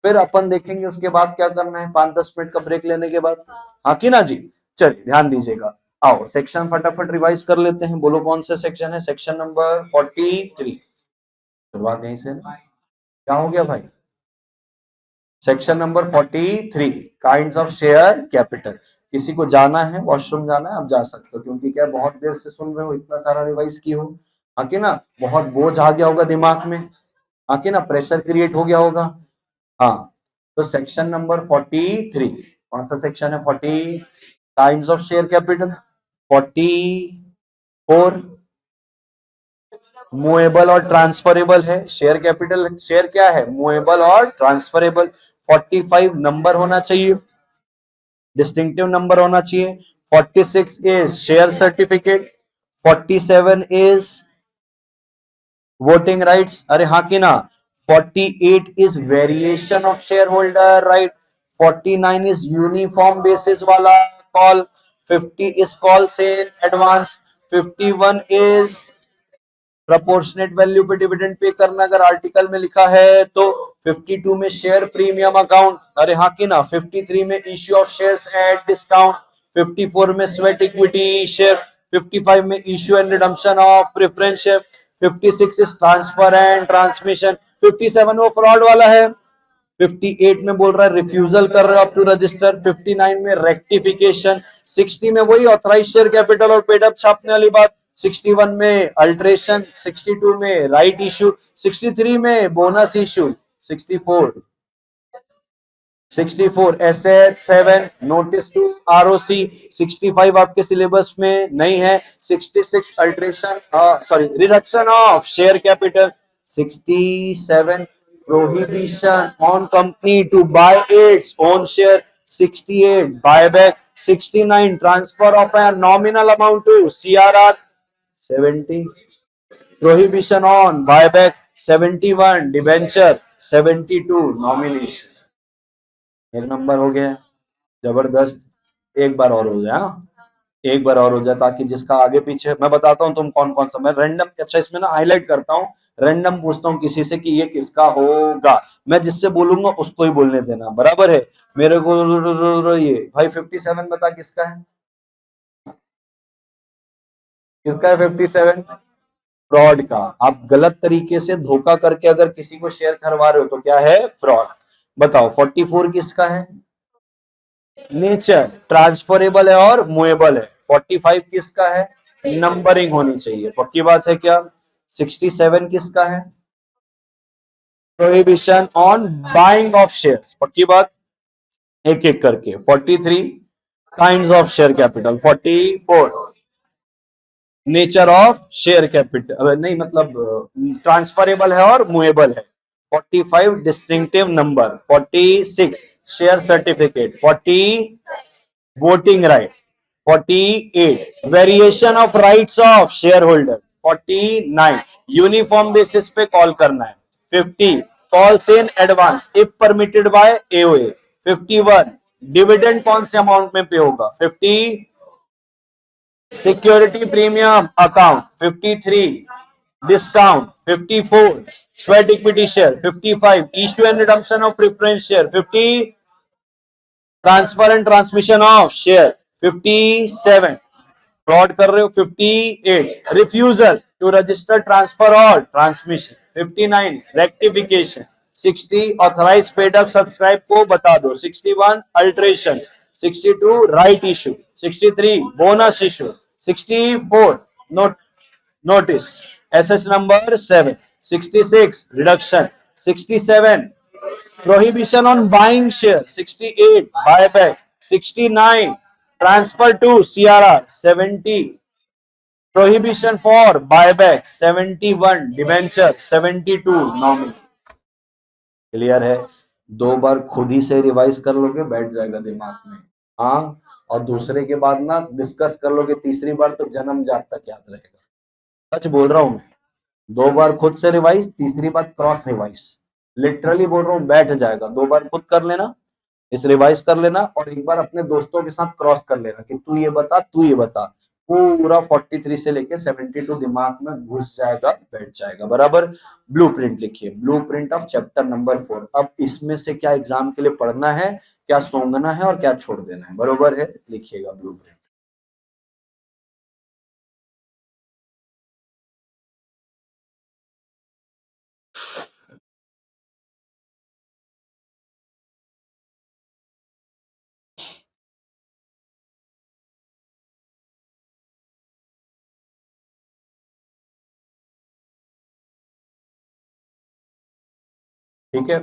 फिर अपन देखेंगे उसके बाद क्या करना है 5-10 मिनट का ब्रेक लेने के बाद। हाँ कि ना जी? चलिए ध्यान दीजिएगा। आओ सेक्शन फटाफट रिवाइज कर लेते हैं। बोलो कौन सा सेक्शन है? Section number 43। शुरुआत यहीं से। क्या हो गया भाई? Section number 43, kinds of share capital. किसी को जाना है, वॉशरूम जाना है, आप जा सकते हो, क्योंकि क्या बहुत देर से सुन रहे हो, इतना सारा रिवाइज की हो, हाँ कि ना, बहुत बोझ आ गया होगा दिमाग में, हाँ कि ना, प्रेशर क्रिएट हो गया होगा। हाँ, तो सेक्शन नंबर 43, कौन सा सेक्शन है? 40, kinds of share capital. 44 movable और ट्रांसफरेबल है शेयर कैपिटल। शेयर क्या है? मूवेबल और ट्रांसफरेबल। 45 नंबर होना चाहिए, डिस्टिंक्टिव नंबर होना चाहिए। 46 is share certificate. 47 is voting rights. अरे हाँ कि ना? 48 is variation of share holder right. 49 is uniform basis वाला call. 50 is call sale advance. 51 is proportionate value पे डिविडेंड पे करना, अगर आर्टिकल में लिखा है तो। 52 में शेयर प्रीमियम अकाउंट। अरे हाँ कि ना? 53 में issue of shares at discount. 54 में स्वेट इक्विटी शेयर। 55 में issue and redemption of preference share. 56 is transfer and transmission. 57 वो फ्रॉड वाला है। 58 में बोल रहा है रिफ्यूजल कर रहे हो आप टू रजिस्टर। 59 में रेक्टिफिकेशन। 60 में वही ऑथराइज शेयर कैपिटल और पेड अप छापने वाली बात। 61 में अल्ट्रेशन। 62 में राइट इशू। 63 में बोनस इशू। 64 64 एसेट 7 नोटिस टू आरओसी 65 आपके सिलेबस में नहीं है 66 alteration sorry reduction of share capital 67 prohibition on company to buy its own share 68 buyback 69 transfer of a nominal amount to CRR 70 prohibition on buyback 71 debenture 72 nomination एक नंबर हो गया जबरदस्त एक बार और हो जाए एक बार और हो जाए ताकि जिसका आगे पीछे मैं बताता हूं तुम कौन कौन सा मैं रैंडम अच्छा इसमें ना हाईलाइट करता हूं रैंडम पूछता हूं किसी से कि ये किसका होगा मैं जिससे बोलूंगा उसको ही बोलने देना बराबर है मेरे को ये भाई 57 बता किसका है 57 फ्रॉड का आप गलत तरीके से धोखा करके अगर किसी को शेयर करवा रहे हो तो क्या है फ्रॉड बताओ 44 किसका है नेचर ट्रांसफरेबल है और मूवेबल है 45 किसका है नंबरिंग होनी चाहिए पक्की बात है क्या 67 किसका है prohibition on buying of shares पक्की बात एक एक करके 43 kinds of share capital 44 nature of share capital नहीं मतलब ट्रांसफरेबल है और मूवेबल है 45 distinctive number 46 share certificate 40 voting right 48 variation of rights of share holder 49 uniform basis पे कॉल करना है 50 calls in advance if permitted by AOA 51 dividend कौन से अमाउंट में पे होगा 50 security premium account 53 discount 54 sweat equity share 55 issue and redemption of preference share 50 transfer and transmission of share 57 fraud कर रहे हो 58 रिफ्यूजल टू रजिस्टर ट्रांसफर और transmission 59 rectification 60 authorise paid up subscribe को बता दो 61 alteration 62 right issue 63 bonus issue 64 notice SS number 7 66 reduction 67 prohibition on buying share 68 buyback 69 transfer to CRR 70 prohibition for buyback 71 debenture 72 nominal clear है दो बार खुद ही से revise कर लोगे बैठ जाएगा दिमाग में हाँ और दूसरे के बाद ना डिस्कस कर लोगे तीसरी बार तो जन्म जात तक याद रहेगा सच बोल रहा हूं मैं दो बार खुद से रिवाइज तीसरी बार क्रॉस रिवाइज लिटरली बोल रहा हूँ बैठ जाएगा दो बार खुद कर लेना इस रिवाइज कर लेना और एक बार अपने दोस्तों के साथ क्रॉस कर लेना कि तू ये बता पूरा 43 से लेके 72 दिमाग में घुस जाएगा बैठ जाएगा बराबर ब्लूप्रिंट लिखिए ब्लूप्रिंट ऑफ चैप्टर नंबर 4 अब इसमें से क्या एग्जाम के लिए पढ़ना है क्या सोंगना है और क्या छोड़ देना है बरोबर है लिखिएगा ब्लूप्रिंट ठीक है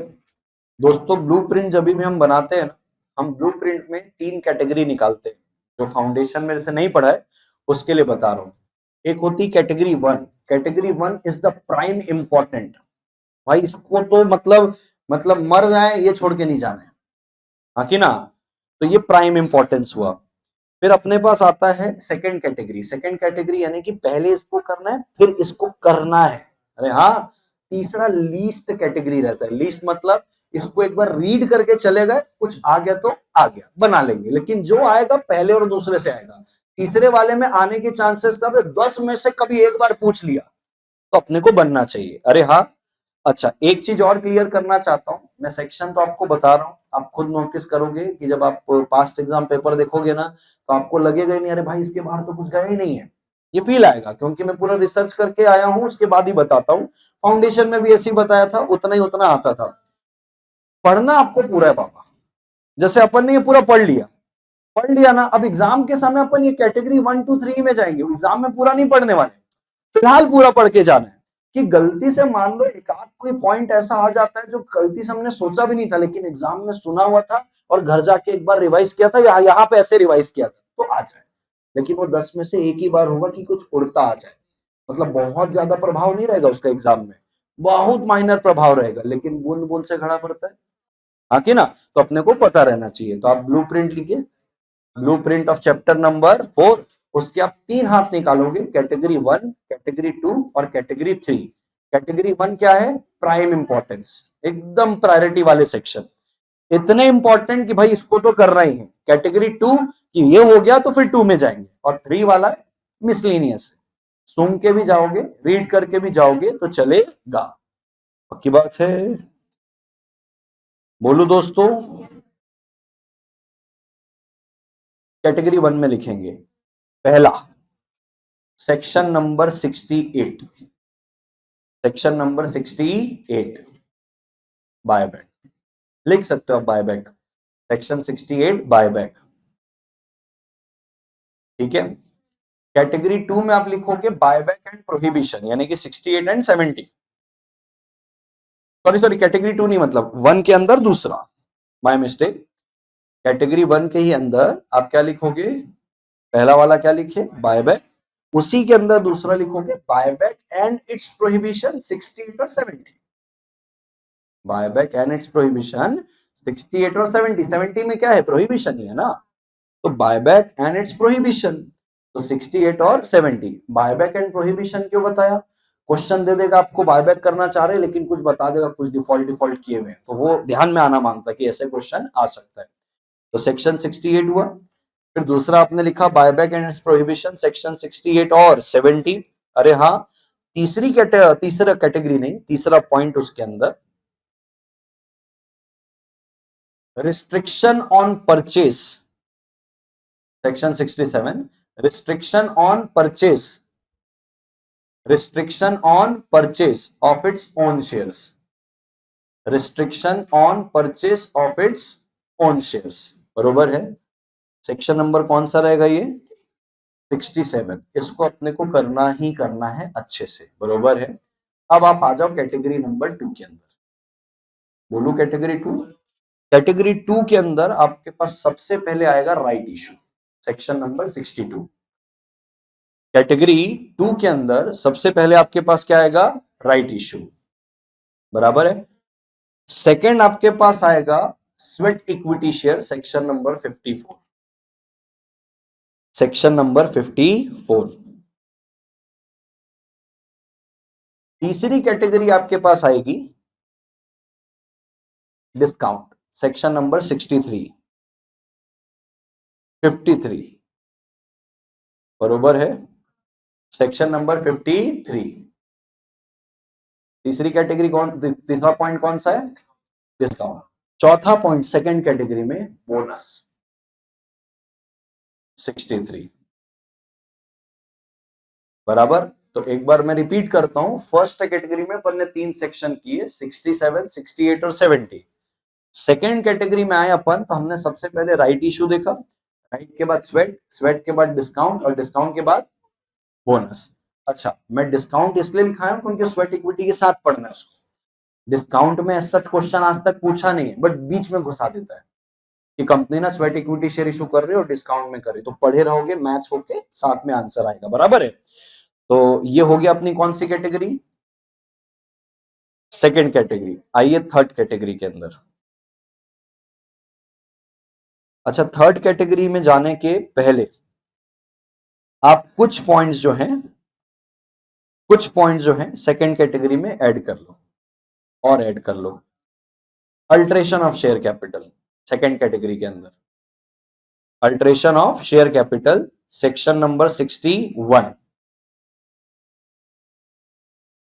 दोस्तों ब्लूप्रिंट जब भी हम बनाते हैं हम ब्लूप्रिंट में 3 कैटेगरी निकालते हैं जो फाउंडेशन मेरे से नहीं पढ़ा है उसके लिए बता रहा हूं एक होती category 1 is the prime important भाई इसको तो मतलब मर जाए ये छोड़ के नहीं जाना है हाँ कि ना तो ये प्राइम इंपॉर्टेंस हुआ फिर अपने पास आता है सेकंड कैटेगरी यानी कि पहले इसको करना है फिर इसको करना है अरे हाँ तीसरा लीस्ट कैटेगरी रहता है लीस्ट मतलब इसको एक बार रीड करके चले गए कुछ आ गया तो आ गया बना लेंगे लेकिन जो आएगा पहले और दूसरे से आएगा तीसरे वाले में आने के चांसेस तब 10 में से कभी एक बार पूछ लिया तो अपने को बनना चाहिए अरे हाँ अच्छा एक चीज और क्लियर करना चाहता हूं मैं सेक्शन तो आपको बता रहा हूं आप खुद नोटिस करोगे कि जब आप पास्ट एग्जाम पेपर देखोगे ना तो आपको लगेगा ही नहीं अरे भाई इसके बाहर तो कुछ गया ही नहीं है ये फील आएगा क्योंकि मैं पूरा रिसर्च करके आया हूं उसके बाद ही बताता हूं फाउंडेशन में भी ऐसे ही बताया था उतना आता था पढ़ना आपको पूरा है पापा जैसे अपन ने ये पूरा पढ़ लिया ना अब एग्जाम के समय अपन ये कैटेगरी 1 2 3 में जाएंगे एग्जाम में पूरा नहीं पढ़ने वाले फिलहाल पूरा पढ़ के जाना है कि गलती से मान लो एक आध कोई पॉइंट ऐसा आ जाता है जो गलती से हमने सोचा भी नहीं था लेकिन एग्जाम में सुना हुआ था और घर जाके एक बार रिवाइज किया था या यहाँ पे ऐसे रिवाइज किया था तो आ जाए, लेकिन वो 10 में से एक ही बार होगा कि कुछ उड़ता आ जाए, मतलब बहुत ज्यादा प्रभाव नहीं रहेगा उसका एग्जाम में, बहुत माइनर प्रभाव रहेगा, लेकिन बूंद बूंद से घड़ा भरता है, हाँ कि ना। तो अपने को पता रहना चाहिए। तो आप ब्लूप्रिंट लिखिए, ब्लूप्रिंट ऑफ चैप्टर नंबर 4। उसके आप 3 हाथ निकालोगे, कैटेगरी 1, कैटेगरी 2 और कैटेगरी 3। कैटेगरी 1 क्या है? प्राइम इंपॉर्टेंस, एकदम प्रायोरिटी वाले सेक्शन, इतने इंपॉर्टेंट कि भाई इसको तो करना ही है। कैटेगरी 2 कि ये हो गया तो फिर 2 में जाएंगे, और 3 वाला मिसलिनियस, सुन के भी जाओगे रीड करके भी जाओगे तो चलेगा, पक्की बात है। बोलो दोस्तों, कैटेगरी 1 में लिखेंगे पहला section number 68, section number 68 buyback, लिख सकते हो आप बायबैक, सेक्शन 68 बायबैक, ठीक है। कैटेगरी 2 में आप लिखोगे बायबैक एंड प्रोहिबिशन, यानी कि 68 एंड 70, सॉरी कैटेगरी 2 नहीं, मतलब 1 के अंदर दूसरा, माय मिस्टेक। कैटेगरी 1 के ही अंदर आप क्या लिखोगे? पहला वाला क्या लिखे? बायबैक, उसी के अंदर दूसरा लिखोगे बायबैक एंड इट्स प्रोहिबिशन 68 और 70, बायबैक एंड इट्स प्रोहिबिशन 68 और 70। 70 में क्या है? प्रोहिबिशन ही है ना, तो बायबैक एंड इट्स प्रोहिबिशन, तो 68 और 70। बायबैक एंड प्रोहिबिशन क्यों बताया? क्वेश्चन दे देगा आपको बायबैक करना चाह रहे लेकिन कुछ बता देगा, कुछ डिफॉल्ट किए हुए, तो वो ध्यान में आना मांगता है कि ऐसे क्वेश्चन आ सकता है। तो सेक्शन 68 हुआ, फिर दूसरा आपने लिखा buyback and it's prohibition section 68 और 70। अरे हाँ, तीसरा कैटेगरी नहीं, तीसरा पॉइंट उसके अंदर restriction on purchase, section 67, restriction on purchase, restriction on purchase of its own shares, restriction on purchase of its own shares, बरोबर है। सेक्शन नंबर कौन सा रहेगा ये? 67। इसको अपने को करना ही करना है अच्छे से, बरोबर है। अब आप आ जाओ कैटेगरी नंबर 2 के अंदर, बोलो कैटेगरी 2। कैटेगरी 2 के अंदर आपके पास सबसे पहले आएगा right issue, section number 62। Category 2 के अंदर सबसे पहले आपके पास क्या आएगा? राइट इशू, बराबर है। सेकंड आपके पास आएगा sweat equity share, section number 54, section number 54। तीसरी कैटेगरी आपके पास आएगी डिस्काउंट, सेक्शन नंबर 63, 53, बरोबर है, सेक्शन नंबर 53। तीसरी कैटेगरी तीसरा पॉइंट कौन सा है? डिस्काउंट। चौथा पॉइंट सेकंड कैटेगरी में बोनस, 63, बराबर। तो एक बार मैं रिपीट करता हूं, फर्स्ट कैटेगरी में अपन ने 3 सेक्शन किए, 67, 68 और 70। सेकेंड कैटेगरी में आए अपन तो हमने सबसे पहले राइट इशू देखा, राइट के बाद स्वेट, स्वेट के बाद डिस्काउंट और डिस्काउंट के बाद बोनस। अच्छा, मैं डिस्काउंट इसलिए लिखाया हूं क्योंकि स्वेट इक्विटी के साथ पढ़ना है उसको। डिस्काउंट में सच क्वेश्चन आज तक पूछा नहीं है, बट बीच में घुसा देता है कि कंपनी ना स्वेट इक्विटी शेयर इशू कर रही है और डिस्काउंट में कर रही है, तो पढ़े रहोगे, मैच होके साथ में आंसर आएगा, बराबर है। तो ये हो गया अपनी कौन सी कैटेगरी? Second category. आइए थर्ड कैटेगरी के अंदर। अच्छा, थर्ड कैटेगरी में जाने के पहले आप कुछ पॉइंट्स जो हैं सेकेंड कैटेगरी में ऐड कर लो, और ऐड कर लो। Alteration of share capital, second category के अंदर alteration of share capital, section number 61,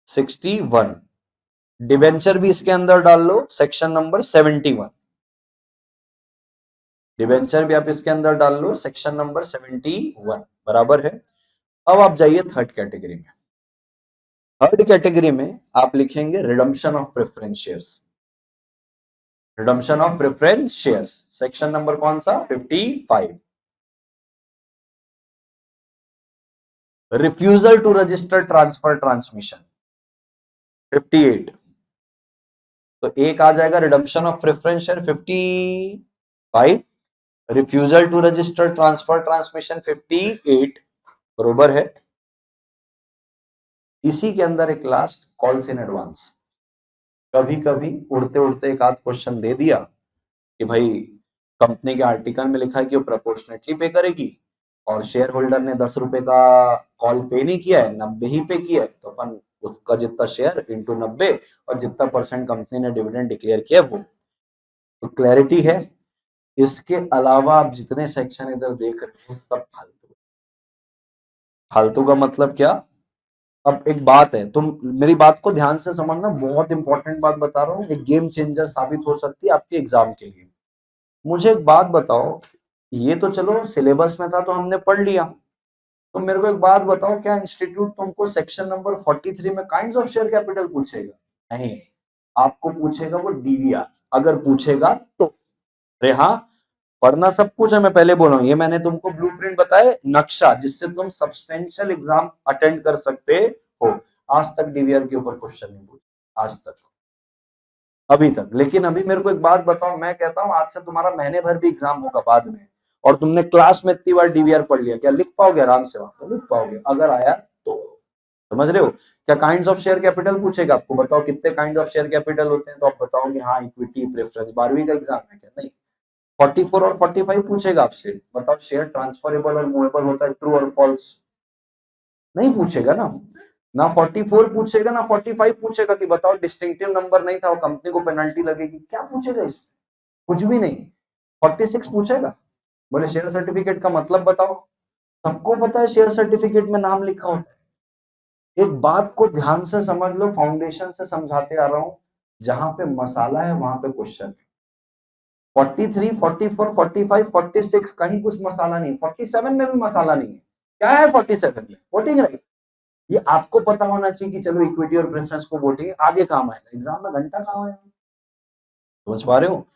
61। Debenture भी इसके अंदर डाल लो, सेक्शन नंबर 71, डिवेंचर भी आप इसके अंदर डाल लो, सेक्शन नंबर 71, बराबर है। अब आप जाइए थर्ड कैटेगरी में। थर्ड कैटेगरी में आप लिखेंगे redemption of preference shares, redemption of preference shares, section number कौन सा? 55। Refusal to register transfer transmission, 58, तो एक आ जाएगा redemption of preference share 55, refusal to register transfer transmission 58, बरोबर है। इसी के अंदर एक लास्ट कॉल्स इन एडवांस, कभी कभी उड़ते उड़ते एक आध क्वेश्चन दे दिया कि भाई कंपनी के आर्टिकल में लिखा है कि वो प्रोपोर्शनेटली पे करेगी और शेयर होल्डर ने 10 रुपए का कॉल पे नहीं किया है, 90 ही पे किया है, तो अपन उसका जितना शेयर इंटू 90 और जितना परसेंट कंपनी ने डिविडेंड डिक्लेयर किया वो, तो क्लैरिटी है। इसके अलावा आप जितने सेक्शन इधर देख रहे हो सब फालतू। फालतू का मतलब क्या? अब एक बात है, तुम मेरी बात को ध्यान से समझना, बहुत इंपॉर्टेंट बात बता रहा हूँ, एक गेम चेंजर साबित हो सकती है आपके एग्जाम के लिए। मुझे एक बात बताओ, ये तो चलो सिलेबस में था तो हमने पढ़ लिया, तो मेरे को एक बात बताओ, क्या इंस्टीट्यूट तुमको सेक्शन नंबर 43 में काइंड्स ऑफ शेयर कैपिटल पूछेगा? नहीं, आपको पूछेगा वो डीवीआर, अगर पूछेगा तो। अरे हाँ, पढ़ना सब कुछ है, मैं पहले बोल रहा हूँ, ये मैंने तुमको ब्लूप्रिंट बताया, नक्शा जिससे तुम सब्सटेंशियल एग्जाम अटेंड कर सकते हो। आज तक डीवीआर के ऊपर क्वेश्चन नहीं पूछा, आज तक, अभी तक। लेकिन अभी मेरे को एक बात बताओ, मैं कहता हूं आज से तुम्हारा महीने भर भी एग्जाम होगा बाद में, और तुमने क्लास में इतनी बार डीवीआर पढ़ लिया, क्या लिख पाओगे आराम से? वहां पर लिख पाओगे अगर आया तो? समझ रहे हो? क्या काइंड्स ऑफ शेयर कैपिटल पूछेगा आपको, बताओ कितने काइंड ऑफ शेयर कैपिटल होते हैं, तो आप बताओगे हाँ इक्विटी प्रेफरेंस, 12वीं का एग्जाम है क्या? नहीं। 44 और 45 पूछेगा आपसे, बताओ शेयर ट्रांसफरेबल और मूवेबल होता है, ट्रू और फॉल्स? नहीं पूछेगा ना। ना 44 पूछेगा ना 45 पूछेगा कि बताओ डिस्टिंक्टिव नंबर नहीं था वो कंपनी को पेनल्टी लगेगी, क्या पूछेगा इसमें? कुछ भी नहीं। 46 पूछेगा, बोले शेयर सर्टिफिकेट का मतलब बताओ। सबको पता है शेयर सर्टिफिकेट में नाम लिखा होता है। एक बात को ध्यान से समझ लो, फाउंडेशन से समझाते आ रहा हूं, जहां पे मसाला है वहां पे क्वेश्चन है। 43, 44, 45, 46 कहीं कुछ मसाला नहीं, 47 में भी मसाला नहीं है। क्या है 47 में? Voting right. ये आपको पता होना चाहिए कि चलो इक्विटी और प्रेफरेंस को वोटिंग आगे काम आएगा, एग्जाम में घंटा काम आएगा। समझ पा रहे हो?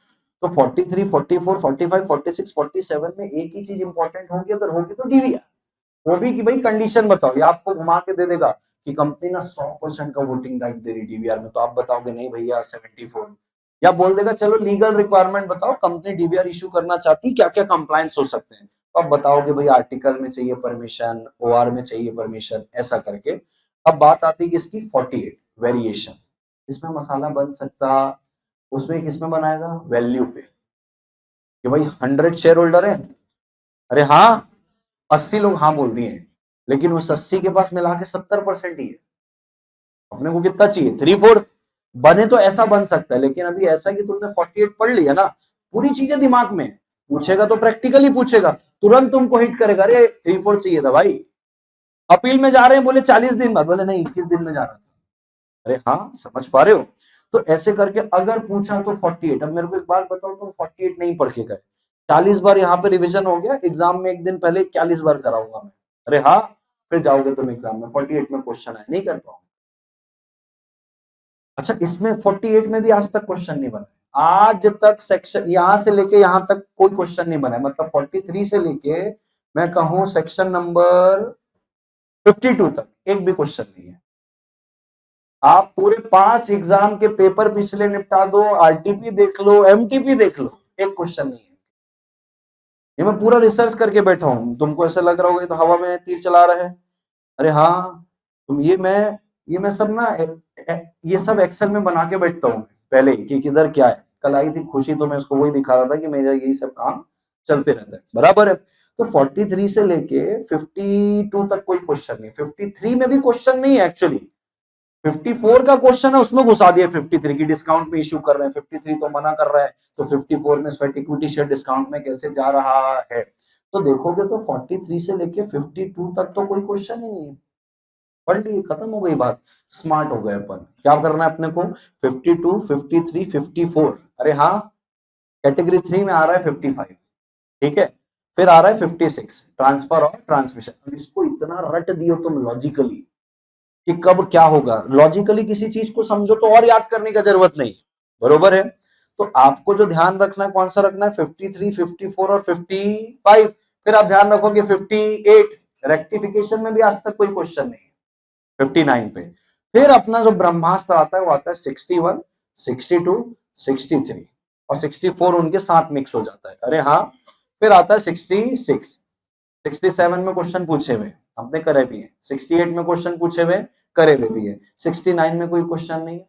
तो 43, 44, 45, 46, 47 में एक ही चीज इंपॉर्टेंट होगी, अगर होगी तो डीवीआर। वो भी कि भाई कंडीशन बताओ, ये आपको घुमा के दे देगा कि कंपनी ना 100% का वोटिंग राइट दे रही डीवीआर में, तो आप बताओगे नहीं भैया 74। या बोल देगा चलो लीगल रिक्वायरमेंट बताओ, कंपनी डीवीआर इशू करना चाहती, क्या क्या कंप्लायंस हो सकते हैं, तो आप बताओगे भाई आर्टिकल में चाहिए परमिशन, ओआर में चाहिए परमिशन, ऐसा करके। अब बात आती है किसकी? 48 वेरिएशन। इसमें मसाला बन सकता, उसमें किसमें बनाएगा? वैल्यू पे, कि भाई 100 शेयर होल्डर है, अरे हाँ 80 लोग हाँ बोल दिए हैं, लेकिन उस 80 के पास मिला के 70% ही है, अपने को कितना चाहिए? 3/4 बने तो ऐसा बन सकता है, लेकिन अभी ऐसा कि तुमने 48 पढ़ लिया ना, पूरी चीजें दिमाग में, पूछेगा तो प्रैक्टिकली पूछेगा, तुरंत तुमको हिट करेगा, अरे 3/4 चाहिए था भाई। अपील में जा रहे हैं, बोले 40 दिन बाद, बोले नहीं 21 दिन में जा रहा था। अरे हाँ, समझ पा रहे हो? तो ऐसे करके अगर पूछा तो 48। अब मेरे को एक बात बताओ, तुम 48 नहीं पढ़ के गए, 40 बार यहाँ पे रिवीजन हो गया, एग्जाम में एक दिन पहले 41 बार कराऊंगा मैं। अरे हाँ, फिर जाओगे तुम एग्जाम में, 48 में क्वेश्चन है, नहीं कर पाओगे। अच्छा, इसमें 48 में भी आज तक क्वेश्चन नहीं बना, आज तक सेक्शन यहां से लेके यहां तक कोई क्वेश्चन नहीं बना है, मतलब 43 से लेके मैं कहूं सेक्शन नंबर 52 तक एक भी क्वेश्चन नहीं है। आप पूरे 5 एग्जाम के पेपर पिछले निपटा दो, आरटीपी देख लो, एमटीपी देख लो, एक क्वेश्चन नहीं है। ये मैं पूरा रिसर्च करके बैठा हूं, तुमको ऐसा लग रहा होगा तो हवा में तीर चला रहा है। अरे हाँ, तुम ये मैं सब ना ये सब एक्सेल में बना के बैठता हूँ पहले ही कि किधर क्या है। कल आई थी खुशी तो मैं इसको वही दिखा रहा था कि मेरा यही सब काम चलते रहता है, बराबर है। तो 43 से लेके 52 तक कोई क्वेश्चन नहीं, 53 में भी क्वेश्चन नहीं है एक्चुअली। 54 का क्वेश्चन है, उसमें घुसा दिया 53 की, डिस्काउंट में इशू कर रहे हैं, 53 तो मना कर रहा है, तो 54 में स्वेट इक्विटी शेयर डिस्काउंट में कैसे जा रहा है? तो देखोगे तो 43 से लेके 52 तक तो कोई क्वेश्चन ही नहीं है। पढ़ लिए, खत्म हो गई बात, स्मार्ट हो गए अपन। क्या करना है अपने को? 52, 53, 54, अरे हाँ कैटेगरी 3 में आ रहा है 55, ठीक है, फिर आ रहा है 56 ट्रांसफर और ट्रांसमिशन। अब इसको इतना रट दियो तुम लॉजिकली कि कब क्या होगा, लॉजिकली किसी चीज को समझो तो और याद करने का जरूरत नहीं, बरोबर है। तो आपको जो ध्यान रखना है, कौन सा रखना है? 53, 54 और 55। फिर आप ध्यान रखोगे 58, रेक्टिफिकेशन में भी आज तक कोई क्वेश्चन नहीं है 59 पे। फिर अपना जो ब्रह्मास्त्र आता है वो आता है 61, 62, 63 और 64 उनके साथ मिक्स हो जाता है। अरे हाँ, फिर आता है 66, 67 में क्वेश्चन पूछे हुए हमने करे भी है, 68 में क्वेश्चन पूछे हुए करे हुए भी है, 69 में कोई क्वेश्चन नहीं है,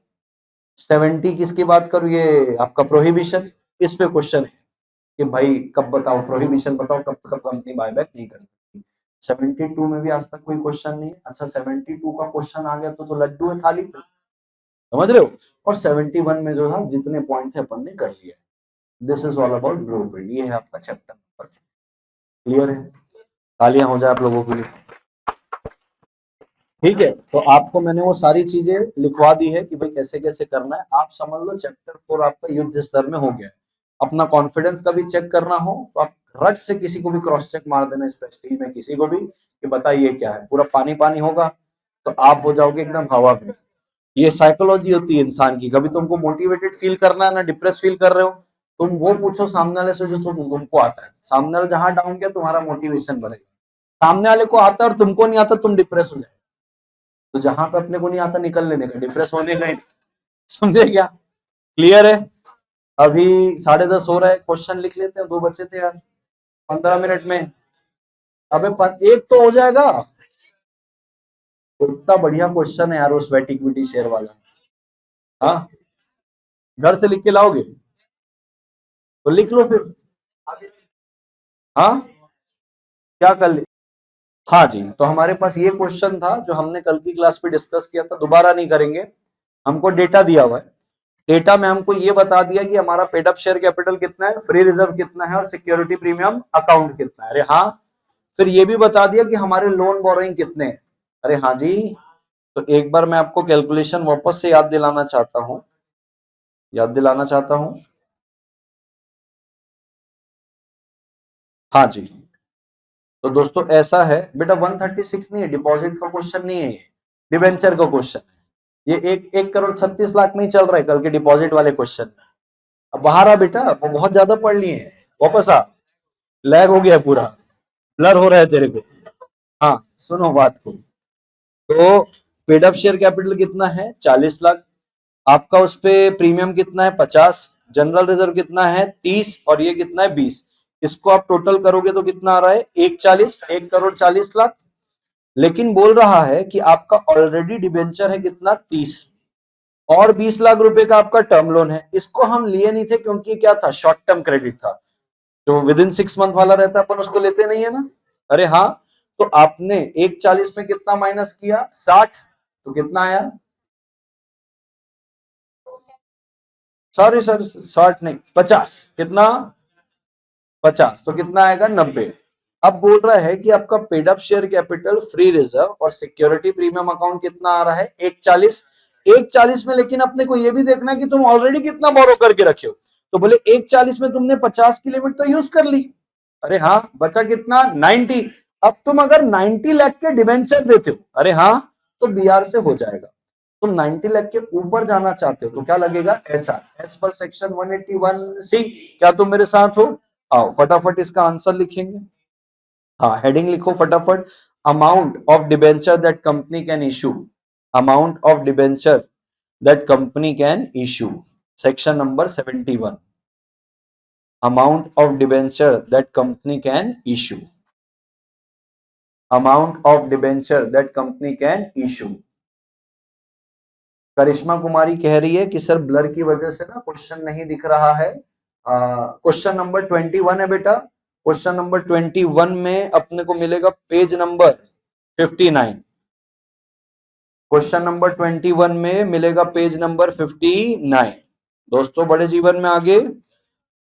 70 किसकी बात करूं, ये आपका प्रोहिबिशन, इस पे क्वेश्चन है कि भाई कब बताओ प्रोहिबिशन बताओ, कब कब कंपनी बायबैक नहीं कर सकती। 72 में भी आज तक कोई क्वेश्चन नहीं है। अच्छा 72 का क्वेश्चन आ गया तो लड्डू है थाली पे, समझ रहे हो। और 71 में जो था जितने पॉइंट थे अपन ने कर लिए। This is all about blueprint. ये है आपका चैप्टर नंबर। क्लियर है? तालियां हो जाए आप लोगों के लिए। ठीक है, तो आपको मैंने वो सारी चीजें लिखवा दी है कि भाई कैसे कैसे करना है। आप समझ लो चैप्टर 4 आपका युद्ध स्तर में हो गया है। अपना कॉन्फिडेंस का भी चेक करना हो तो आप रट से किसी को भी क्रॉस चेक मार देना, इस प्रेस्टीज में किसी को भी कि बताइए क्या है, पूरा पानी पानी होगा तो आप हो जाओगे एकदम हवा में। ये साइकोलॉजी होती है इंसान की। कभी तुमको मोटिवेटेड फील करना है ना डिप्रेस फील कर रहे हो, तुम वो पूछो सामने वाले से जो तुमको आता है। सामने वाला जहां डाउन किया तुम्हारा मोटिवेशन बढ़ेगा। सामने वाले को आता है और तुमको नहीं आता, तुम डिप्रेस हो जाए। तो जहां पे अपने को नहीं आता निकल लेने का, डिप्रेस होने का ही। समझे क्या? क्लियर है? अभी 10:30 हो रहा है, क्वेश्चन लिख लेते हैं, 2 बच्चे थे यार 15 मिनट में। अबे एक तो हो जाएगा। इतना बढ़िया क्वेश्चन है यार वो स्वेट इक्विटी शेयर वाला। हाँ, घर से लिख के लाओगे तो लिख लो फिर। हाँ, क्या कर ले। हाँ जी, तो हमारे पास ये क्वेश्चन था जो हमने कल की क्लास पे डिस्कस किया था, दोबारा नहीं करेंगे। हमको डेटा दिया हुआ है, डेटा में हमको ये बता दिया कि हमारा पेड अप शेयर कैपिटल कितना है, फ्री रिजर्व कितना है और सिक्योरिटी प्रीमियम अकाउंट कितना है। अरे हाँ, फिर ये भी बता दिया कि हमारे लोन बोरोइंग कितने हैं। अरे हाँ जी, तो एक बार मैं आपको कैलकुलेशन वापस से याद दिलाना चाहता हूं, हाँ जी। तो दोस्तों ऐसा है बेटा, 136 नहीं है, डिपॉजिट का क्वेश्चन नहीं है, ये डिबेंचर का क्वेश्चन है। ये 1,36,00,000 में ही चल रहा है कल के डिपॉजिट वाले क्वेश्चन। अब बाहर आ बेटा, वो बहुत ज्यादा पढ़ लिए हैं, वापस आ, लैग हो गया पूरा, ब्लर हो रहा है तेरे को। हाँ सुनो बात को, तो पेड अप शेयर कैपिटल कितना है 40 लाख, आपका उस पे प्रीमियम कितना है 50, जनरल रिजर्व कितना है 30 और ये कितना है 20। इसको आप टोटल करोगे तो कितना आ रहा है 1,40,00,000। लेकिन बोल रहा है कि आपका ऑलरेडी डिबेंचर है कितना 30 और 20 लाख रुपए का आपका टर्म लोन है। इसको हम लिए नहीं थे क्योंकि क्या था, शॉर्ट टर्म क्रेडिट था, जो विद इन 6 मंथ वाला रहता है अपन उसको लेते नहीं है ना। अरे हाँ, तो आपने 1,40 में कितना माइनस किया 60, तो कितना आया, सॉरी सर 60 नहीं 50, कितना 50, तो कितना आएगा 90। अब बोल रहा है कि आपका paid up share capital, free reserve और सिक्योरिटी प्रीमियम अकाउंट कितना आ रहा है 1,40। 1,40 में लेकिन अपने को ये भी देखना है कि तुम ऑलरेडी कितना बोरो करके रखे हो। तो बोले 1,40 में तुमने 50 की लिमिट तो यूज कर ली। अरे हाँ, बचा कितना 90। अब तुम अगर 90 लाख के डिबेंचर देते हो, अरे हाँ, तो बीआर से हो जाएगा। तुम 90 लाख के ऊपर जाना चाहते हो तो क्या लगेगा, ऐसा एस पर सेक्शन 181 सी। क्या तुम मेरे साथ हो? आओ फटाफट इसका आंसर लिखेंगे। हाँ, हेडिंग लिखो फटाफट, amount of debenture that company can issue, amount of debenture that company can issue, section number 71, amount of debenture that company can issue, amount of debenture that company can issue। करिश्मा कुमारी कह रही है कि sir blur की वजह से ना question नहीं दिख रहा है। क्वेश्चन नंबर 21 है बेटा, क्वेश्चन नंबर 21 में अपने को मिलेगा पेज नंबर 59। क्वेश्चन नंबर 21 में मिलेगा पेज नंबर 59। दोस्तों बड़े जीवन में आगे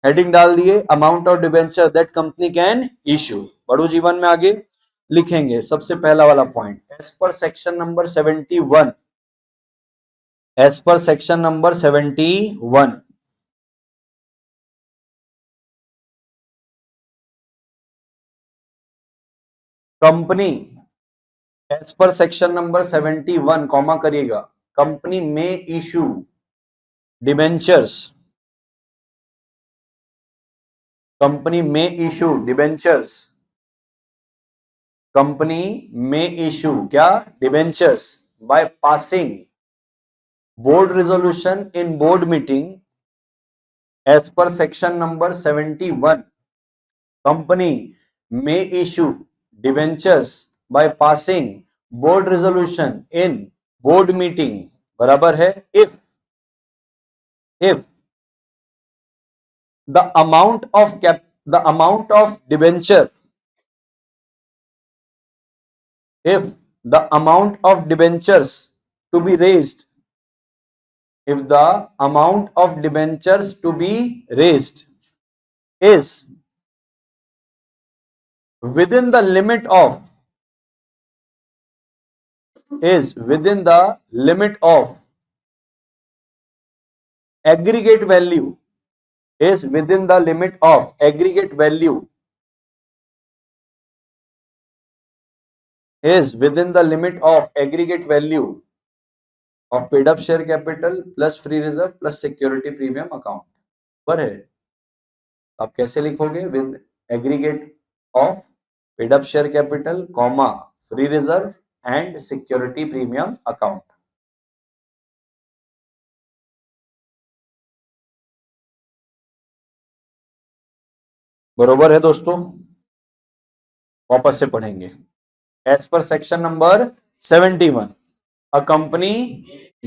हेडिंग डाल दिए, amount of debenture that company can issue. बड़ू जीवन में आगे लिखेंगे सबसे पहला वाला point, as per section number 71, as per section number 71, company as per section number 71 comma करिएगा, कंपनी में इशू डिबेंचर्स, कंपनी में इशू डिबेंचर्स, कंपनी में इशू क्या debentures by passing board resolution in board meeting as per section number 71, company may issue debentures by passing board resolution in board meeting, बराबर है if the amount of debenture, if the amount of debentures to be raised, if the amount of debentures to be raised is within the limit of aggregate value, is within the limit of aggregate value, is within the limit of aggregate value of paid up share capital plus free reserve plus security premium account, पर है आप कैसे लिखोगे? With aggregate of paid up share capital comma free reserve and security premium account. बरोबर है दोस्तों, वापस से पढ़ेंगे। As per section number 71, a company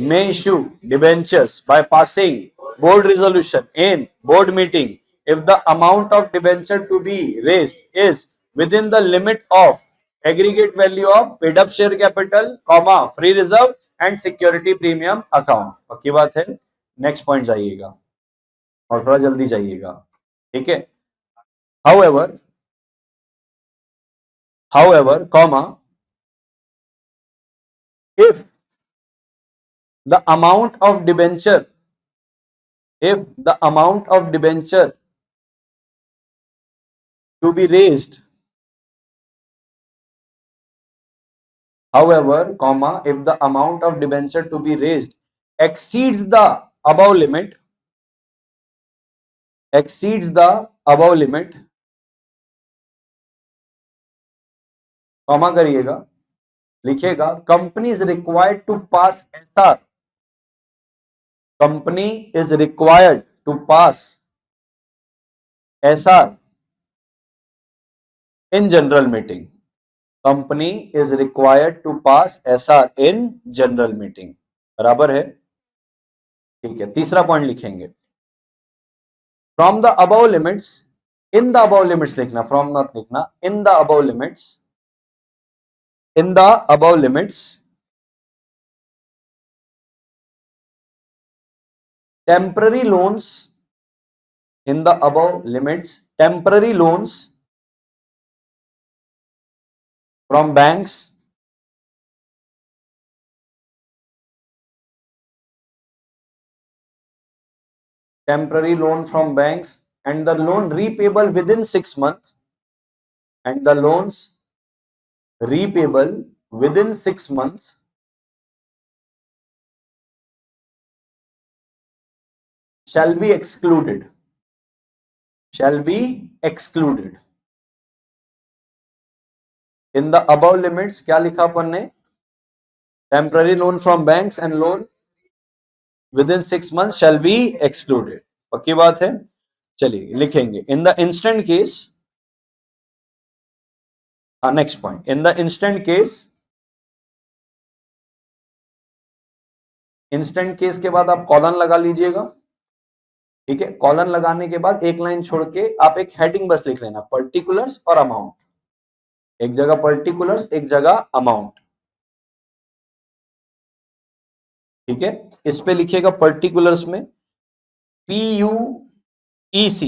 may issue debentures by passing board resolution in board meeting if the amount of debenture to be raised is within the limit of aggregate value of paid up share capital comma free reserve and security premium account। पक्की बात है। Next point जाइएगा और थोड़ा जल्दी जाइएगा, ठीक है। however comma if the amount of debenture to be raised, however comma if the amount of debenture to be raised exceeds the above limit, comma करिएगा, लिखिएगा company is required to pass SR, company is required to pass SR in general meeting, company is required to pass SR in general meeting, बराबर है, ठीक है। तीसरा point लिखेंगे from the above limits, in the above limits लिखना, from मत लिखना, in the above limits, in the above limits temporary loans, in the above limits temporary loans from banks and the loan repayable within 6 months, and the loans repayable within 6 months shall be excluded, in the above limits क्या लिखा अपन ने? Temporary loan from banks and loan within 6 months shall be excluded, पक्की बात है। चलिए लिखेंगे in the instant case, next point, in the instant case के बाद आप कॉलन लगा लीजिएगा, ठीक है। कॉलन लगाने के बाद एक लाइन छोड़ के आप एक हेडिंग बस लिख लेना, पर्टिकुलर्स और अमाउंट, एक जगह पर्टिकुलर्स एक जगह अमाउंट, ठीक है। इस पे लिखिएगा पर्टिकुलर्स में PUEC,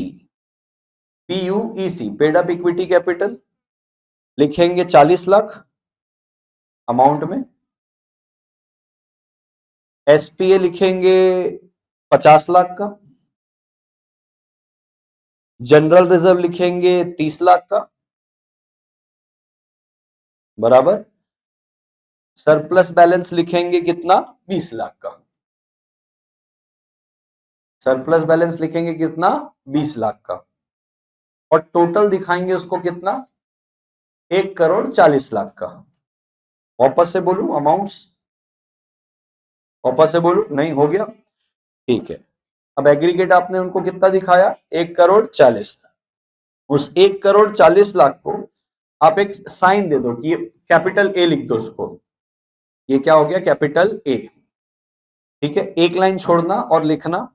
paid up equity capital लिखेंगे 40 लाख अमाउंट में, SPA लिखेंगे 50 लाख का, जनरल रिजर्व लिखेंगे 30 लाख का, बराबर। सरप्लस बैलेंस लिखेंगे कितना? 20 लाख का, सरप्लस बैलेंस लिखेंगे कितना? 20 लाख का, और टोटल दिखाएंगे उसको कितना? 1,40,00,00,000 का। वापस से बोलूं अमाउंट्स, वापस से बोलो, नहीं हो गया, ठीक है। अब एग्रीगेट आपने उनको कितना दिखाया, 1,40,40,00,000। उस 1,40,40,00,000 को आप एक साइन दे दो कि कैपिटल ए लिख दो उसको, ये क्या हो गया, कैपिटल ए। ठीक है, एक लाइन छोड़ना और लिखना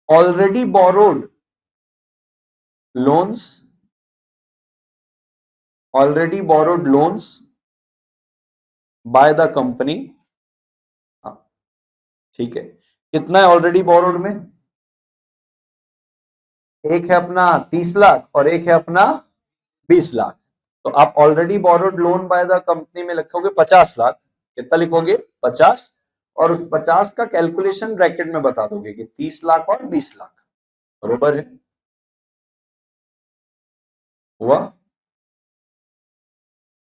already borrowed loans, already borrowed loans by the company. ठीक है, कितना है ऑलरेडी बोरोड में, एक है अपना 30 लाख और एक है अपना 20 लाख। तो आप already borrowed loan by the company में लिखोगे 50 लाख, कितना लिखोगे 50, और उस 50 का कैलकुलेशन ब्रैकेट में बता दोगे कि 30 लाख और 20 लाख, बरोबर है, हुआ।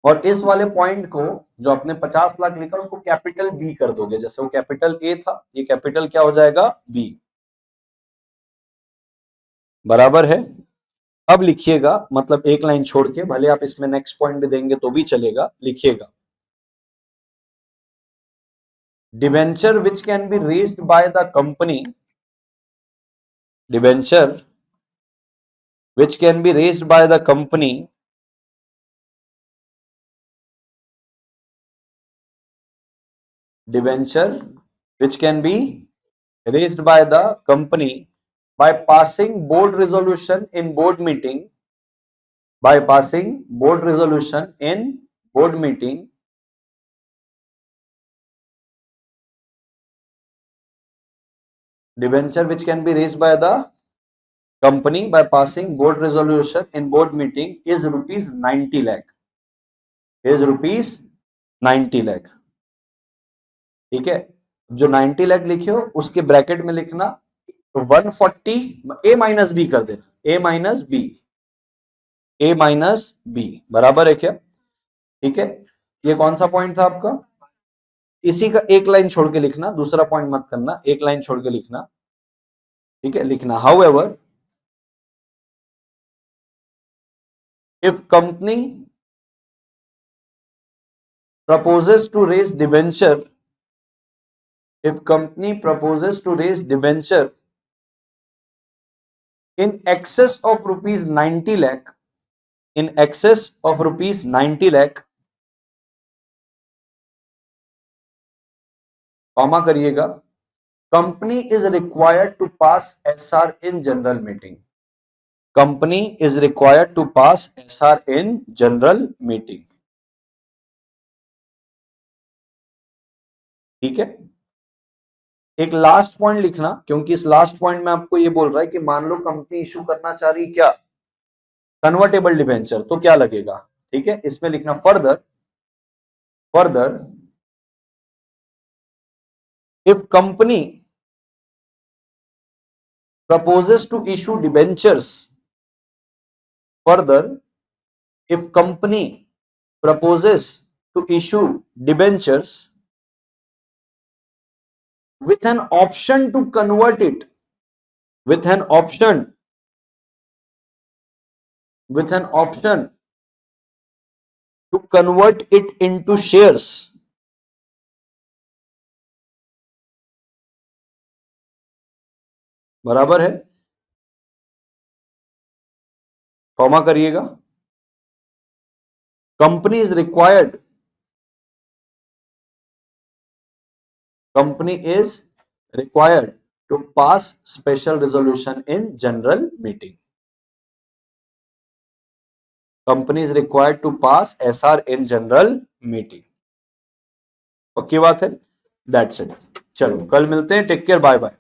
और इस वाले पॉइंट को जो आपने 50 लाख लिखा उसको कैपिटल बी कर दोगे, जैसे वो कैपिटल ए था, ये कैपिटल क्या हो जाएगा, बी, बराबर है। अब लिखिएगा, मतलब एक लाइन छोड़ के, भले आप इसमें नेक्स्ट पॉइंट भी देंगे तो भी चलेगा, लिखिएगा debenture which can be raised by the company, debenture which can be raised by the company debenture which can be raised by the company by passing board resolution in board meeting, by passing board resolution in board meeting, debenture which can be raised by the company by passing board resolution in board meeting is rupees 90 lakh, is rupees 90 lakh। ठीक है, जो 90 लाख लिखे हो उसके bracket में लिखना 140 ए minus B कर देना, ए माइनस बी, ए माइनस बी, बराबर है क्या। ठीक है, ये कौन सा पॉइंट था आपका, इसी का एक लाइन छोड़ के लिखना, दूसरा पॉइंट मत करना, एक लाइन छोड़ के लिखना। ठीक है, लिखना however if company proposes to raise debenture, if company proposes to raise debenture in excess of rupees 90 lakh, in excess of rupees 90 lakh, comma करिएगा, company is required to pass SR in general meeting, company is required to pass SR in general meeting. ठीक है, एक last point लिखना, क्योंकि इस last point में आपको ये बोल रहा है कि मान लो कंपनी इशू करना चाह रही क्या, कन्वर्टेबल डिबेंचर, तो क्या लगेगा। ठीक है, इसमें लिखना further, further if company proposes to issue debentures, further if company proposes to issue debentures with an option to convert it, with an option to convert it into shares, बराबर है, comma करिएगा, company is required, company is required to pass special resolution in general meeting, company is required to pass SR in general meeting. पक्की बात है, that's it. चलो कल मिलते हैं, टेक केयर, बाय बाय।